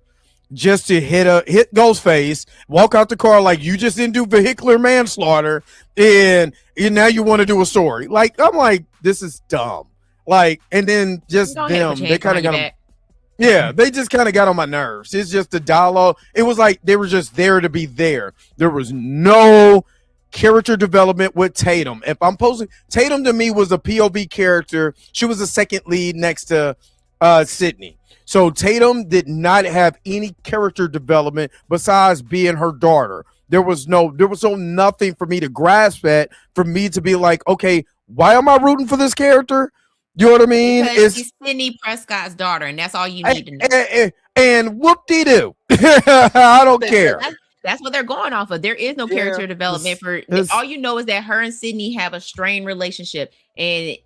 Just to hit Ghostface, walk out the car like you just didn't do vehicular manslaughter, and now you want to do a story. Like, I'm like, this is dumb. Like, and then just them, they kind of got them. Yeah, they just kind of got on my nerves. It's just the dialogue. It was like they were just there to be there. There was no character development with Tatum. If I'm posing, Tatum to me was a POV character. She was the second lead next to Sydney. So Tatum did not have any character development besides being her daughter. There was no nothing for me to grasp at, for me to be like, okay, why am I rooting for this character? You know what I mean? Because she's Sydney Prescott's daughter, and that's all you need to know. And whoop-de-doo. I don't care. That's what they're going off of. There is no character development for all you know is that her and Sydney have a strained relationship, and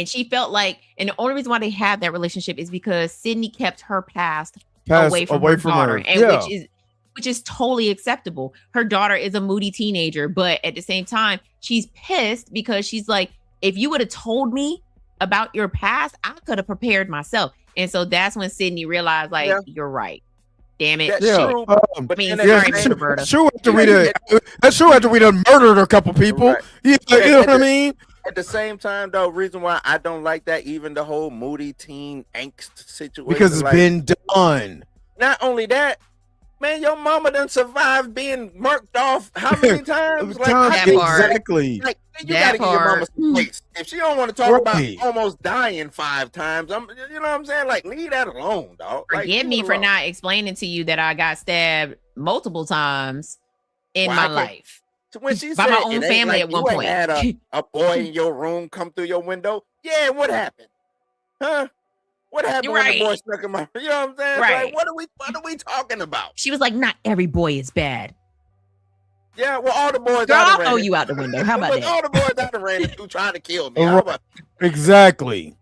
she felt like, and the only reason why they have that relationship is because Sydney kept her past away from her daughter, and which is totally acceptable. Her daughter is a moody teenager, but at the same time, she's pissed because she's like, if you would have told me about your past, I could have prepared myself. And so that's when Sydney realized, like, you're right. Damn it. That's true. That's true after we done murdered a couple people. Right. You know what I mean? At the same time, though, reason why I don't like that, even the whole moody teen angst situation. Because it's been done. Not only that, man, your mama done survived being marked off how many times? Exactly. Like, you gotta give your mama some space. If she don't want to talk about almost dying 5 times, you know what I'm saying? Like, leave that alone, dog. Forgive me for not explaining to you that I got stabbed multiple times in my life. So when she by said my own family at one point, had a boy in your room come through your window. Yeah, what happened? Huh? What happened when the boy stuck in my? You know what I'm saying? Right. Like, what are we talking about? She was like, "Not every boy is bad." Yeah, well, all the boys. Girl, I'll throw you out the window. How about that? All the boys out the ran through trying to kill me. Exactly.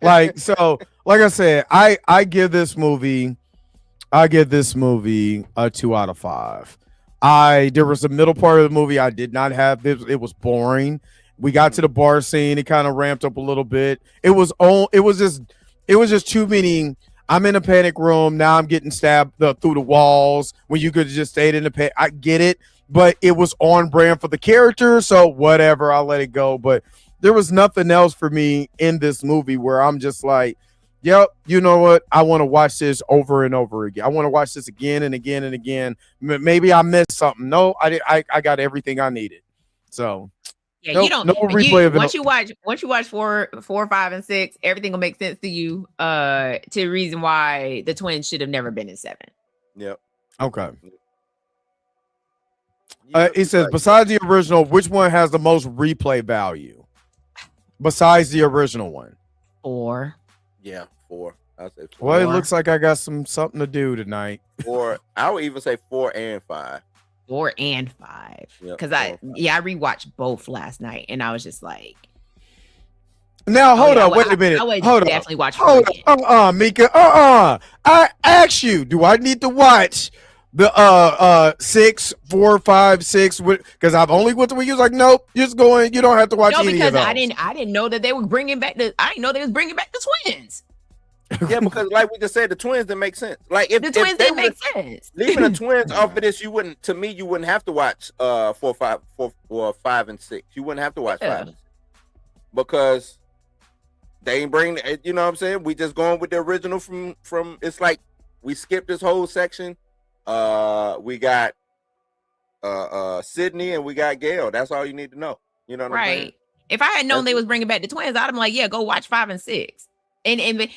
Like, so, like I said, I give this movie a 2 out of 5. There was a middle part of the movie I did not have. It was boring. We got to the bar scene. It kind of ramped up a little bit. It was just too many. I'm in a panic room. Now I'm getting stabbed through the walls when you could have just stayed in the panic. I get it, but it was on brand for the character. So whatever, I'll let it go. But there was nothing else for me in this movie where I'm just like, yep, you know what? I want to watch this over and over again. I want to watch this again and again and again. Maybe I missed something. No, I got everything I needed. So yeah, you don't. No replay of it. Once you watch 4, 5, and 6, everything will make sense to you. To the reason why the twins should have never been in 7. Yep. Okay. It says, besides the original, which one has the most replay value? Besides the original one. 4. Yeah, 4. I'll say 4. Well, it looks like I got something to do tonight. 4. I would even say 4 and 5. 4 and 5. Because I rewatched both last night, and I was just like, now hold on, wait a minute. I would hold definitely watch 4 again. Mika. I asked you, do I need to watch the 6, 4, 5, 6? Because I've only went to where you was like, nope, you're just going. You don't have to watch any of those. No, because I didn't know that they were bringing back I didn't know they was bringing back the twins. Yeah, because like we just said, the twins didn't make sense. Like if the twins didn't make sense. Leaving the twins off of this, you wouldn't have to watch 4, 5, and 6. You wouldn't have to watch 5 and 6 because they ain't bring. You know what I'm saying? We just going with the original from. It's like we skipped this whole section. We got Sydney and we got Gail. That's all you need to know. You know what I'm saying? If I had known they was bringing back the twins, I'd have been like, yeah, go watch 5 and 6.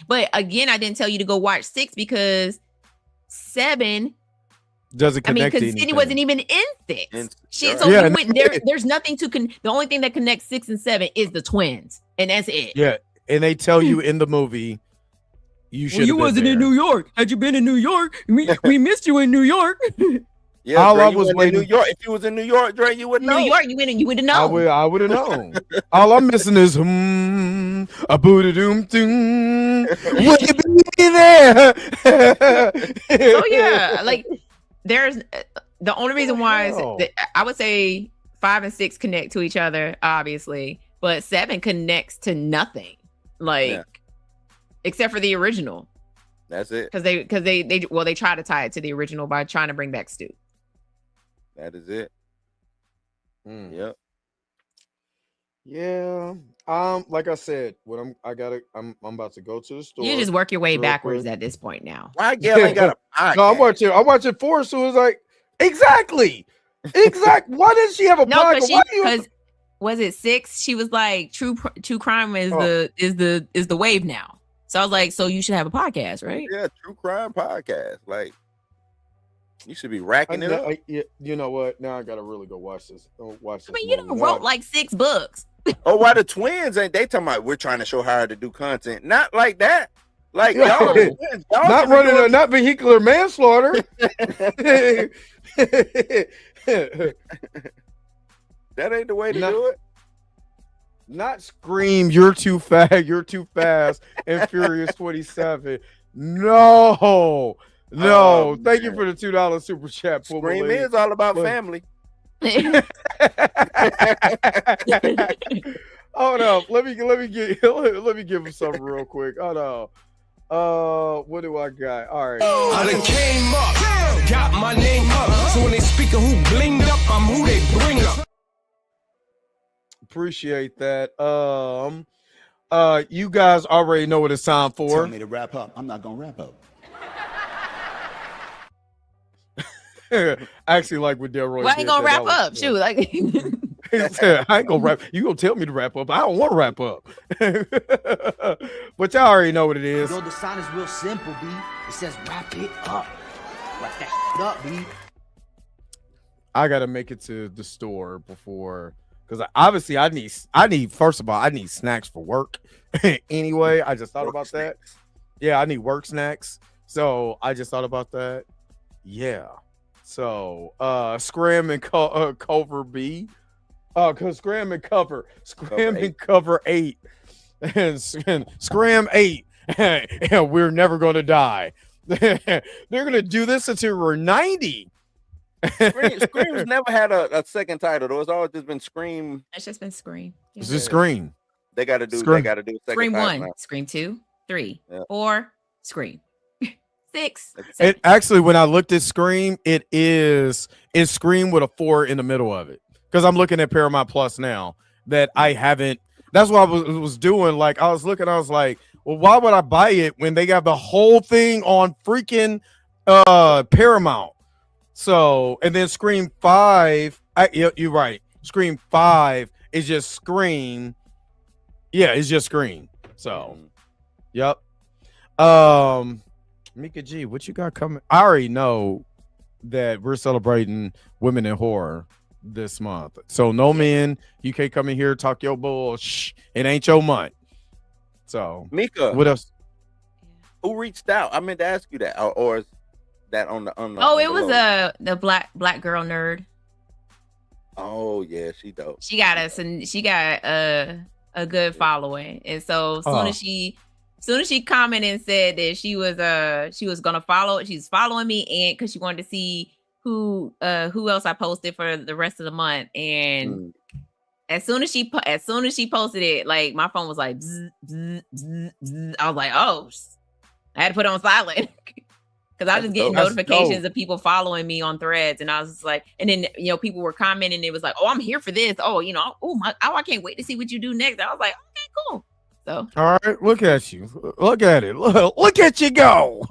But again, I didn't tell you to go watch 6 because 7 doesn't connect. because Sydney wasn't even in 6. There's nothing to the only thing that connects 6 and 7 is the twins, and that's it. Yeah, and they tell you in the movie you should. Well, you wasn't in New York. Had you been in New York, we missed you in New York. Yeah, all Dre, I was waiting. New York. If you was in New York, Dre, you would know. New York, you would have known. I would have known. All I'm missing is a booty doom doom. Would you be there? Oh yeah, like there's the only reason why is I would say 5 and 6 connect to each other, obviously, but 7 connects to nothing, except for the original. That's it. Because they try to tie it to the original by trying to bring back Stu. That is it. Yep. Yeah. Like I said, when I'm about to go to the store. You just work your way backwards at this point now. Why Gail ain't got a podcast? No, I'm watching 4, so it's like exactly. Why does she have a podcast? Because was it 6? She was like true crime is the wave now. So I was like, so you should have a podcast, right? Yeah, true crime podcast. Like, you should be racking it up. You know what? Now I gotta really go watch this. I mean, you wrote like 6 books. Oh, why the twins ain't they talking about we're trying to show her how to do content? Not like that. Like y'all, twins, not running, not vehicular manslaughter. That ain't the way to do it. Not scream, you're too fast, and Furious 27. No. Thank you for the $2 super chat. Scream is all about family. Hold up. Let me give him something real quick. Hold on. What do I got? All right. I done came up, got my name up. So when they speak of who blinged up, I'm who they bring up. Appreciate that. You guys already know what it's time for. Tell me to wrap up. I'm not gonna wrap up. I actually like what Delroy Why ain't gonna wrap up? Shoot, like he said, I ain't gonna wrap. You gonna tell me to wrap up? I don't want to wrap up. But y'all already know what it is. Yo, the sign is real simple, B. It says wrap it up. Wrap that shit up, B. I gotta make it to the store before, because obviously I need. First of all, I need snacks for work. Anyway, I just thought about that. Yeah, I need work snacks. So I just thought about that. Yeah. So Scram and Cover B. Cause Scram and Cover 8 and Scram 8 and we're never gonna die. They're gonna do this until we're 90. Scream's never had a second title though. It's always just been Scream. It's just been Scream. It's just Scream. They gotta do Scream. a second Scream title 1, now. Scream 2, 3, 4, Scream 6. It actually, when I looked at Scream, it's Scream with a 4 in the middle of it. Because I'm looking at Paramount Plus now that I haven't. That's what I was doing. Like I was looking, I was like, well, why would I buy it when they got the whole thing on freaking Paramount? So, and then Scream 5. You're right. Scream 5 is just Scream. Yeah, it's just Scream. So, yep. Mika G, what you got coming? I already know that we're celebrating women in horror this month. So no men, you can't come in here talk your bull. Shh, it ain't your month. So Mika, what else? Who reached out? I meant to ask you that, or is that on the? It was the black girl nerd. Oh yeah, she dope. She got us, and she got a good following, and so soon as she commented and said that she was gonna follow, she's following me, and because she wanted to see who else I posted for the rest of the month, and as soon as she posted it, like my phone was like bzz, bzz, bzz, bzz. I was like, oh, I had to put it on silent because I was just getting notifications of people following me on Threads, and I was just like, and then people were commenting, it was like, oh, I'm here for this, I can't wait to see what you do next. I was like, okay, cool. So all right, look at you, look at it, look at you go.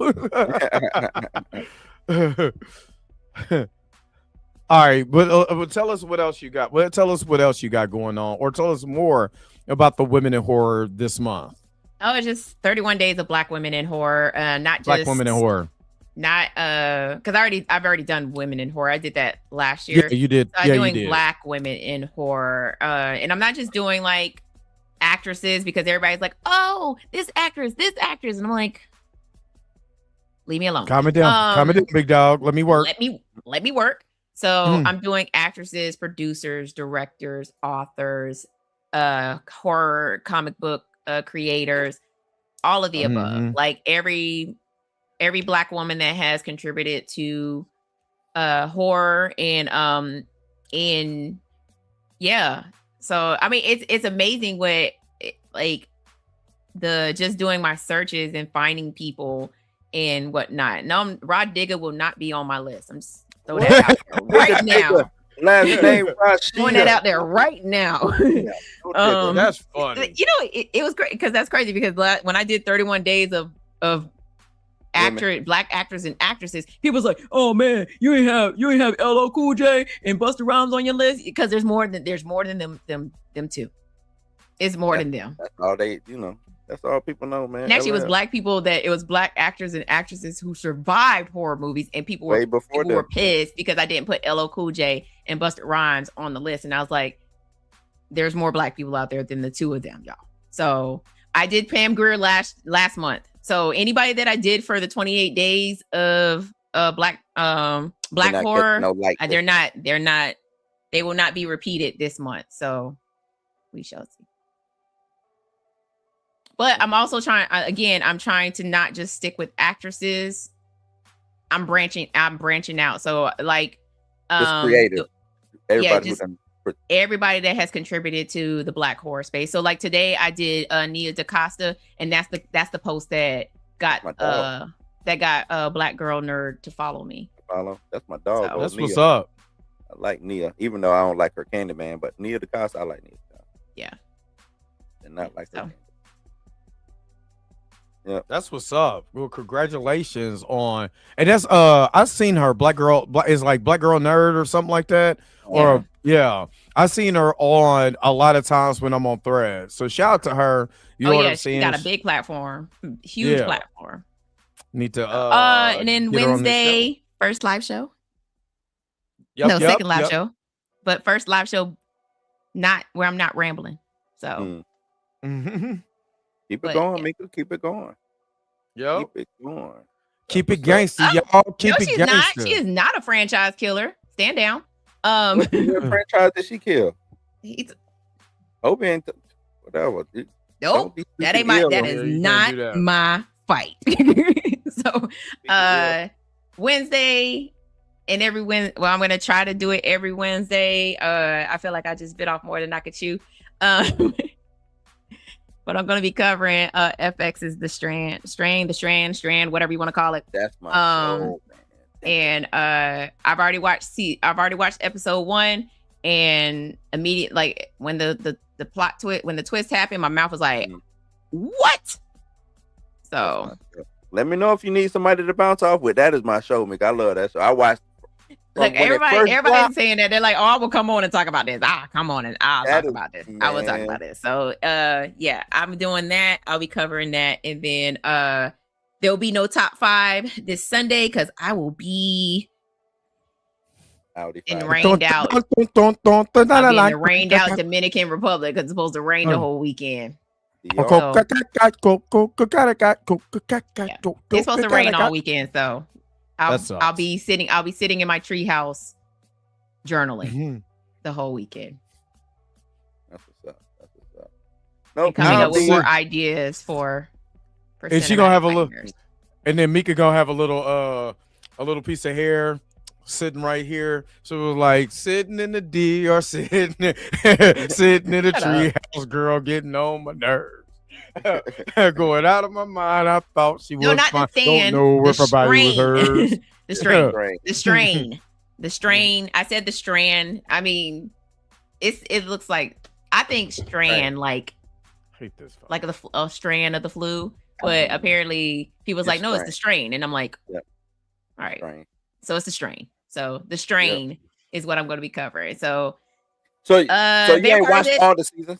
All right, but tell us what else you got. Well, tell us what else you got going on, or tell us more about the women in horror this month. Oh, it's just 31 days of Black women in horror. Not just Black women in horror. Not because I've already done women in horror. I did that last year. Yeah, you did. So I'm doing Black women in horror, and I'm not just doing like actresses because everybody's like, oh, this actress, and I'm like, leave me alone. Calm it down, big dog. Let me work. Let me work. So I'm doing actresses, producers, directors, authors, horror comic book creators, all of the above. Like every Black woman that has contributed to horror and yeah. So I mean, it's amazing what like the just doing my searches and finding people and whatnot. No, Rod Digger will not be on my list. I'm just throwing that out there right now. Last name throwing that out there right now. That's funny. It was great because that's crazy because when I did 31 days of Black actors and actresses, people was like, "Oh man, you ain't have LL Cool J and Busta Rhymes on your list," because there's more than them two. It's more than them. That's all they, That's all people know, man. And actually, it was black people it was black actors and actresses who survived horror movies, and people were pissed because I didn't put LL Cool J and Busta Rhymes on the list, and I was like, "There's more black people out there than the two of them, y'all." So I did Pam Grier last month. So anybody that I did for the 28 days of black horror, they will not be repeated this month. So we shall see. But I'm also I'm trying to not just stick with actresses. I'm branching out. So like, creative. Everybody that has contributed to the black horror space. So like today I did Nia DaCosta, and that's the post that got Black Girl Nerd to follow me. That's my dog. So, that's Nia. What's up. I like Nia, even though I don't like her Candyman, but Nia DaCosta, I like Nia. Yeah. And not like that. Yeah, that's what's up. Well, congratulations on, and that's I've seen her Black Girl Nerd or something like that. Yeah. I've seen her on a lot of times when I'm on Threads. So shout out to her. You know what I'm saying? She got a big platform, huge platform. Need to and then Wednesday, first live show. Second live show, but first live show, not where I'm not rambling. So. Keep it going, Mika. Keep it going. Yo. Keep it going. Keep it gangster, y'all. Keep it gangster. She is not a franchise killer. Stand down. What franchise did she kill? Obi and whatever. Nope. That is not my fight. So Wednesday and every Wednesday. Well, I'm gonna try to do it every Wednesday. I feel like I just bit off more than I could chew. But I'm going to be covering FX's The Strand, whatever you want to call it. That's my show, man. And I've already watched episode 1, and immediate, like when the plot twist, when the twist happened, my mouth was like, what? So let me know if you need somebody to bounce off with. That is my show, Mick. I love that show. I watched. Like everybody's saying that, they're like, "Oh, I will come on and talk about this." Come on and I'll talk about this. I will talk about this. So, yeah, I'm doing that. I'll be covering that, and then there'll be no top 5 this Sunday because I will be in rained out. I'll be in the rained out Dominican Republic because it's supposed to rain the whole weekend. So, it's supposed to rain all weekend, so. I'll be sitting in my treehouse journaling the whole weekend. That's what's up. And coming up with more ideas for and she gonna have a little, and then Mika gonna have a little piece of hair sitting right here. So it was like sitting in the D or sitting in the treehouse, girl, getting on my nerves. Going out of my mind. I thought she was fine. Don't know if her body was hers. The strain. I said the strand. I mean, it looks like, I think strand like a strand of the flu, but apparently people's like, no, it's the strain, and I'm like, all right, so it's the strain. So the strain is what I'm going to be covering. So you ain't watched all the seasons?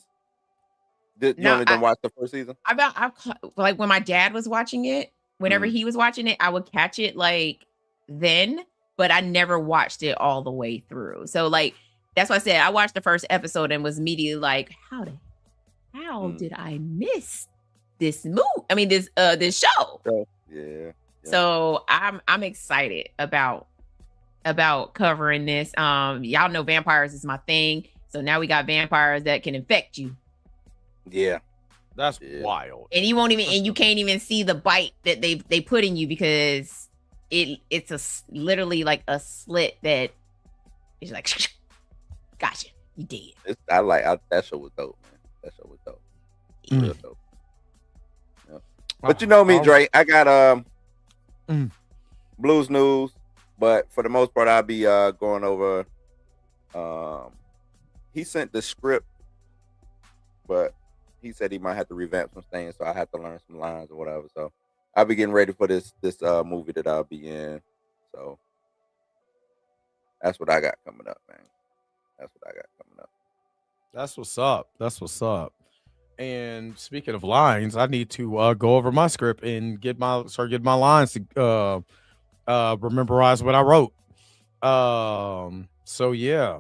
You only didn't watch the first season? I like when my dad was watching it, whenever he was watching it, I would catch it like then, but I never watched it all the way through. So like, that's why I said I watched the first episode and was immediately like, how did I miss this this show? Yeah. So I'm excited about covering this. Y'all know vampires is my thing. So now we got vampires that can infect you. Yeah, that's wild. And you can't even see the bite that they put in you because it's literally like a slit that is like, gotcha, you dead. That show was dope, man. That show was dope. Real dope. Yeah. But you know me, Dre. I got Blues News, but for the most part, I'll be going over. He sent the script, but he said he might have to revamp some things, so I have to learn some lines or whatever. So I'll be getting ready for this movie that I'll be in. So that's what I got coming up, man. That's what's up. And speaking of lines, I need to go over my script and start getting my lines to memorize what I wrote. So yeah.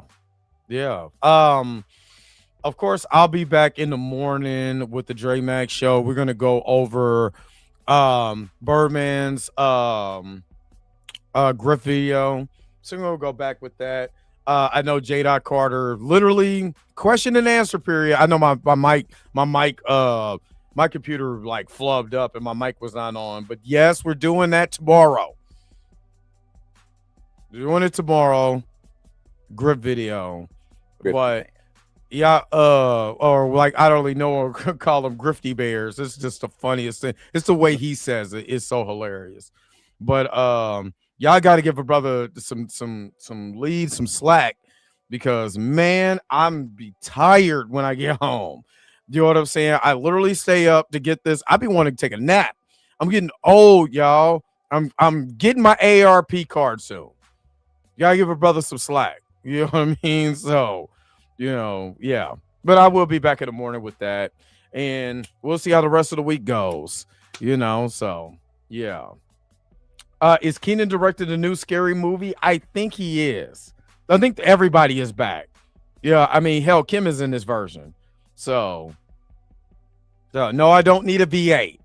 Of course, I'll be back in the morning with the Dre Max show. We're gonna go over Birdman's Griff video. So we'll go back with that. I know J. Carter literally question and answer period. I know my computer like flubbed up and my mic was not on. But yes, we're doing that tomorrow. We're doing it tomorrow. Griff video. But yeah, or like I don't really know or call them Grifty Bears. It's just the funniest thing. It's the way he says it. It's so hilarious. But y'all got to give a brother some lead, some slack, because man, I'm be tired when I get home. You know what I'm saying? I literally stay up to get this. I be wanting to take a nap. I'm getting old, y'all. I'm getting my AARP card soon. Y'all give a brother some slack. You know what I mean? So, yeah. But I will be back in the morning with that, and we'll see how the rest of the week goes. So yeah. Is Keenan directed a new scary movie? I think he is. I think everybody is back. Yeah, I mean, hell, Kim is in this version. So no, I don't need a V8.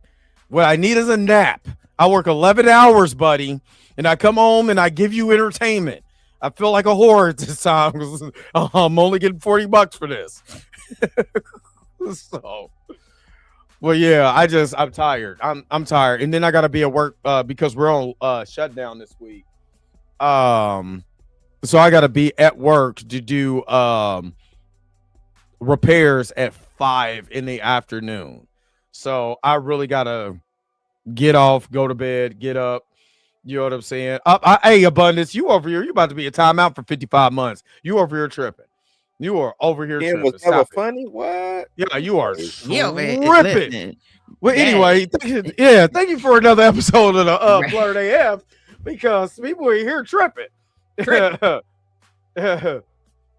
What I need is a nap. I work 11 hours, buddy, and I come home and I give you entertainment. I feel like a whore at this time. I'm only getting $40 for this. So, well, yeah, I'm tired. I'm tired, and then I gotta be at work because we're on shutdown this week. So I gotta be at work to do repairs at 5 in the afternoon. So I really gotta get off, go to bed, get up. You know what I'm saying? Hey, Abundance, you over here? You about to be a timeout for 55 months? You over here tripping? You are over here tripping. Was that funny? What? Yeah, you are tripping. Well, anyway, thank you for another episode of the Blurred AF, because people are here tripping.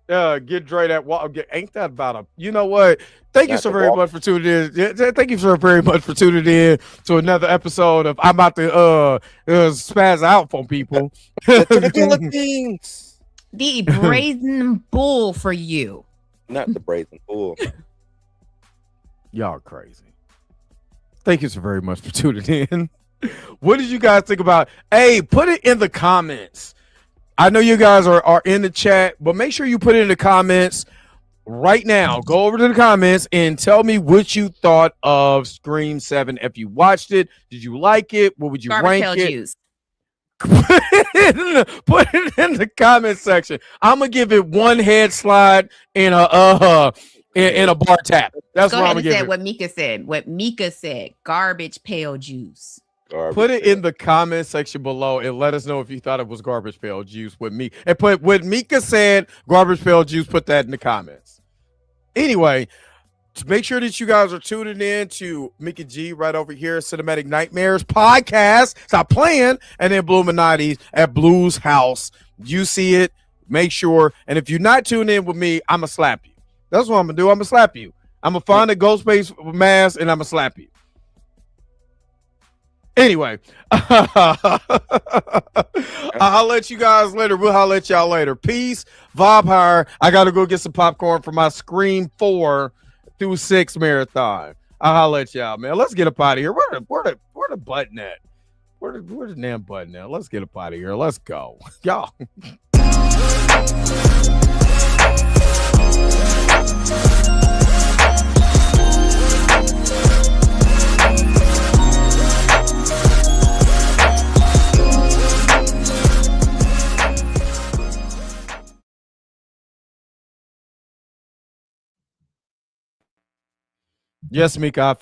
Get Dre that walk. Ain't that about a? You know what? Thank you so very much for tuning in. Thank you so very much for tuning in to another episode of I'm about to spaz out on people. The brazen bull for you. Not the brazen bull. Y'all crazy. Thank you so very much for tuning in. What did you guys think about? Hey, put it in the comments. I know you guys are in the chat, but make sure you put it in the comments right now. Go over to the comments and tell me what you thought of Scream 7. If you watched it, did you like it? What would you rank it? Juice. Put it in the comment section. I'm gonna give it one head slide and a bar tap. That's what I'm gonna give it. What Mika said. Garbage pail juice. Put it in the comment section below and let us know if you thought it was garbage pail juice with me. And put what Mika said, garbage pail juice, put that in the comments. Anyway, make sure that you guys are tuning in to Mika G right over here, Cinematic Nightmares podcast. Stop playing. And then Bluminati's at Blues House. You see it, make sure. And if you're not tuned in with me, I'm going to slap you. That's what I'm going to do. I'm going to slap you. I'm going to find a Ghostface mask and I'm going to slap you. Anyway, I'll let you guys later. We'll holler at y'all later. Peace, vibe higher. I got to go get some popcorn for my Scream 4 through 6 marathon. I'll holler at y'all, man. Let's get up out of here. Where the button at? Where the damn button at? Let's get up out of here. Let's go. Y'all. Yes, Mika.